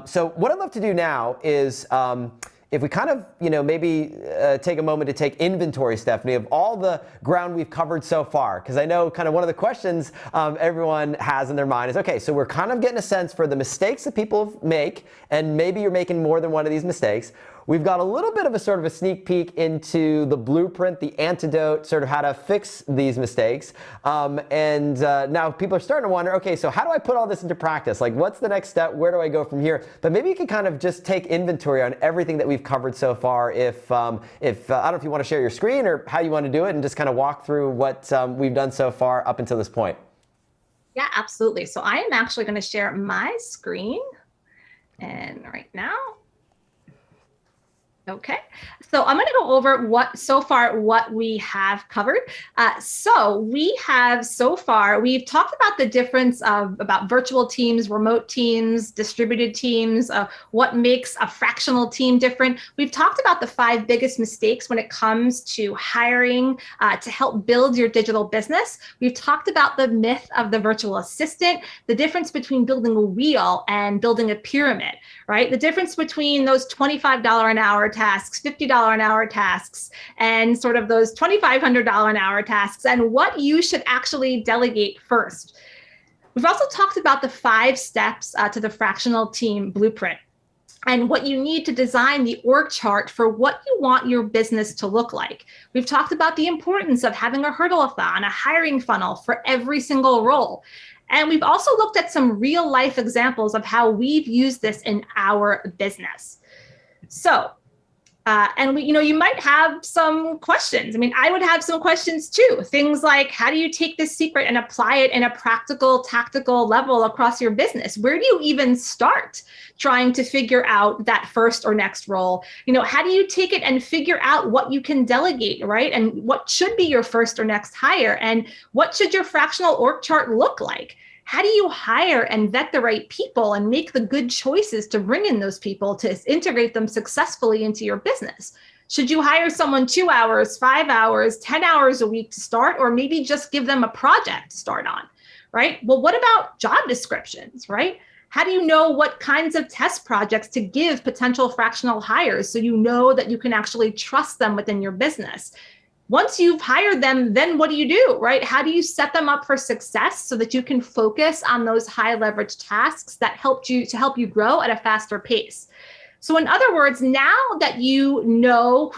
So what I'd love to do now is if we kind of, maybe take a moment to take inventory, Stephanie, of all the ground we've covered so far, because I know kind of one of the questions everyone has in their mind is, okay, so we're kind of getting a sense for the mistakes that people make, and maybe you're making more than one of these mistakes. We've got a little bit of a sort of a sneak peek into the blueprint, the antidote, sort of how to fix these mistakes. And now people are starting to wonder, okay, so how do I put all this into practice? Like, what's the next step? Where do I go from here? But maybe you can kind of just take inventory on everything that we've covered so far. If I don't know if you want to share your screen or how you want to do it, and just kind of walk through what we've done so far up until this point. Yeah, absolutely. So I am actually going to share my screen, and right now. Okay, so I'm going to go over what we have covered. We've talked about the difference about virtual teams, remote teams, distributed teams, what makes a fractional team different. We've talked about the 5 biggest mistakes when it comes to hiring to help build your digital business. We've talked about the myth of the virtual assistant, the difference between building a wheel and building a pyramid, right? The difference between those $25 an hour tasks, $50 an hour tasks, and sort of those $2,500 an hour tasks, and what you should actually delegate first. We've also talked about the 5 steps to the fractional team blueprint, and what you need to design the org chart for what you want your business to look like. We've talked about the importance of having a hurdle-a-thon, a hiring funnel for every single role. And we've also looked at some real life examples of how we've used this in our business. So, you might have some questions. I mean, I would have some questions too. Things like, how do you take this secret and apply it in a practical, tactical level across your business? Where do you even start trying to figure out that first or next role? How do you take it and figure out what you can delegate, right? And what should be your first or next hire? And what should your fractional org chart look like? How do you hire and vet the right people and make the good choices to bring in those people to integrate them successfully into your business? Should you hire someone 2 hours, 5 hours, 10 hours a week to start, or maybe just give them a project to start on, right? Well, what about job descriptions, right? How do you know what kinds of test projects to give potential fractional hires so you know that you can actually trust them within your business? Once you've hired them, then what do you do, right? How do you set them up for success so that you can focus on those high leverage tasks that help you grow at a faster pace? So in other words, now that you know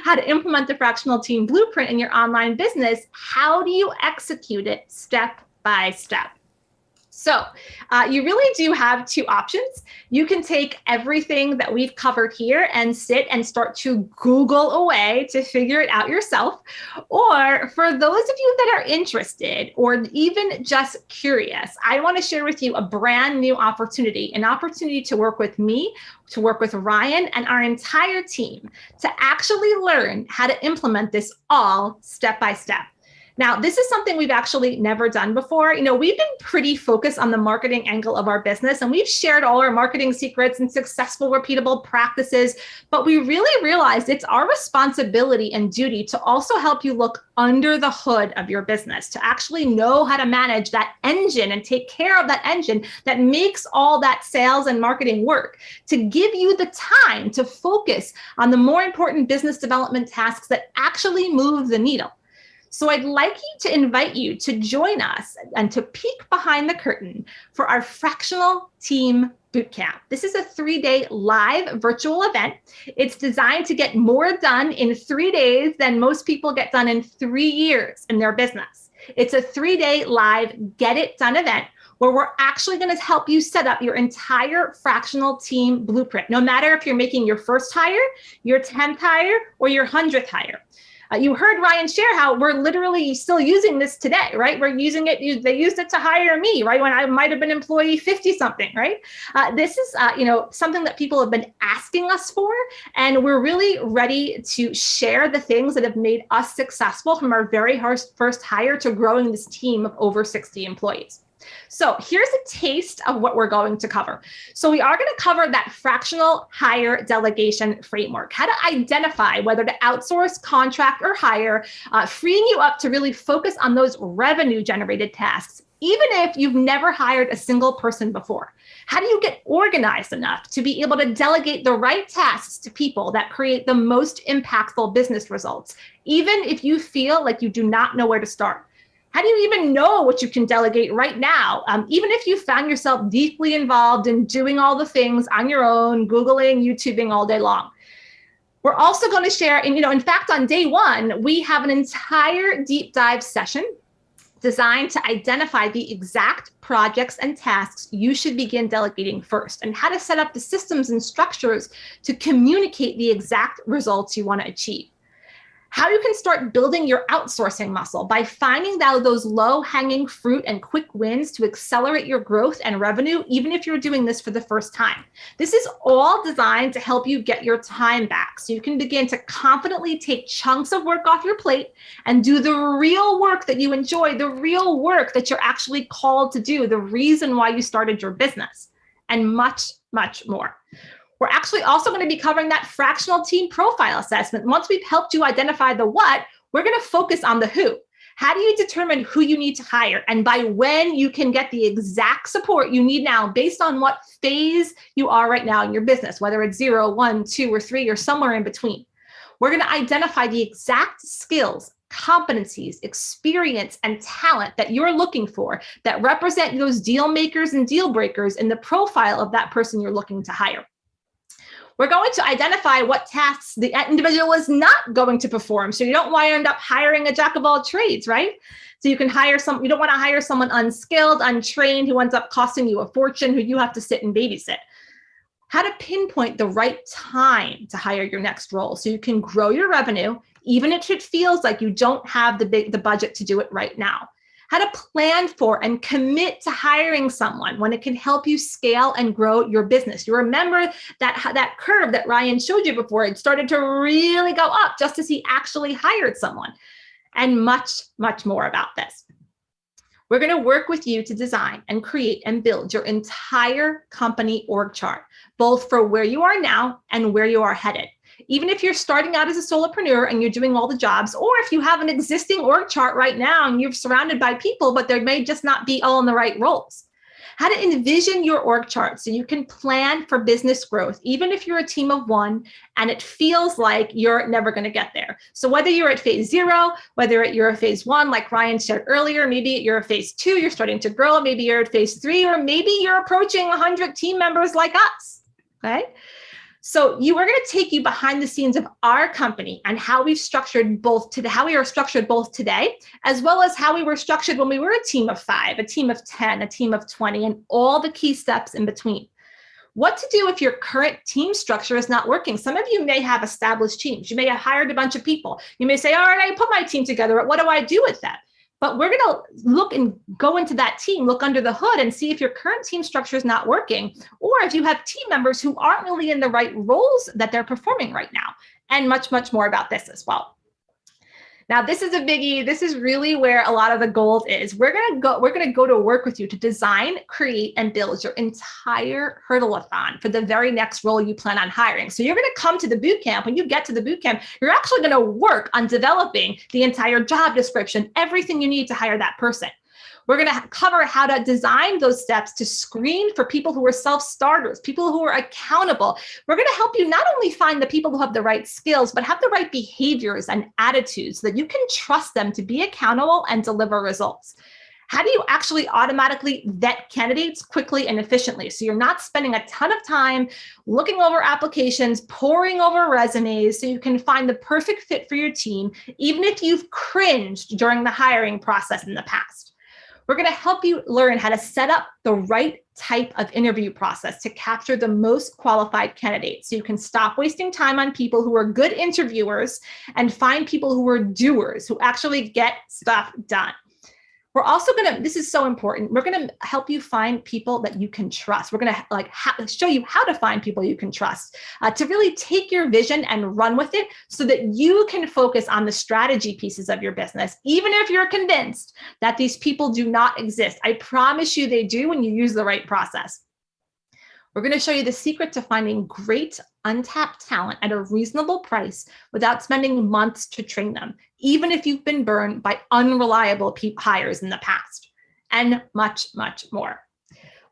how to implement the fractional team blueprint in your online business, how do you execute it step by step? So you really do have two options. You can take everything that we've covered here and sit and start to Google away to figure it out yourself. Or for those of you that are interested or even just curious, I want to share with you a brand new opportunity, an opportunity to work with me, to work with Ryan and our entire team to actually learn how to implement this all step by step. Now, this is something we've actually never done before. We've been pretty focused on the marketing angle of our business, and we've shared all our marketing secrets and successful, repeatable practices. But we really realized it's our responsibility and duty to also help you look under the hood of your business, to actually know how to manage that engine and take care of that engine that makes all that sales and marketing work, to give you the time to focus on the more important business development tasks that actually move the needle. So I'd like to invite you to join us and to peek behind the curtain for our Fractional Team Bootcamp. This is a 3-day live virtual event. It's designed to get more done in 3 days than most people get done in 3 years in their business. It's a 3-day live get it done event where we're actually going to help you set up your entire fractional team blueprint, no matter if you're making your first hire, your 10th hire, or your 100th hire. You heard Ryan share how we're literally still using this today, right? We're using it. They used it to hire me, right? When I might have been employee 50 something, right? This is, something that people have been asking us for, and we're really ready to share the things that have made us successful from our very first hire to growing this team of over 60 employees. So here's a taste of what we're going to cover. So we are going to cover that fractional hire delegation framework, how to identify whether to outsource, contract, or hire, freeing you up to really focus on those revenue generated tasks, even if you've never hired a single person before. How do you get organized enough to be able to delegate the right tasks to people that create the most impactful business results, even if you feel like you do not know where to start? How do you even know what you can delegate right now? Even if you found yourself deeply involved in doing all the things on your own, Googling, YouTubing all day long. We're also going to share, and in fact, on day one, we have an entire deep dive session designed to identify the exact projects and tasks you should begin delegating first, and how to set up the systems and structures to communicate the exact results you want to achieve. How you can start building your outsourcing muscle by finding out those low-hanging fruit and quick wins to accelerate your growth and revenue, even if you're doing this for the first time. This is all designed to help you get your time back so you can begin to confidently take chunks of work off your plate and do the real work that you enjoy, the real work that you're actually called to do, the reason why you started your business, and much, much more. We're actually also going to be covering that fractional team profile assessment. Once we've helped you identify the what, we're going to focus on the who. How do you determine who you need to hire and by when you can get the exact support you need now based on what phase you are right now in your business, whether it's 0, 1, 2, or 3, or somewhere in between. We're going to identify the exact skills, competencies, experience, and talent that you're looking for that represent those deal makers and deal breakers in the profile of that person you're looking to hire. We're going to identify what tasks the individual is not going to perform. So you don't want to end up hiring a jack of all trades, right? So you can hire you don't want to hire someone unskilled, untrained, who ends up costing you a fortune, who you have to sit and babysit. How to pinpoint the right time to hire your next role so you can grow your revenue, even if it feels like you don't have the budget to do it right now. How to plan for and commit to hiring someone when it can help you scale and grow your business. You remember that curve that Ryan showed you before, it started to really go up just as he actually hired someone, and much, much more about this. We're going to work with you to design and create and build your entire company org chart, both for where you are now and where you are headed. Even if you're starting out as a solopreneur and you're doing all the jobs, or if you have an existing org chart right now and you're surrounded by people, but there may just not be all in the right roles. How to envision your org chart so you can plan for business growth, even if you're a team of one and it feels like you're never going to get there. So whether you're at phase 0, whether you're at phase 1, like Ryan shared earlier, maybe you're at phase 2, you're starting to grow, maybe you're at phase 3, or maybe you're approaching 100 team members like us, okay? So we're going to take you behind the scenes of our company and how we are structured both today, as well as how we were structured when we were a team of 5, a team of 10, a team of 20, and all the key steps in between. What to do if your current team structure is not working. Some of you may have established teams. You may have hired a bunch of people. You may say, all right, I put my team together. What do I do with that? But we're going to look and go into that team, look under the hood and see if your current team structure is not working, or if you have team members who aren't really in the right roles that they're performing right now, and much, much more about this as well. Now, this is a biggie. This is really where a lot of the gold is. We're going to go to work with you to design, create, and build your entire hurdle-a-thon for the very next role you plan on hiring. So you're going to come to the boot camp. When you get to the boot camp, you're actually going to work on developing the entire job description, everything you need to hire that person. We're going to cover how to design those steps to screen for people who are self-starters, people who are accountable. We're going to help you not only find the people who have the right skills, but have the right behaviors and attitudes so that you can trust them to be accountable and deliver results. How do you actually automatically vet candidates quickly and efficiently? So you're not spending a ton of time looking over applications, poring over resumes, so you can find the perfect fit for your team, even if you've cringed during the hiring process in the past. We're going to help you learn how to set up the right type of interview process to capture the most qualified candidates. So you can stop wasting time on people who are good interviewers and find people who are doers, who actually get stuff done. We're also going to, this is so important, we're going to help you find people that you can trust. We're going to show you how to find people you can trust, to really take your vision and run with it so that you can focus on the strategy pieces of your business, even if you're convinced that these people do not exist. I promise you they do when you use the right process. We're going to show you the secret to finding great untapped talent at a reasonable price without spending months to train them, even if you've been burned by unreliable hires in the past, and much, much more.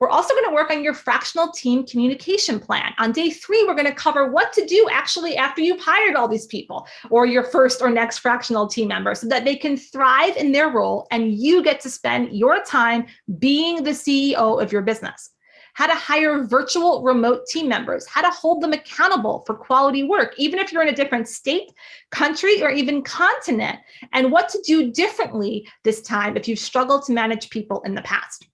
We're also going to work on your fractional team communication plan. On day 3, we're going to cover what to do actually after you've hired all these people or your first or next fractional team member so that they can thrive in their role and you get to spend your time being the CEO of your business. How to hire virtual remote team members, how to hold them accountable for quality work, even if you're in a different state, country, or even continent, and what to do differently this time if you've struggled to manage people in the past.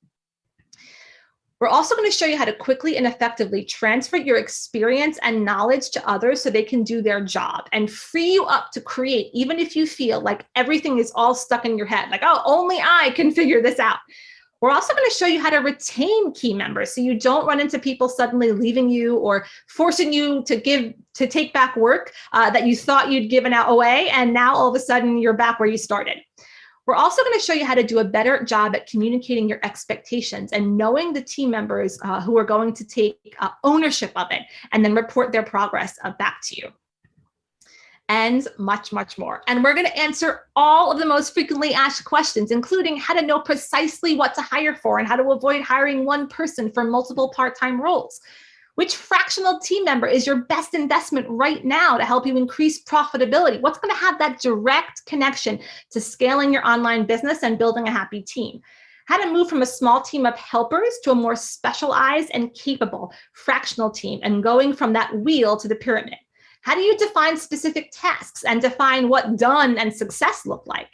We're also going to show you how to quickly and effectively transfer your experience and knowledge to others so they can do their job and free you up to create, even if you feel like everything is all stuck in your head, like, oh, only I can figure this out. We're also going to show you how to retain key members so you don't run into people suddenly leaving you or forcing you to take back work that you thought you'd given out away, and now all of a sudden you're back where you started. We're also going to show you how to do a better job at communicating your expectations and knowing the team members who are going to take ownership of it and then report their progress back to you. And much, much more. And we're going to answer all of the most frequently asked questions, including how to know precisely what to hire for and how to avoid hiring one person for multiple part-time roles. Which fractional team member is your best investment right now to help you increase profitability? What's going to have that direct connection to scaling your online business and building a happy team? How to move from a small team of helpers to a more specialized and capable fractional team and going from that wheel to the pyramid. How do you define specific tasks and define what done and success look like?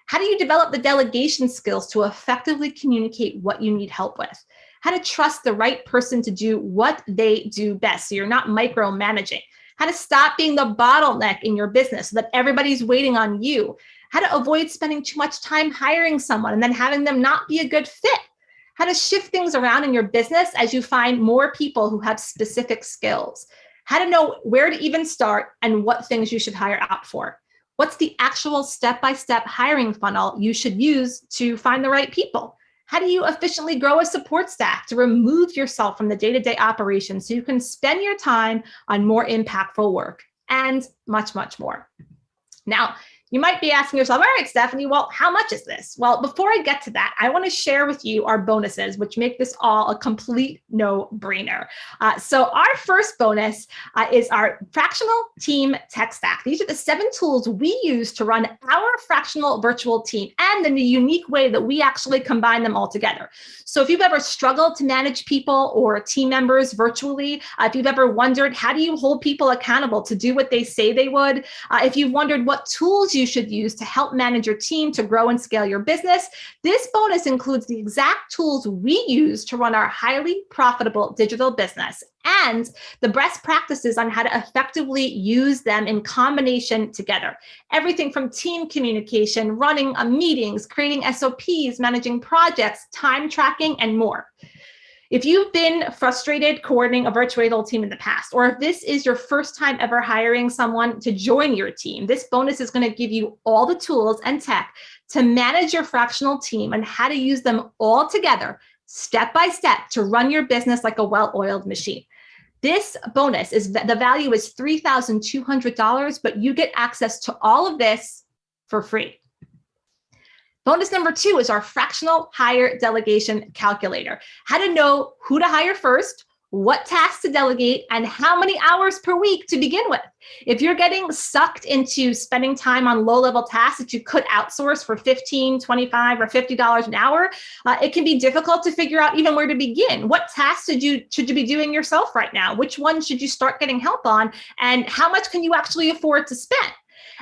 How do you develop the delegation skills to effectively communicate what you need help with? How to trust the right person to do what they do best so you're not micromanaging. How to stop being the bottleneck in your business so that everybody's waiting on you. How to avoid spending too much time hiring someone and then having them not be a good fit. How to shift things around in your business as you find more people who have specific skills. How to know where to even start and what things you should hire out for. What's the actual step-by-step hiring funnel you should use to find the right people? How do you efficiently grow a support staff to remove yourself from the day-to-day operations so you can spend your time on more impactful work? And much, much more. Now, You might be asking yourself, all right, Stephanie, well, how much is this? Well, before I get to that, I want to share with you our bonuses, which make this all a complete no-brainer. So our first bonus is our Fractional Team Tech Stack. These are the 7 tools we use to run our fractional virtual team, and in the unique way that we actually combine them all together. So if you've ever struggled to manage people or team members virtually, if you've ever wondered, how do you hold people accountable to do what they say they would? If you've wondered what tools you should use to help manage your team to grow and scale your business, this bonus includes the exact tools we use to run our highly profitable digital business and the best practices on how to effectively use them in combination together. Everything from team communication, running meetings, creating SOPs, managing projects, time tracking, and more. If you've been frustrated coordinating a virtual team in the past, or if this is your first time ever hiring someone to join your team, this bonus is going to give you all the tools and tech to manage your fractional team and how to use them all together, step by step, to run your business like a well-oiled machine. This bonus is, the value is $3,200, but you get access to all of this for free. Bonus number 2 is our fractional hire delegation calculator. How to know who to hire first, what tasks to delegate, and how many hours per week to begin with. If you're getting sucked into spending time on low-level tasks that you could outsource for $15, $25, or $50 an hour, it can be difficult to figure out even where to begin. What tasks should you be doing yourself right now? Which ones should you start getting help on? And how much can you actually afford to spend?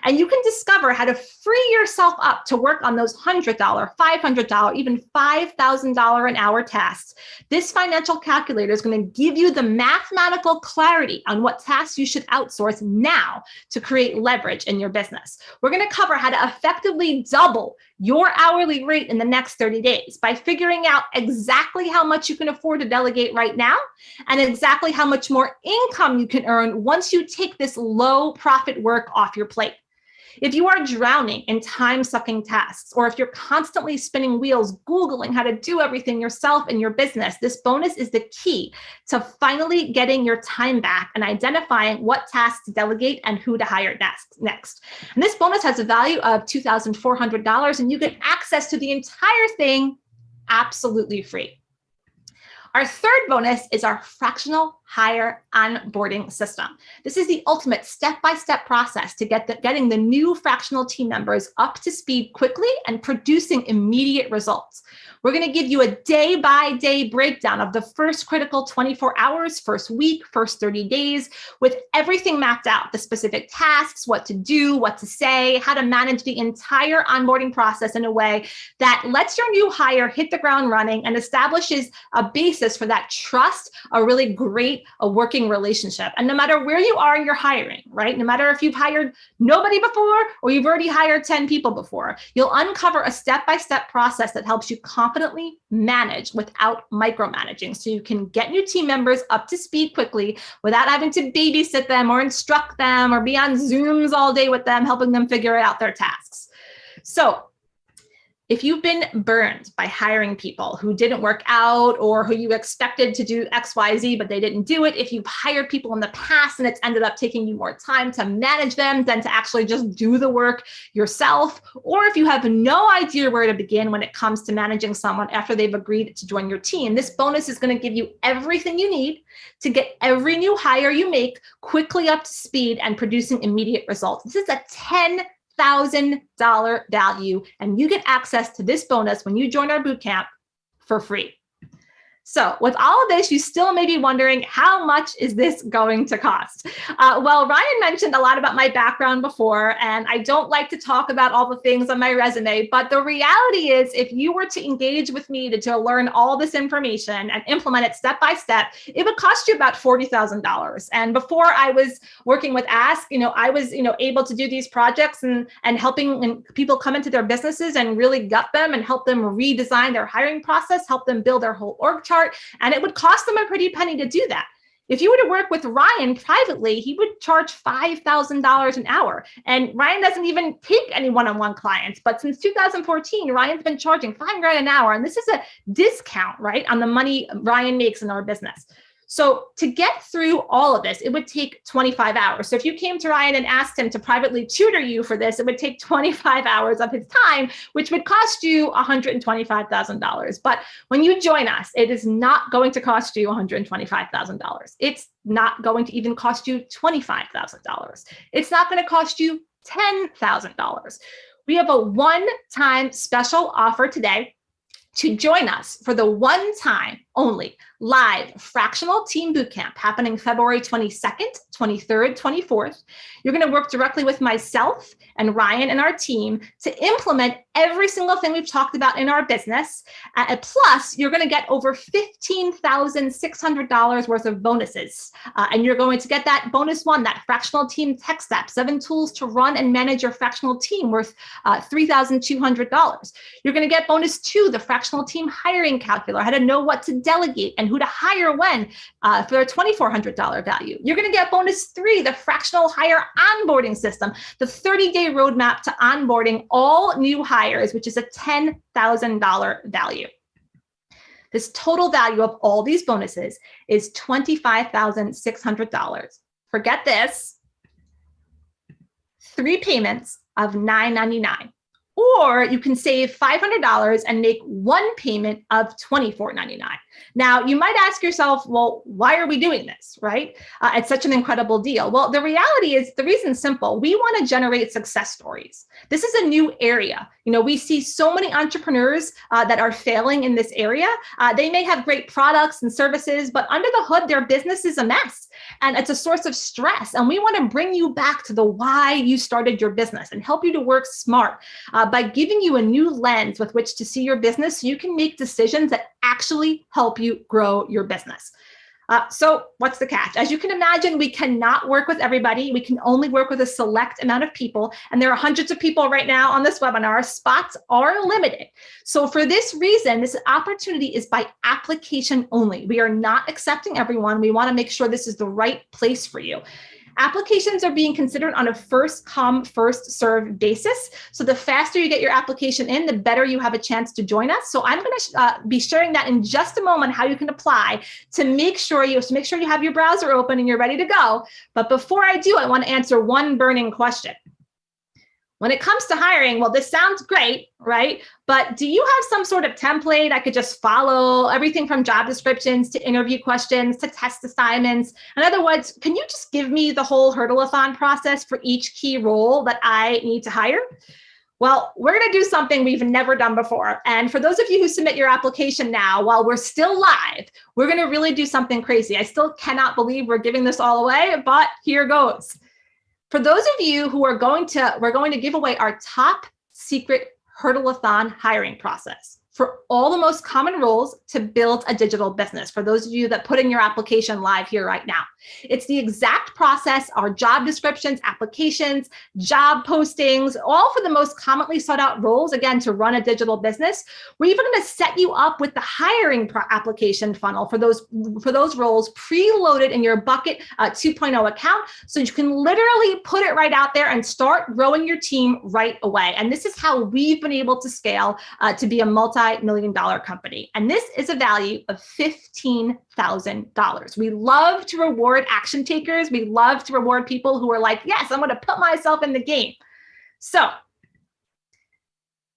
And you can discover how to free yourself up to work on those $100, $500, even $5,000 an hour tasks. This financial calculator is going to give you the mathematical clarity on what tasks you should outsource now to create leverage in your business. We're going to cover how to effectively double your hourly rate in the next 30 days by figuring out exactly how much you can afford to delegate right now and exactly how much more income you can earn once you take this low profit work off your plate. If you are drowning in time-sucking tasks, or if you're constantly spinning wheels, Googling how to do everything yourself in your business, this bonus is the key to finally getting your time back and identifying what tasks to delegate and who to hire next. And this bonus has a value of $2,400, and you get access to the entire thing absolutely free. Our third bonus is our fractional hire onboarding system. This is the ultimate step-by-step process to getting the new fractional team members up to speed quickly and producing immediate results. We're going to give you a day-by-day breakdown of the first critical 24 hours, first week, first 30 days, with everything mapped out, the specific tasks, what to do, what to say, how to manage the entire onboarding process in a way that lets your new hire hit the ground running and establishes a basis for that trust, a really great working relationship. And no matter where you are in your hiring, right? No matter if you've hired nobody before or you've already hired 10 people before, you'll uncover a step-by-step process that helps you confidently manage without micromanaging. So you can get new team members up to speed quickly without having to babysit them or instruct them or be on Zooms all day with them, helping them figure out their tasks. So if you've been burned by hiring people who didn't work out or who you expected to do X, Y, Z, but they didn't do it, if you've hired people in the past and it's ended up taking you more time to manage them than to actually just do the work yourself, or if you have no idea where to begin when it comes to managing someone after they've agreed to join your team, this bonus is going to give you everything you need to get every new hire you make quickly up to speed and producing immediate results. This is a $10,000 value, and you get access to this bonus when you join our bootcamp for free. So with all of this, you still may be wondering, how much is this going to cost? Well, Ryan mentioned a lot about my background before, and I don't like to talk about all the things on my resume, but the reality is if you were to engage with me to learn all this information and implement it step by step, it would cost you about $40,000. And before I was working with Ask, I was able to do these projects and helping people come into their businesses and really gut them and help them redesign their hiring process, help them build their whole org chart. And it would cost them a pretty penny to do that. If you were to work with Ryan privately, he would charge $5,000 an hour. And Ryan doesn't even take any one-on-one clients. But since 2014, Ryan's been charging $5,000 an hour. And this is a discount, right, on the money Ryan makes in our business. So to get through all of this, it would take 25 hours. So if you came to Ryan and asked him to privately tutor you for this, it would take 25 hours of his time, which would cost you $125,000. But when you join us, it is not going to cost you $125,000. It's not going to even cost you $25,000. It's not going to cost you $10,000. We have a one-time special offer today to join us for the one-time only live Fractional Team Bootcamp happening February 22nd, 23rd, 24th. You're going to work directly with myself and Ryan and our team to implement every single thing we've talked about in our business. Plus, you're going to get over $15,600 worth of bonuses. And you're going to get that bonus one, that Fractional Team Tech Step, 7 tools to run and manage your fractional team worth $3,200. You're going to get bonus 2, the Fractional Team Hiring Calculator, how to know what to delegate and who to hire when for a $2,400 value. You're going to get bonus 3, the Fractional Hire Onboarding System, the 30-day roadmap to onboarding all new hires, which is a $10,000 value. This total value of all these bonuses is $25,600. Forget this, 3 payments of $999. Or you can save $500 and make 1 payment of $24.99. Now, you might ask yourself, well, why are we doing this, right? It's such an incredible deal. Well, the reality is the reason's simple. We want to generate success stories. This is a new area. You know, we see so many entrepreneurs that are failing in this area. They may have great products and services, but under the hood, their business is a mess. And it's a source of stress. And we want to bring you back to the why you started your business and help you to work smart by giving you a new lens with which to see your business so you can make decisions that actually help you grow your business. So what's the catch? As you can imagine, we cannot work with everybody. We can only work with a select amount of people. And there are hundreds of people right now on this webinar. Spots are limited. So for this reason, this opportunity is by application only. We are not accepting everyone. We want to make sure this is the right place for you. Applications are being considered on a first come, first serve basis. So the faster you get your application in, the better you have a chance to join us. So I'm going to be sharing that in just a moment, how you can apply to make sure you have your browser open and you're ready to go. But before I do, I want to answer one burning question. When it comes to hiring, well, this sounds great, right? But do you have some sort of template I could just follow, everything from job descriptions to interview questions to test assignments? In other words, can you just give me the whole hurdle-a-thon process for each key role that I need to hire? Well, we're going to do something we've never done before. And for those of you who submit your application now, while we're still live, we're going to really do something crazy. I still cannot believe we're giving this all away, but here goes. For those of you who we're going to give away our top secret hurdle-a-thon hiring process for all the most common roles to build a digital business. For those of you that put in your application live here right now, it's the exact process, our job descriptions, applications, job postings, all for the most commonly sought out roles, again, to run a digital business. We're even going to set you up with the hiring application funnel for those roles preloaded in your Bucket 2.0 account. So you can literally put it right out there and start growing your team right away. And this is how we've been able to scale to be a multi-million-dollar company. And this is a value of $15,000. We love to reward action takers. We love to reward people who are like, yes, I'm going to put myself in the game. So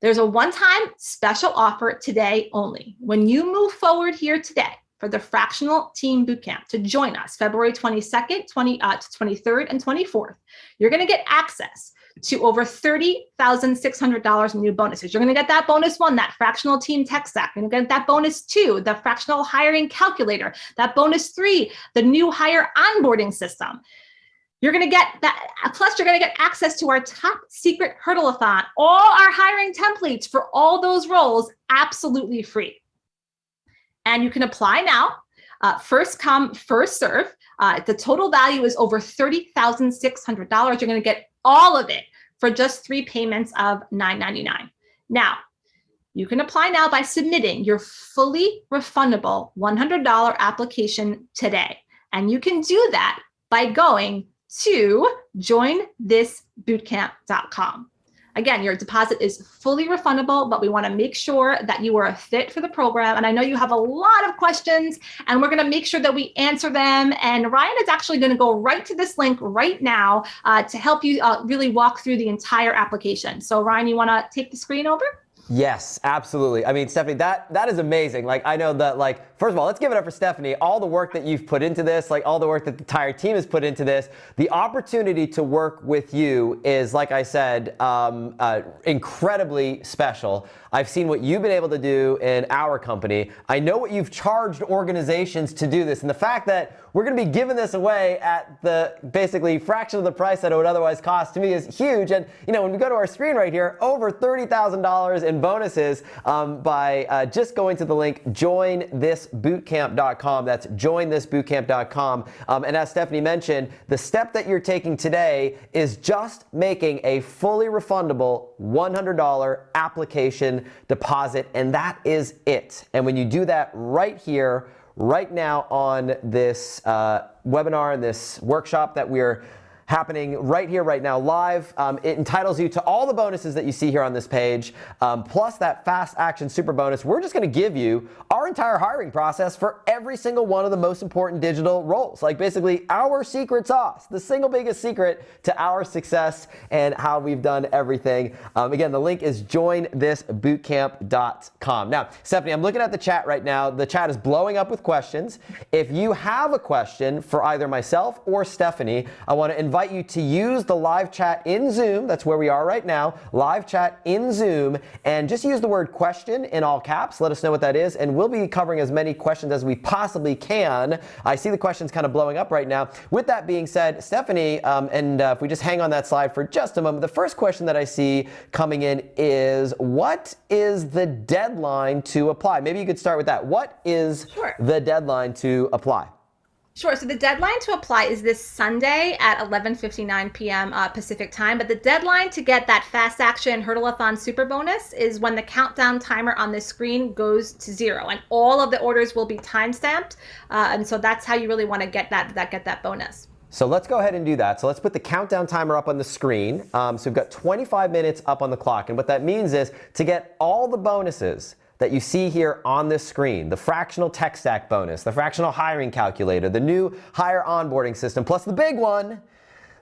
there's a one-time special offer today only. When you move forward here today for the Fractional Team Bootcamp to join us February 22nd, 23rd, and 24th, you're going to get access to over $30,600 in new bonuses. You're going to get that bonus 1, that Fractional Team Tech Stack. You're going to get that bonus 2, the Fractional Hiring Calculator. That bonus 3, the new Hire Onboarding System. You're going to get that. Plus, you're going to get access to our top secret hurdle-a-thon, all our hiring templates for all those roles, absolutely free. And you can apply now. First come, first serve. The total value is over $30,600. You're going to get all of it for just 3 payments of $999. Now, you can apply now by submitting your fully refundable $100 application today. And you can do that by going to jointhisbootcamp.com. Again, your deposit is fully refundable, but we want to make sure that you are a fit for the program. And I know you have a lot of questions, and we're going to make sure that we answer them. And Ryan is actually going to go right to this link right now to help you really walk through the entire application. So Ryan, you want to take the screen over? Yes, absolutely. I mean, Stephanie, that is amazing. Like, I know that, like, first of all, let's give it up for Stephanie. All the work that you've put into this, like all the work that the entire team has put into this, the opportunity to work with you is, like I said, incredibly special. I've seen what you've been able to do in our company. I know what you've charged organizations to do this, and the fact that we're going to be giving this away at the basically fraction of the price that it would otherwise cost to me is huge. And you know, when we go to our screen right here, over $30,000 in bonuses by just going to the link jointhisbootcamp.com. That's jointhisbootcamp.com. And as Stephanie mentioned, the step that you're taking today is just making a fully refundable $100 application deposit, and that is it. And when you do that right here, right now on this webinar and this workshop that we're happening right here, right now, live. It entitles you to all the bonuses that you see here on this page, plus that fast action super bonus. We're just going to give you our entire hiring process for every single one of the most important digital roles. Like basically our secret sauce, the single biggest secret to our success and how we've done everything. Again, the link is jointhisbootcamp.com. Now, Stephanie, I'm looking at the chat right now. The chat is blowing up with questions. If you have a question for either myself or Stephanie, I want to invite you to use the live chat in Zoom. That's where we are right now, live chat in Zoom, and just use the word question in all caps. Let us know what that is, and we'll be covering as many questions as we possibly can. I see the questions kind of blowing up right now. With that being said, Stephanie, if we just hang on that slide for just a moment, the first question that I see coming in is, what is the deadline to apply? Maybe you could start with that. What is the deadline to apply? Sure. So the deadline to apply is this Sunday at 11:59 p.m. Pacific time. But the deadline to get that fast action Hurdleathon super bonus is when the countdown timer on the screen goes to 0, and all of the orders will be timestamped. And so that's how you really want to get that bonus. So let's go ahead and do that. So let's put the countdown timer up on the screen. So we've got 25 minutes up on the clock. And what that means is to get all the bonuses that you see here on this screen, the fractional tech stack bonus, the fractional hiring calculator, the new hire onboarding system, plus the big one,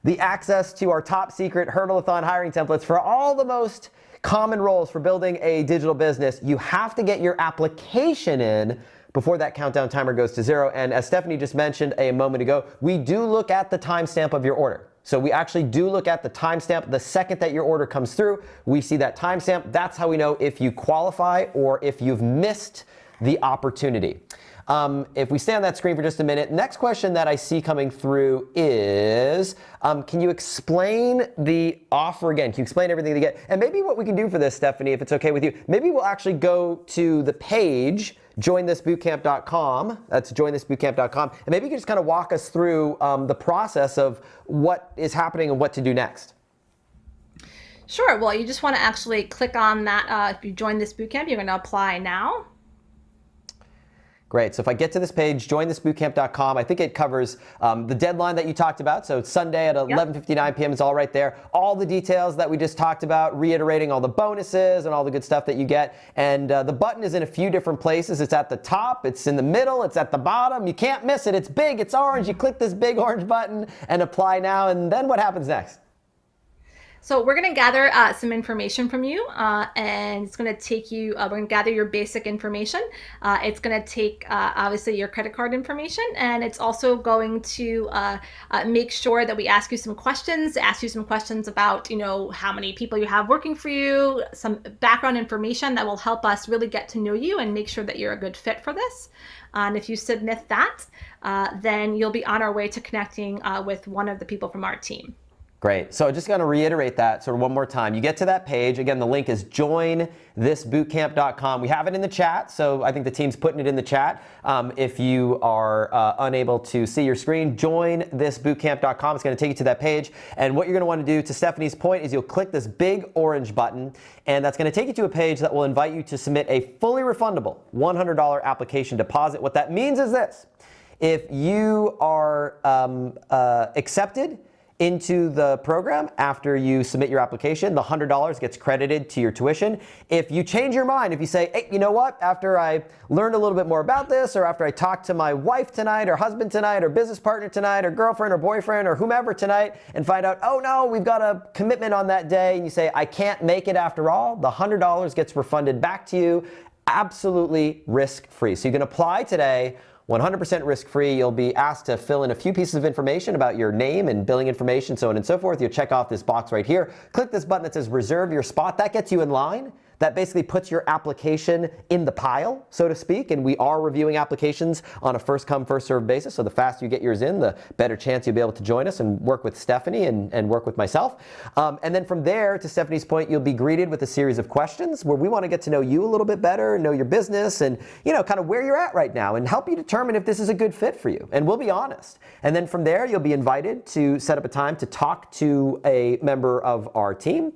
the access to our top secret Hurdleathon hiring templates for all the most common roles for building a digital business, you have to get your application in before that countdown timer goes to 0. And as Stephanie just mentioned a moment ago, we do look at the timestamp of your order. So we actually do look at the timestamp the second that your order comes through. We see that timestamp. That's how we know if you qualify or if you've missed the opportunity. If we stay on that screen for just a minute, next question that I see coming through is, can you explain the offer again? Can you explain everything they get? And maybe what we can do for this, Stephanie, if it's okay with you, maybe we'll actually go to the page, jointhisbootcamp.com. That's jointhisbootcamp.com. And maybe you can just kind of walk us through the process of what is happening and what to do next. Sure. Well, you just want to actually click on that. If you join this bootcamp, you're going to apply now. Great. So if I get to this page, jointhisbootcamp.com, I think it covers the deadline that you talked about. So it's Sunday at 11:59 p.m. It's all right there. All the details that we just talked about, reiterating all the bonuses and all the good stuff that you get. And the button is in a few different places. It's at the top, it's in the middle, it's at the bottom. You can't miss it. It's big, it's orange. You click this big orange button and apply now. And then what happens next? So we're going to gather some information from you, and it's going to take you, we're going to gather your basic information. It's going to take, obviously, your credit card information, and it's also going to make sure that we ask you some questions about, how many people you have working for you, some background information that will help us really get to know you and make sure that you're a good fit for this. And if you submit that, then you'll be on our way to connecting with one of the people from our team. Great. So just going to reiterate that sort of one more time. You get to that page. Again, the link is jointhisbootcamp.com. We have it in the chat, so I think the team's putting it in the chat. If you are unable to see your screen, jointhisbootcamp.com. It's going to take you to that page. And what you're going to want to do, to Stephanie's point, is you'll click this big orange button, and that's going to take you to a page that will invite you to submit a fully refundable $100 application deposit. What that means is this. If you are accepted into the program after you submit your application. The $100 gets credited to your tuition. If you change your mind, if you say, hey, you know what, after I learned a little bit more about this, or after I talked to my wife tonight, or husband tonight, or business partner tonight, or girlfriend or boyfriend, or whomever tonight, and find out, oh no, we've got a commitment on that day, and you say, I can't make it after all, the $100 gets refunded back to you, absolutely risk-free. So you can apply today, 100% risk-free. You'll be asked to fill in a few pieces of information about your name and billing information, so on and so forth. You'll check off this box right here. Click this button that says reserve your spot. That gets you in line. That basically puts your application in the pile, so to speak, and we are reviewing applications on a first come, first served basis, so the faster you get yours in, the better chance you'll be able to join us and work with Stephanie and work with myself. And then from there, to Stephanie's point, you'll be greeted with a series of questions where we want to get to know you a little bit better, know your business, and kind of where you're at right now, and help you determine if this is a good fit for you. And we'll be honest. And then from there, you'll be invited to set up a time to talk to a member of our team.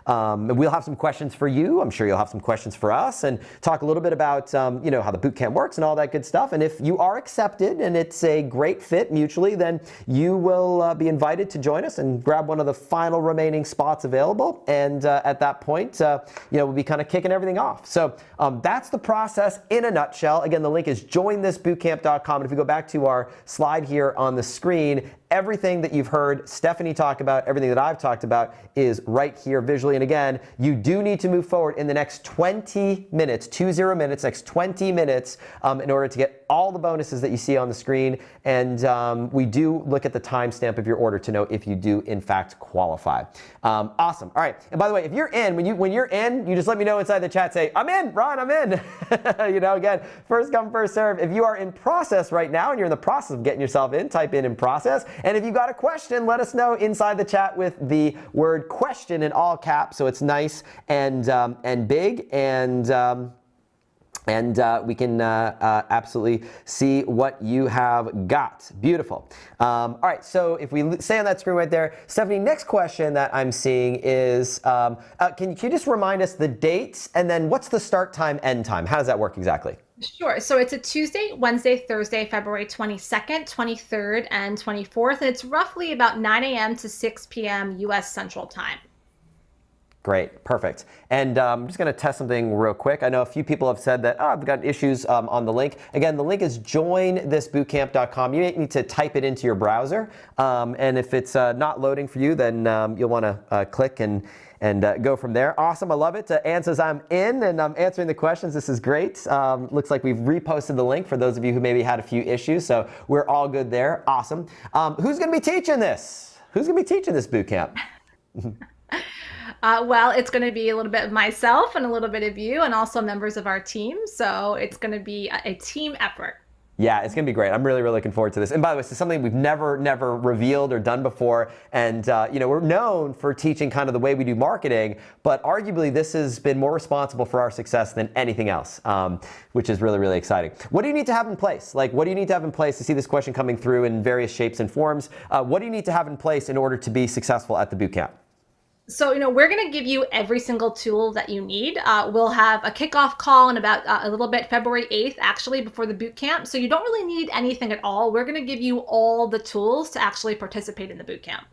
And we'll have some questions for you. I'm sure you'll have some questions for us, and talk a little bit about how the bootcamp works and all that good stuff. And if you are accepted and it's a great fit mutually, then you will be invited to join us and grab one of the final remaining spots available. And at that point, we'll be kind of kicking everything off. So that's the process in a nutshell. Again, the link is jointhisbootcamp.com. And if we go back to our slide here on the screen, everything that you've heard Stephanie talk about, everything that I've talked about is right here visually. And again, you do need to move forward in the next 20 minutes, next 20 minutes in order to get all the bonuses that you see on the screen. And we do look at the timestamp of your order to know if you do in fact qualify. Awesome. All right. And by the way, if you're in, when you're in, you just let me know inside the chat, say, I'm in, Ron, I'm in. Again, first come, first serve. If you are in process right now and you're in the process of getting yourself in, type in process. And if you've got a question, let us know inside the chat with the word question in all caps, so it's nice and big, and we can absolutely see what you have got. Beautiful. All right, so if we stay on that screen right there, Stephanie, next question that I'm seeing is, can you just remind us the dates, and then what's the start time, end time? How does that work exactly? Sure. So it's a Tuesday, Wednesday, Thursday, February 22nd, 23rd, and 24th. And it's roughly about 9 a.m. to 6 p.m. U.S. Central Time. Great, perfect. And I'm just going to test something real quick. I know a few people have said that, I've got issues on the link. Again, the link is jointhisbootcamp.com. You need to type it into your browser. And if it's not loading for you, then you'll want to click and go from there. Awesome, I love it. Ann says I'm in and I'm answering the questions. This is great. Looks like we've reposted the link for those of you who maybe had a few issues, so we're all good there. Awesome. Who's going to be teaching this? Who's going to be teaching this boot camp? Well, it's going to be a little bit of myself and a little bit of you, and also members of our team. So it's going to be a team effort. Yeah, it's going to be great. I'm really, really looking forward to this. And by the way, this is something we've never revealed or done before. And, we're known for teaching kind of the way we do marketing, but arguably this has been more responsible for our success than anything else, which is really, really exciting. What do you need to have in place? What do you need to have in place to see this question coming through in various shapes and forms? What do you need to have in place in order to be successful at the bootcamp? So, we're going to give you every single tool that you need. We'll have a kickoff call in about a little bit, February 8th, actually, before the boot camp. So you don't really need anything at all. We're going to give you all the tools to actually participate in the boot camp.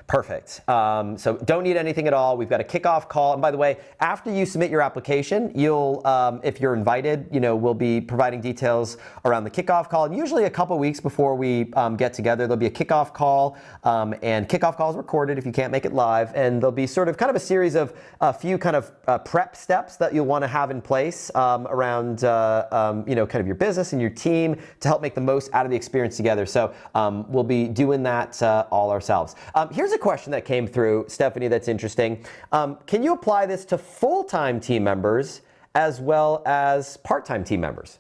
Perfect. So don't need anything at all. We've got a kickoff call. And by the way, after you submit your application, you'll, if you're invited, we'll be providing details around the kickoff call. And usually a couple weeks before we get together, there'll be a kickoff call, and kickoff call is recorded if you can't make it live. And there'll be sort of kind of a series of a few kind of prep steps that you'll want to have in place around, kind of your business and your team to help make the most out of the experience together. So we'll be doing that all ourselves. Here's a question that came through, Stephanie, that's interesting. Can you apply this to full-time team members as well as part-time team members?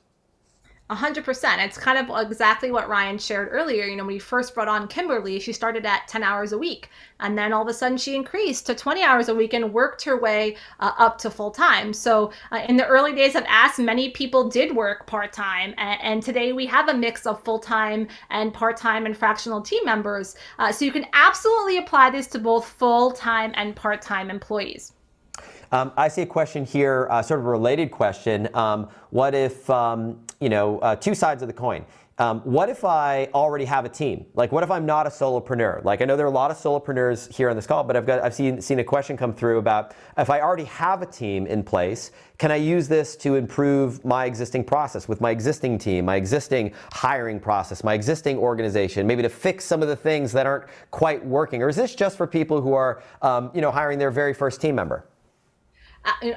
100%. It's kind of exactly what Ryan shared earlier. When he first brought on Kimberly, she started at 10 hours a week. And then all of a sudden she increased to 20 hours a week and worked her way up to full time. So in the early days of Ask, many people did work part-time. And today we have a mix of full-time and part-time and fractional team members. So you can absolutely apply this to both full-time and part-time employees. I see a question here, sort of a related question. What if, two sides of the coin. What if I already have a team? Like, what if I'm not a solopreneur? Like, I know there are a lot of solopreneurs here on this call, but I've seen a question come through about if I already have a team in place, can I use this to improve my existing process with my existing team, my existing hiring process, my existing organization, maybe to fix some of the things that aren't quite working? Or is this just for people who are, hiring their very first team member?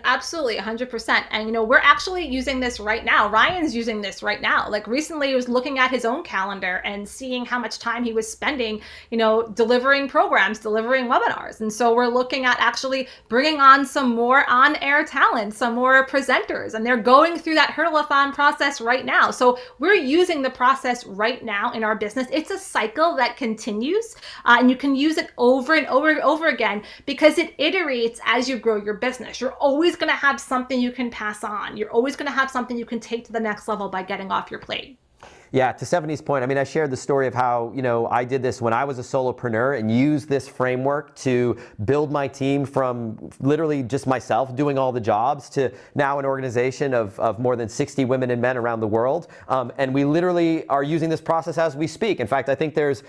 Absolutely, 100%. And we're actually using this right now. Ryan's using this right now. Like recently, he was looking at his own calendar and seeing how much time he was spending, delivering programs, delivering webinars. And so we're looking at actually bringing on some more on-air talent, some more presenters, and they're going through that hurdle-a-thon process right now. So we're using the process right now in our business. It's a cycle that continues, and you can use it over and over and over again because it iterates as you grow your business. You're always going to have something you can pass on. You're always going to have something you can take to the next level by getting off your plate. Yeah, to Stephanie's point, I shared the story of how, I did this when I was a solopreneur and used this framework to build my team from literally just myself doing all the jobs to now an organization of more than 60 women and men around the world. And we literally are using this process as we speak. In fact, I think there's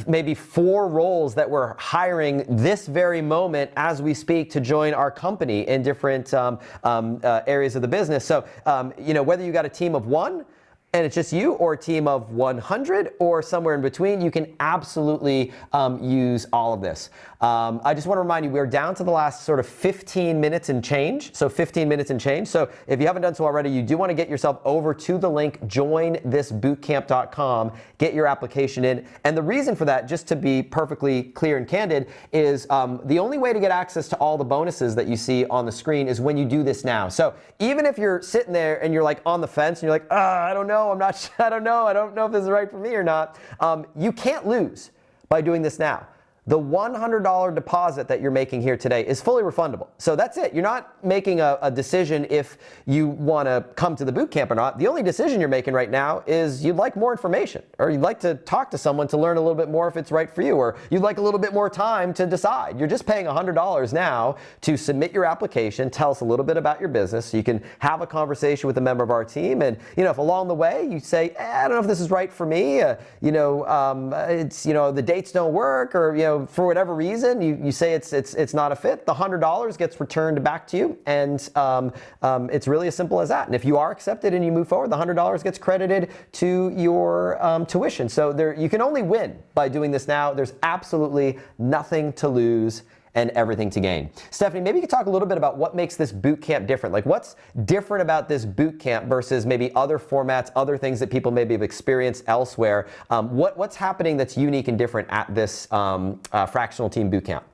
maybe 4 roles that we're hiring this very moment as we speak to join our company in different areas of the business. So, whether you got a team of 1, and it's just you, or a team of 100, or somewhere in between, you can absolutely use all of this. I just want to remind you, we're down to the last sort of 15 minutes and change. So 15 minutes and change. So if you haven't done so already, you do want to get yourself over to the link, jointhisbootcamp.com, get your application in. And the reason for that, just to be perfectly clear and candid, is the only way to get access to all the bonuses that you see on the screen is when you do this now. So even if you're sitting there and you're like on the fence and you're like, I don't know, I don't know if this is right for me or not, you can't lose by doing this now. The $100 deposit that you're making here today is fully refundable. So that's it. You're not making a decision if you want to come to the boot camp or not. The only decision you're making right now is you'd like more information, or you'd like to talk to someone to learn a little bit more if it's right for you, or you'd like a little bit more time to decide. You're just paying $100 now to submit your application, tell us a little bit about your business so you can have a conversation with a member of our team. And, if along the way you say, I don't know if this is right for me, the dates don't work, or, for whatever reason, you say it's not a fit, the $100 gets returned back to you, and it's really as simple as that. And if you are accepted and you move forward, the $100 gets credited to your tuition. So you can only win by doing this now. There's absolutely nothing to lose and everything to gain. Stephanie, maybe you could talk a little bit about what makes this boot camp different. Like, what's different about this boot camp versus maybe other formats, other things that people maybe have experienced elsewhere? What's happening that's unique and different at this Fractional Team boot camp?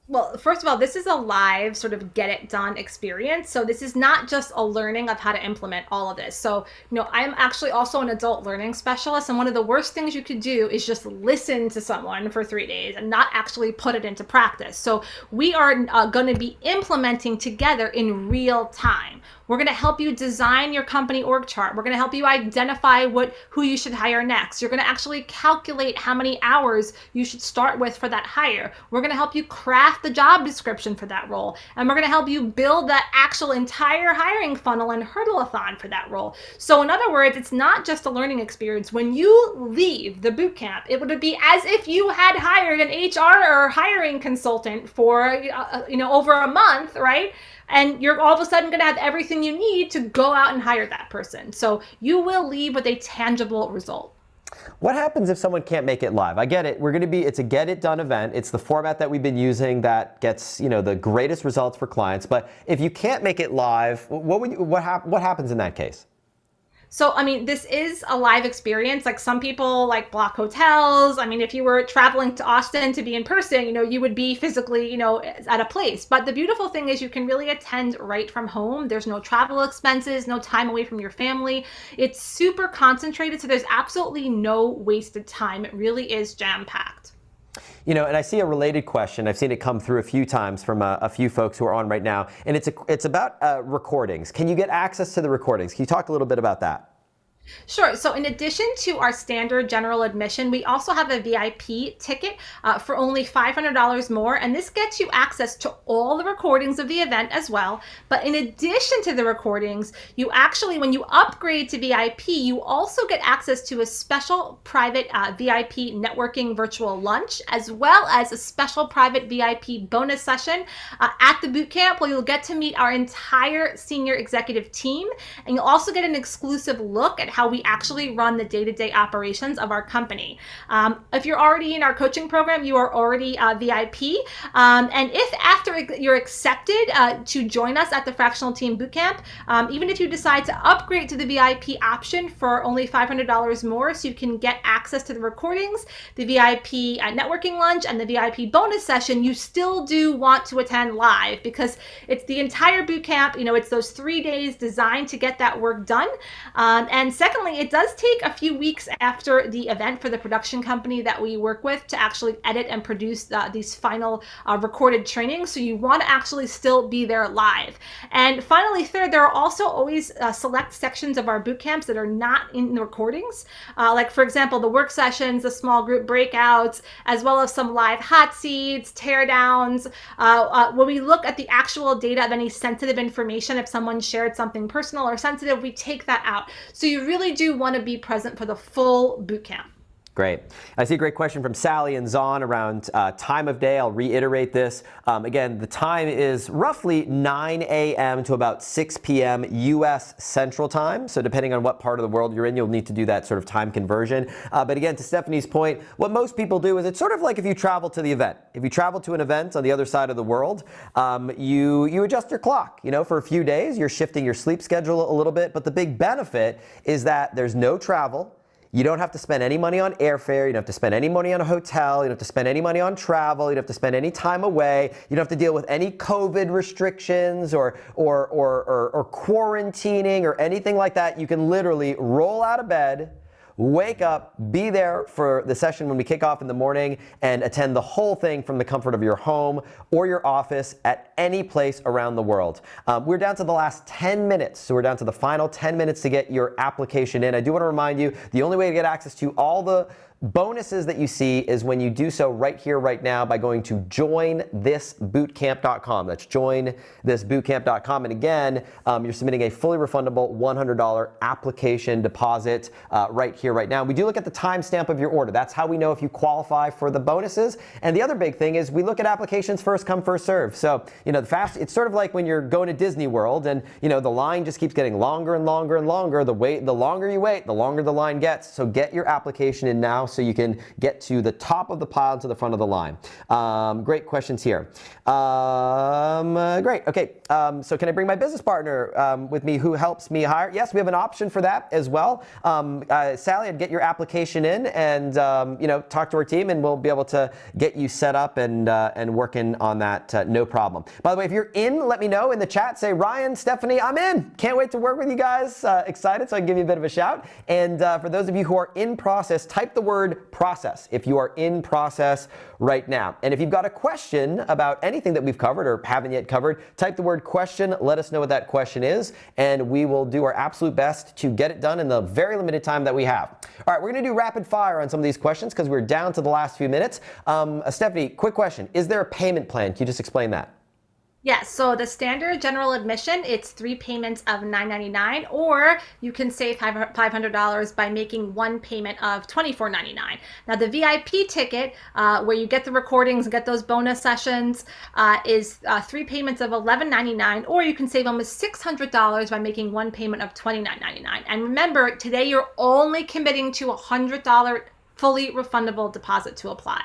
Well, first of all, this is a live sort of get it done experience. So this is not just a learning of how to implement all of this. So, I'm actually also an adult learning specialist. And one of the worst things you could do is just listen to someone for 3 days and not actually put it into practice. So we are going to be implementing together in real time. We're going to help you design your company org chart. We're going to help you identify who you should hire next. You're going to actually calculate how many hours you should start with for that hire. We're going to help you craft the job description for that role. And we're going to help you build that actual entire hiring funnel and hurdle-a-thon for that role. So in other words, it's not just a learning experience. When you leave the boot camp, it would be as if you had hired an HR or hiring consultant for over a month, right? And you're all of a sudden going to have everything you need to go out and hire that person. So you will leave with a tangible result. What happens if someone can't make it live? I get it. It's a get it done event. It's the format that we've been using that gets, the greatest results for clients. But if you can't make it live, what happens in that case? So, this is a live experience. Like, some people block hotels. If you were traveling to Austin to be in person, you would be physically, at a place. But the beautiful thing is you can really attend right from home. There's no travel expenses, no time away from your family. It's super concentrated. So there's absolutely no wasted time. It really is jam-packed. And I see a related question. I've seen it come through a few times from a few folks who are on right now, and it's about recordings. Can you get access to the recordings? Can you talk a little bit about that? Sure. So in addition to our standard general admission, we also have a VIP ticket for only $500 more. And this gets you access to all the recordings of the event as well. But in addition to the recordings, you actually, when you upgrade to VIP, you also get access to a special private VIP networking virtual lunch, as well as a special private VIP bonus session at the bootcamp where you'll get to meet our entire senior executive team. And you'll also get an exclusive look at how we actually run the day-to-day operations of our company. If you're already in our coaching program, you are already VIP. And if after you're accepted to join us at the Fractional Team Bootcamp, even if you decide to upgrade to the VIP option for only $500 more, so you can get access to the recordings, the VIP networking lunch, and the VIP bonus session, you still do want to attend live because it's the entire bootcamp. You know, it's those 3 days designed to get that work done. And secondly, it does take a few weeks after the event for the production company that we work with to actually edit and produce these final recorded trainings. So you want to actually still be there live. And finally, third, there are also always select sections of our boot camps that are not in the recordings. Like for example, the work sessions, the small group breakouts, as well as some live hot seats, teardowns, when we look at the actual data of any sensitive information. If someone shared something personal or sensitive, we take that out. So you really do want to be present for the full bootcamp. Great. I see a great question from Sally and Zahn around time of day. I'll reiterate this. Again, the time is roughly 9 a.m. to about 6 p.m. U.S. Central Time. So depending on what part of the world you're in, you'll need to do that sort of time conversion. But again, to Stephanie's point, what most people do is it's sort of like if you travel to the event. If you travel to an event on the other side of the world, you adjust your clock. You know, for a few days, you're shifting your sleep schedule a little bit. But the big benefit is that there's no travel. You don't have to spend any money on airfare. You don't have to spend any money on a hotel. You don't have to spend any money on travel. You don't have to spend any time away. You don't have to deal with any COVID restrictions or quarantining or anything like that. You can literally roll out of bed, wake up, be there for the session when we kick off in the morning, and attend the whole thing from the comfort of your home or your office at any place around the world. We're down to the last 10 minutes, so we're down to the final 10 minutes to get your application in. I do want to remind you, the only way to get access to all the bonuses that you see is when you do so right here, right now by going to jointhisbootcamp.com. That's jointhisbootcamp.com. And again, you're submitting a fully refundable $100 application deposit right here, right now. We do look at the timestamp of your order. That's how we know if you qualify for the bonuses. And the other big thing is we look at applications first come, first serve. So, you know, it's sort of like when you're going to Disney World and, you know, the line just keeps getting longer and longer and longer. The longer you wait, the longer the line gets. So get your application in now so you can get to the top of the pile to the front of the line. Great questions here. Great. Okay. So can I bring my business partner with me who helps me hire? Yes, we have an option for that as well. Sally, I'd get your application in and you know, talk to our team, and we'll be able to get you set up and working on that. No problem. By the way, if you're in, let me know in the chat. Say, Ryan, Stephanie, I'm in. Can't wait to work with you guys. Excited, so I can give you a bit of a shout. And for those of you who are in process, type the word process if you are in process right now. And if you've got a question about anything that we've covered or haven't yet covered, type the word question. Let us know what that question is, and we will do our absolute best to get it done in the very limited time that we have. All right, we're going to do rapid fire on some of these questions because we're down to the last few minutes. Stephanie, quick question. Is there a payment plan? Can you just explain that? Yes, so the standard general admission, it's 3 payments of $9.99, or you can save $500 by making 1 payment of $24.99. Now the VIP ticket, where you get the recordings and get those bonus sessions, is 3 payments of $11.99, or you can save almost $600 by making 1 payment of $29.99. And remember, today you're only committing to a $100 fully refundable deposit to apply.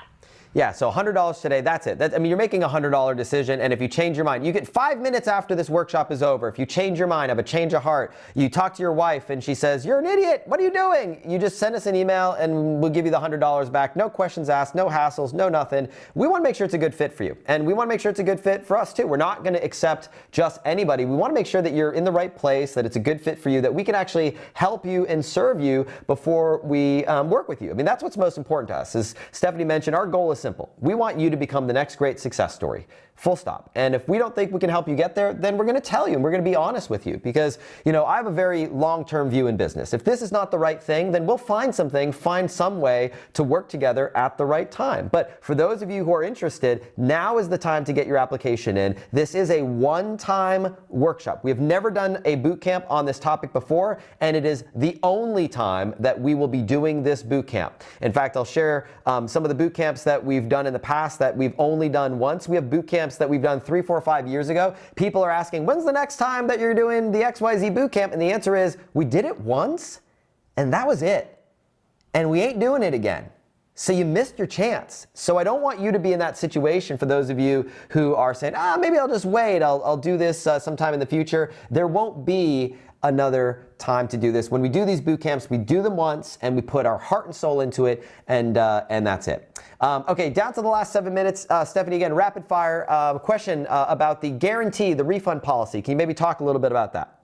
Yeah, so $100 today, that's it. I mean, you're making a $100 decision, and if you change your mind, you get 5 minutes after this workshop is over. If you change your mind, have a change of heart, you talk to your wife and she says, you're an idiot, what are you doing? You just send us an email and we'll give you the $100 back. No questions asked, no hassles, no nothing. We want to make sure it's a good fit for you, and we want to make sure it's a good fit for us too. We're not going to accept just anybody. We want to make sure that you're in the right place, that it's a good fit for you, that we can actually help you and serve you before we work with you. I mean, that's what's most important to us. As Stephanie mentioned, our goal is simple. We want you to become the next great success story. Full stop. And if we don't think we can help you get there, then we're going to tell you and we're going to be honest with you because, I have a very long-term view in business. If this is not the right thing, then we'll find some way to work together at the right time. But for those of you who are interested, now is the time to get your application in. This is a one-time workshop. We have never done a boot camp on this topic before, and it is the only time that we will be doing this boot camp. In fact, I'll share some of the boot camps that we've done in the past that we've only done once. We have boot camps that we've done 3, 4, 5 years ago. People are asking, when's the next time that you're doing the XYZ boot camp? And the answer is, we did it once, and that was it. And we ain't doing it again. So you missed your chance. So I don't want you to be in that situation for those of you who are saying, maybe I'll just wait. I'll do this sometime in the future. There won't be another time to do this. When we do these boot camps, we do them once and we put our heart and soul into it, and that's it. Okay, down to the last 7 minutes. Stephanie, again, rapid fire question about the guarantee, the refund policy. Can you maybe talk a little bit about that?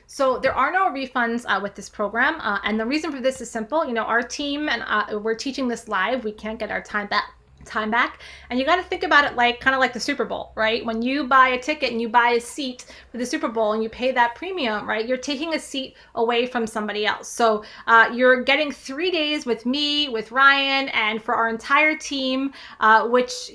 So there are no refunds with this program. And the reason for this is simple. Our team and we're teaching this live. We can't get our time back. And you got to think about it kind of like the Super Bowl, right? When you buy a ticket and you buy a seat for the Super Bowl and you pay that premium, right? You're taking a seat away from somebody else. So you're getting 3 days with me, with Ryan, and for our entire team, which,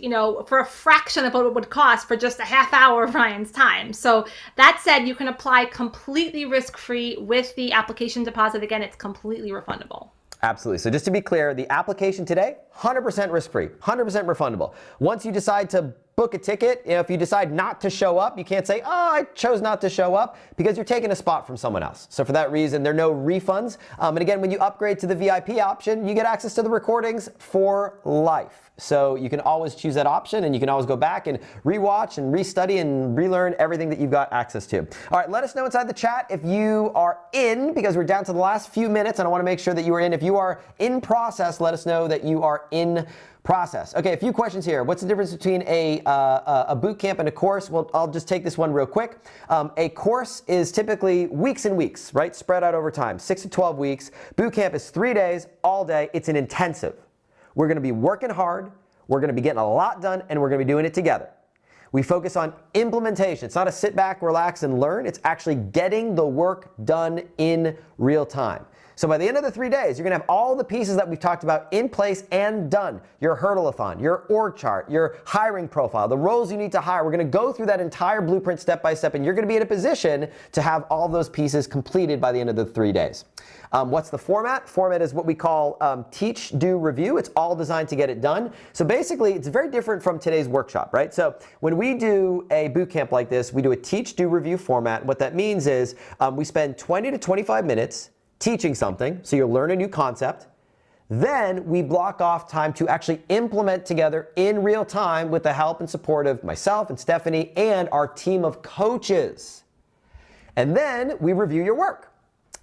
for a fraction of what it would cost for just a half hour of Ryan's time. So that said, you can apply completely risk-free with the application deposit. Again, it's completely refundable. Absolutely. So just to be clear, the application today, 100% risk-free, 100% refundable. Once you decide to book a ticket, if you decide not to show up, you can't say, I chose not to show up, because you're taking a spot from someone else. So for that reason, there are no refunds. And again, when you upgrade to the VIP option, you get access to the recordings for life. So you can always choose that option, and you can always go back and rewatch and restudy and relearn everything that you've got access to. All right, let us know inside the chat if you are in, because we're down to the last few minutes, and I want to make sure that you are in. If you are in process, let us know that you are in process. Okay, a few questions here. What's the difference between a boot camp and a course? Well, I'll just take this one real quick. A course is typically weeks and weeks, right? Spread out over time, 6 to 12 weeks. Boot camp is 3 days, all day. It's an intensive. We're going to be working hard. We're going to be getting a lot done, and we're going to be doing it together. We focus on implementation. It's not a sit back, relax, and learn. It's actually getting the work done in real time. So by the end of the 3 days, you're going to have all the pieces that we've talked about in place and done. Your hurdle-a-thon, your org chart, your hiring profile, the roles you need to hire. We're going to go through that entire blueprint step by step, and you're going to be in a position to have all those pieces completed by the end of the 3 days. What's the format? Format is what we call teach, do, review. It's all designed to get it done. So basically, it's very different from today's workshop, right? So when we do a boot camp like this, we do a teach, do, review format. What that means is we spend 20 to 25 minutes teaching something, so you'll learn a new concept. Then we block off time to actually implement together in real time with the help and support of myself and Stephanie and our team of coaches. And then we review your work.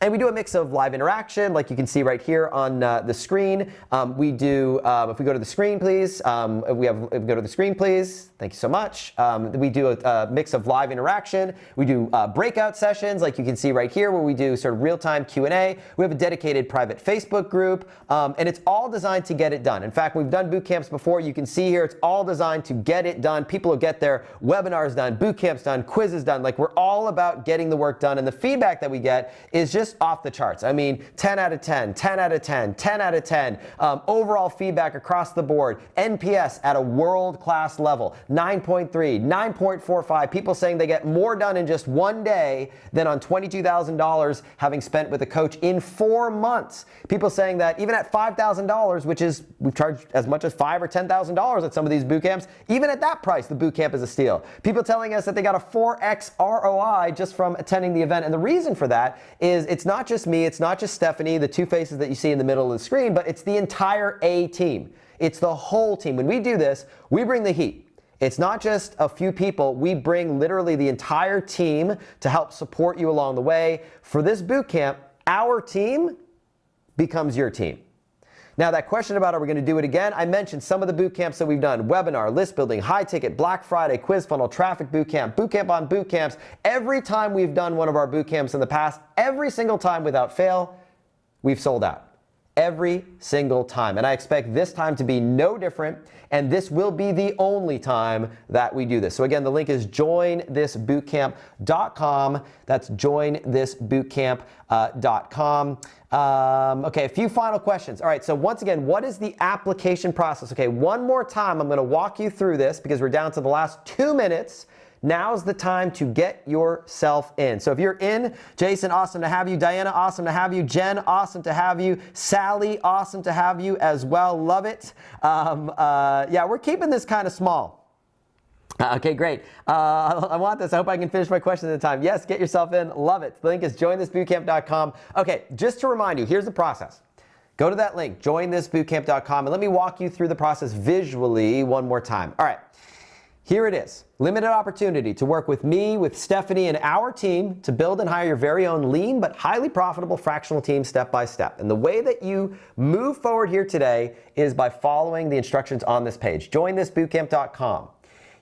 And we do a mix of live interaction, like you can see right here on the screen. We do, if we go to the screen, please. If we go to the screen, please. Thank you so much. We do a mix of live interaction. We do breakout sessions, like you can see right here, where we do sort of real-time Q&A. We have a dedicated private Facebook group, and it's all designed to get it done. In fact, we've done boot camps before. You can see here, it's all designed to get it done. People will get their webinars done, boot camps done, quizzes done. Like, we're all about getting the work done, and the feedback that we get is just off the charts. I mean, 10 out of 10, 10 out of 10, 10 out of 10. Overall feedback across the board. NPS at a world-class level. 9.3, 9.45. People saying they get more done in just 1 day than on $22,000 having spent with a coach in 4 months. People saying that even at $5,000, which is, we've charged as much as $5,000 or $10,000 at some of these boot camps, even at that price, the boot camp is a steal. People telling us that they got a 4x ROI just from attending the event. And the reason for that is it's not just me, it's not just Stephanie, the two faces that you see in the middle of the screen, but it's the entire A team. It's the whole team. When we do this, we bring the heat. It's not just a few people. We bring literally the entire team to help support you along the way. For this boot camp, our team becomes your team. Now, that question about are we going to do it again? I mentioned some of the boot camps that we've done: webinar, list building, high ticket, Black Friday, quiz funnel, traffic boot camp on boot camps. Every time we've done one of our boot camps in the past, every single time without fail, we've sold out. every single time. And I expect this time to be no different, and this will be the only time that we do this. So again, the link is jointhisbootcamp.com. That's jointhisbootcamp.com. Okay, a few final questions. All right, so once again, what is the application process? Okay, one more time, I'm gonna walk you through this because we're down to the last 2 minutes. Now's the time to get yourself in. So if you're in, Jason, awesome to have you. Diana, awesome to have you. Jen, awesome to have you. Sally, awesome to have you as well. Love it. Yeah, we're keeping this kind of small. Okay, great. I want this. I hope I can finish my question at the time. Yes, get yourself in. Love it. The link is jointhisbootcamp.com. Okay, just to remind you, here's the process. Go to that link, jointhisbootcamp.com, and let me walk you through the process visually one more time. All right. Here it is. Limited opportunity to work with me, with Stephanie, and our team to build and hire your very own lean but highly profitable fractional team step by step. And the way that you move forward here today is by following the instructions on this page. Jointhisbootcamp.com.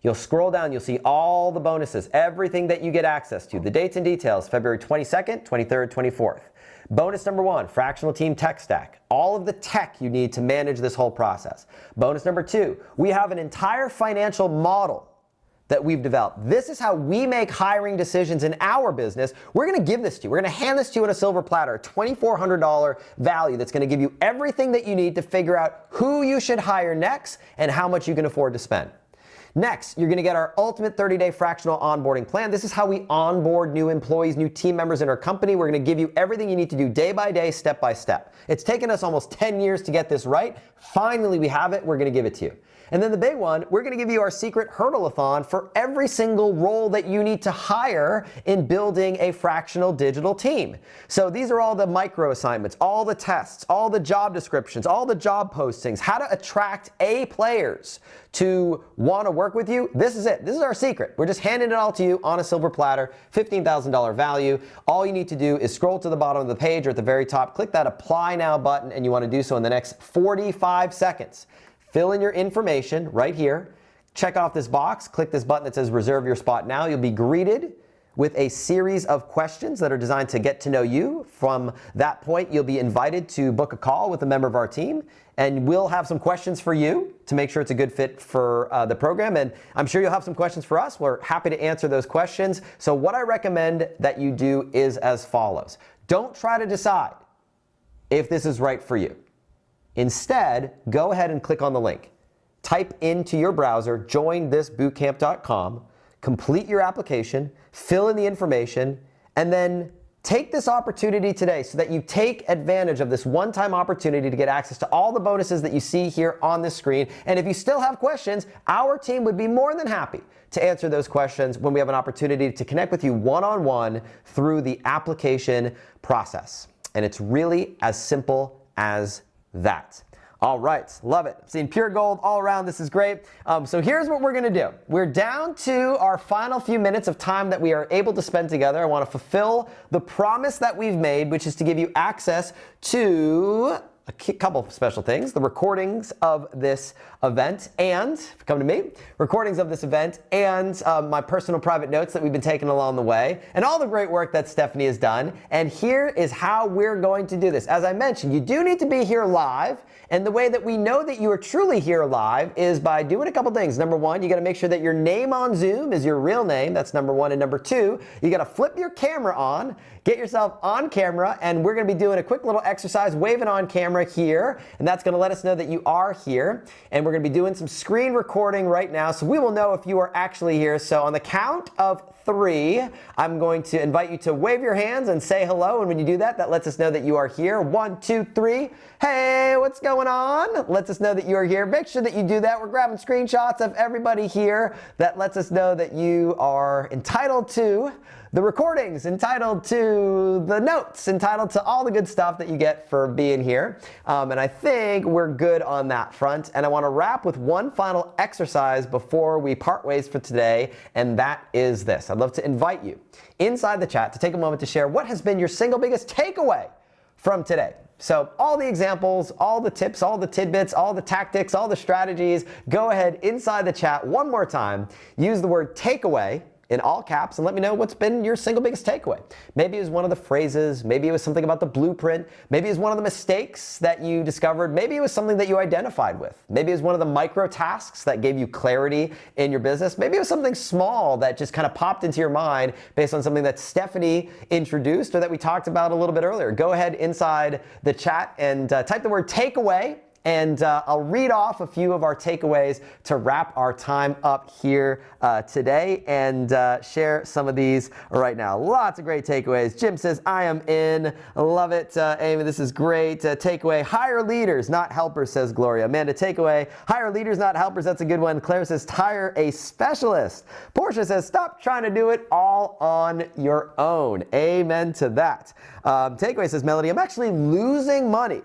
You'll scroll down, you'll see all the bonuses, everything that you get access to, the dates and details, February 22nd, 23rd, 24th. Bonus number 1, fractional team tech stack. All of the tech you need to manage this whole process. Bonus number 2, we have an entire financial model that we've developed. This is how we make hiring decisions in our business. We're gonna give this to you. We're gonna hand this to you on a silver platter, a $2,400 value that's gonna give you everything that you need to figure out who you should hire next and how much you can afford to spend. Next, you're gonna get our ultimate 30-day fractional onboarding plan. This is how we onboard new employees, new team members in our company. We're gonna give you everything you need to do day by day, step by step. It's taken us almost 10 years to get this right. Finally, we have it, we're gonna give it to you. And then the big one, we're gonna give you our secret hurdle-a-thon for every single role that you need to hire in building a fractional digital team. So these are all the micro assignments, all the tests, all the job descriptions, all the job postings, how to attract A players to wanna work with you. This is it, this is our secret. We're just handing it all to you on a silver platter, $15,000 value. All you need to do is scroll to the bottom of the page or at the very top, click that apply now button, and you wanna do so in the next 45 seconds. Fill in your information right here, check off this box, click this button that says reserve your spot now. You'll be greeted with a series of questions that are designed to get to know you. From that point, you'll be invited to book a call with a member of our team, and we'll have some questions for you to make sure it's a good fit for the program. And I'm sure you'll have some questions for us. We're happy to answer those questions. So what I recommend that you do is as follows. Don't try to decide if this is right for you. Instead, go ahead and click on the link. Type into your browser, jointhisbootcamp.com, complete your application, fill in the information, and then take this opportunity today so that you take advantage of this one-time opportunity to get access to all the bonuses that you see here on this screen. And if you still have questions, our team would be more than happy to answer those questions when we have an opportunity to connect with you one-on-one through the application process. And it's really as simple as that. All right, love it. Seeing pure gold all around, this is great. So here's what we're gonna do. We're down to our final few minutes of time that we are able to spend together. I wanna fulfill the promise that we've made, which is to give you access to a couple of special things, the recordings of this event and, come to me, recordings of this event and my personal private notes that we've been taking along the way, and all the great work that Stephanie has done. And here is how we're going to do this. As I mentioned, you do need to be here live, and the way that we know that you are truly here live is by doing a couple things. Number one, you gotta make sure that your name on Zoom is your real name. That's number one. And number two, you gotta flip your camera on, get yourself on camera, and we're gonna be doing a quick little exercise, waving on camera here, and that's gonna let us know that you are here. And we're gonna be doing some screen recording right now, so we will know if you are actually here. So on the count of 3, I'm going to invite you to wave your hands and say hello, and when you do that, that lets us know that you are here. 1, 2, 3. Hey, what's going on? Lets us know that you are here. Make sure that you do that. We're grabbing screenshots of everybody here. That lets us know that you are entitled to the recordings, entitled to the notes, entitled to all the good stuff that you get for being here. And I think we're good on that front. And I want to wrap with one final exercise before we part ways for today, and that is this. I'd love to invite you inside the chat to take a moment to share what has been your single biggest takeaway from today. So all the examples, all the tips, all the tidbits, all the tactics, all the strategies, go ahead inside the chat one more time. Use the word takeaway in all caps and let me know what's been your single biggest takeaway. Maybe it was one of the phrases, maybe it was something about the blueprint, maybe it was one of the mistakes that you discovered, maybe it was something that you identified with, maybe it was one of the micro tasks that gave you clarity in your business, maybe it was something small that just kind of popped into your mind based on something that Stephanie introduced or that we talked about a little bit earlier. Go ahead inside the chat and type the word takeaway. And I'll read off a few of our takeaways to wrap our time up here today and share some of these right now. Lots of great takeaways. Jim says, I am in. Love it. Amy, this is great. Takeaway, hire leaders, not helpers, says Gloria. Amanda, takeaway, hire leaders, not helpers. That's a good one. Claire says, hire a specialist. Portia says, stop trying to do it all on your own. Amen to that. Takeaway, says Melody, I'm actually losing money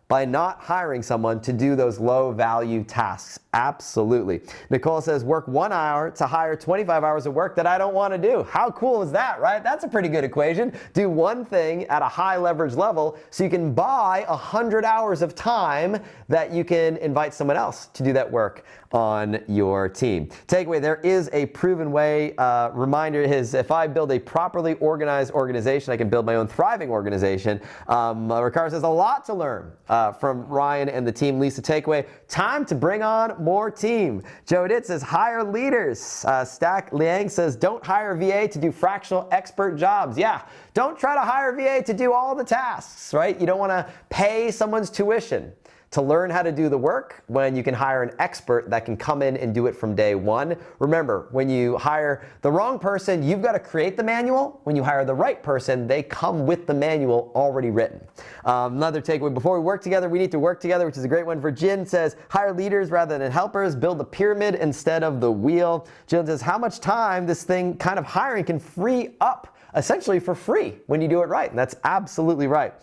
by not hiring someone to do those low value tasks. Absolutely. Nicole says, work 1 hour to hire 25 hours of work that I don't want to do. How cool is that, right? That's a pretty good equation. Do one thing at a high leverage level so you can buy 100 hours of time that you can invite someone else to do that work on your team. Takeaway, there is a proven way. Reminder is, if I build a properly organized organization, I can build my own thriving organization. Ricardo says, a lot to learn from Ryan and the team. Lisa, takeaway, time to bring on more team. Joe Ditt says, hire leaders. Stack Liang says, don't hire a VA to do fractional expert jobs. Yeah, don't try to hire a VA to do all the tasks, right? You don't want to pay someone's tuition to learn how to do the work when you can hire an expert that can come in and do it from day one. Remember, when you hire the wrong person, you've got to create the manual. When you hire the right person, they come with the manual already written. Another takeaway, before we work together, we need to work together, which is a great one. Virgin says, hire leaders rather than helpers, build the pyramid instead of the wheel. Jill says, how much time this thing kind of hiring can free up essentially for free when you do it right. And that's absolutely right.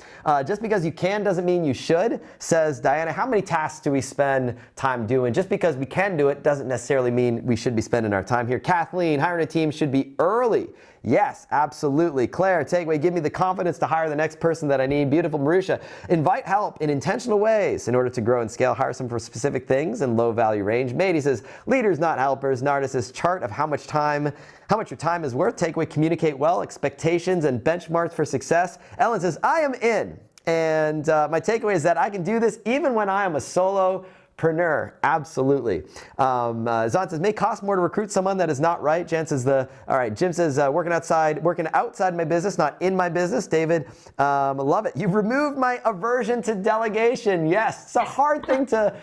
Just because you can doesn't mean you should, says Diana. How many tasks do we spend time doing? Just because we can do it doesn't necessarily mean we should be spending our time here. Kathleen, hiring a team should be early. Yes, absolutely. Claire, takeaway, give me the confidence to hire the next person that I need. Beautiful. Marusha, invite help in intentional ways in order to grow and scale. Hire some for specific things in low value range. Mady says, leaders, not helpers. Narcissus, chart of how much your time is worth. Takeaway, communicate well, expectations and benchmarks for success. Ellen says, I am in. And my takeaway is that I can do this even when I am a solopreneur. Absolutely. Zon says, may cost more to recruit someone that is not right. Jan says, all right. Jim says, working outside my business, not in my business. David, love it. You've removed my aversion to delegation. Yes, it's a hard thing to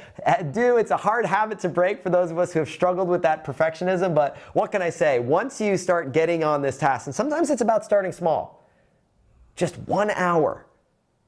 do. It's a hard habit to break for those of us who have struggled with that perfectionism. But what can I say? Once you start getting on this task, and sometimes it's about starting small, just 1 hour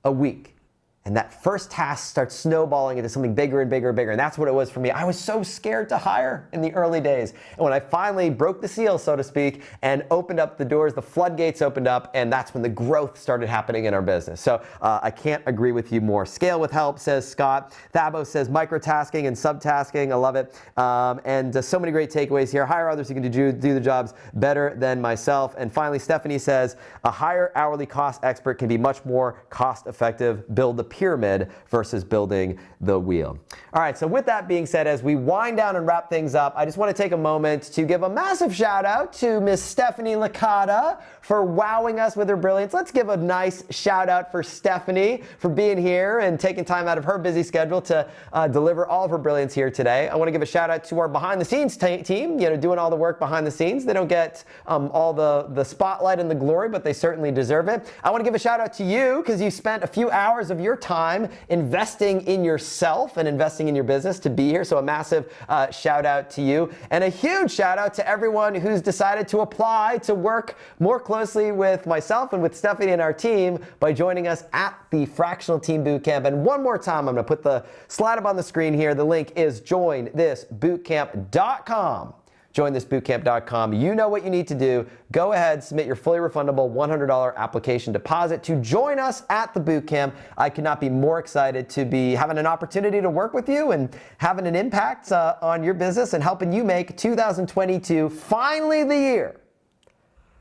a week. And that first task starts snowballing into something bigger and bigger and bigger. And that's what it was for me. I was so scared to hire in the early days. And when I finally broke the seal, so to speak, and opened up the doors, the floodgates opened up, and that's when the growth started happening in our business. So I can't agree with you more. Scale with help, says Scott. Thabo says microtasking and subtasking. I love it. And so many great takeaways here. Hire others who can do the jobs better than myself. And finally, Stephanie says, a higher hourly cost expert can be much more cost effective. Build the pyramid versus building the wheel. All right, so with that being said, as we wind down and wrap things up, I just want to take a moment to give a massive shout out to Miss Stephanie Licata for wowing us with her brilliance. Let's give a nice shout out for Stephanie for being here and taking time out of her busy schedule to deliver all of her brilliance here today. I want to give a shout out to our behind the scenes team, doing all the work behind the scenes. They don't get all the spotlight and the glory, but they certainly deserve it. I want to give a shout out to you because you spent a few hours of your time investing in yourself and investing in your business to be here. So a massive shout out to you, and a huge shout out to everyone who's decided to apply to work more closely with myself and with Stephanie and our team by joining us at the Fractional Team Bootcamp. And one more time, I'm going to put the slide up on the screen here. The link is jointhisbootcamp.com. jointhisbootcamp.com. You know what you need to do. Go ahead, submit your fully refundable $100 application deposit to join us at the bootcamp. I could not be more excited to be having an opportunity to work with you and having an impact on your business and helping you make 2022 finally the year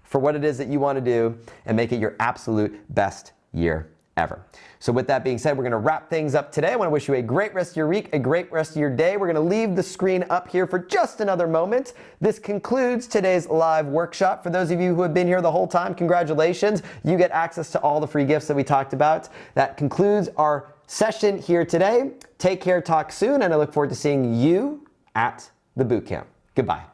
for what it is that you want to do and make it your absolute best year ever. So with that being said, we're going to wrap things up today. I want to wish you a great rest of your week, a great rest of your day. We're going to leave the screen up here for just another moment. This concludes today's live workshop. For those of you who have been here the whole time, congratulations. You get access to all the free gifts that we talked about. That concludes our session here today. Take care, talk soon, and I look forward to seeing you at the bootcamp. Goodbye.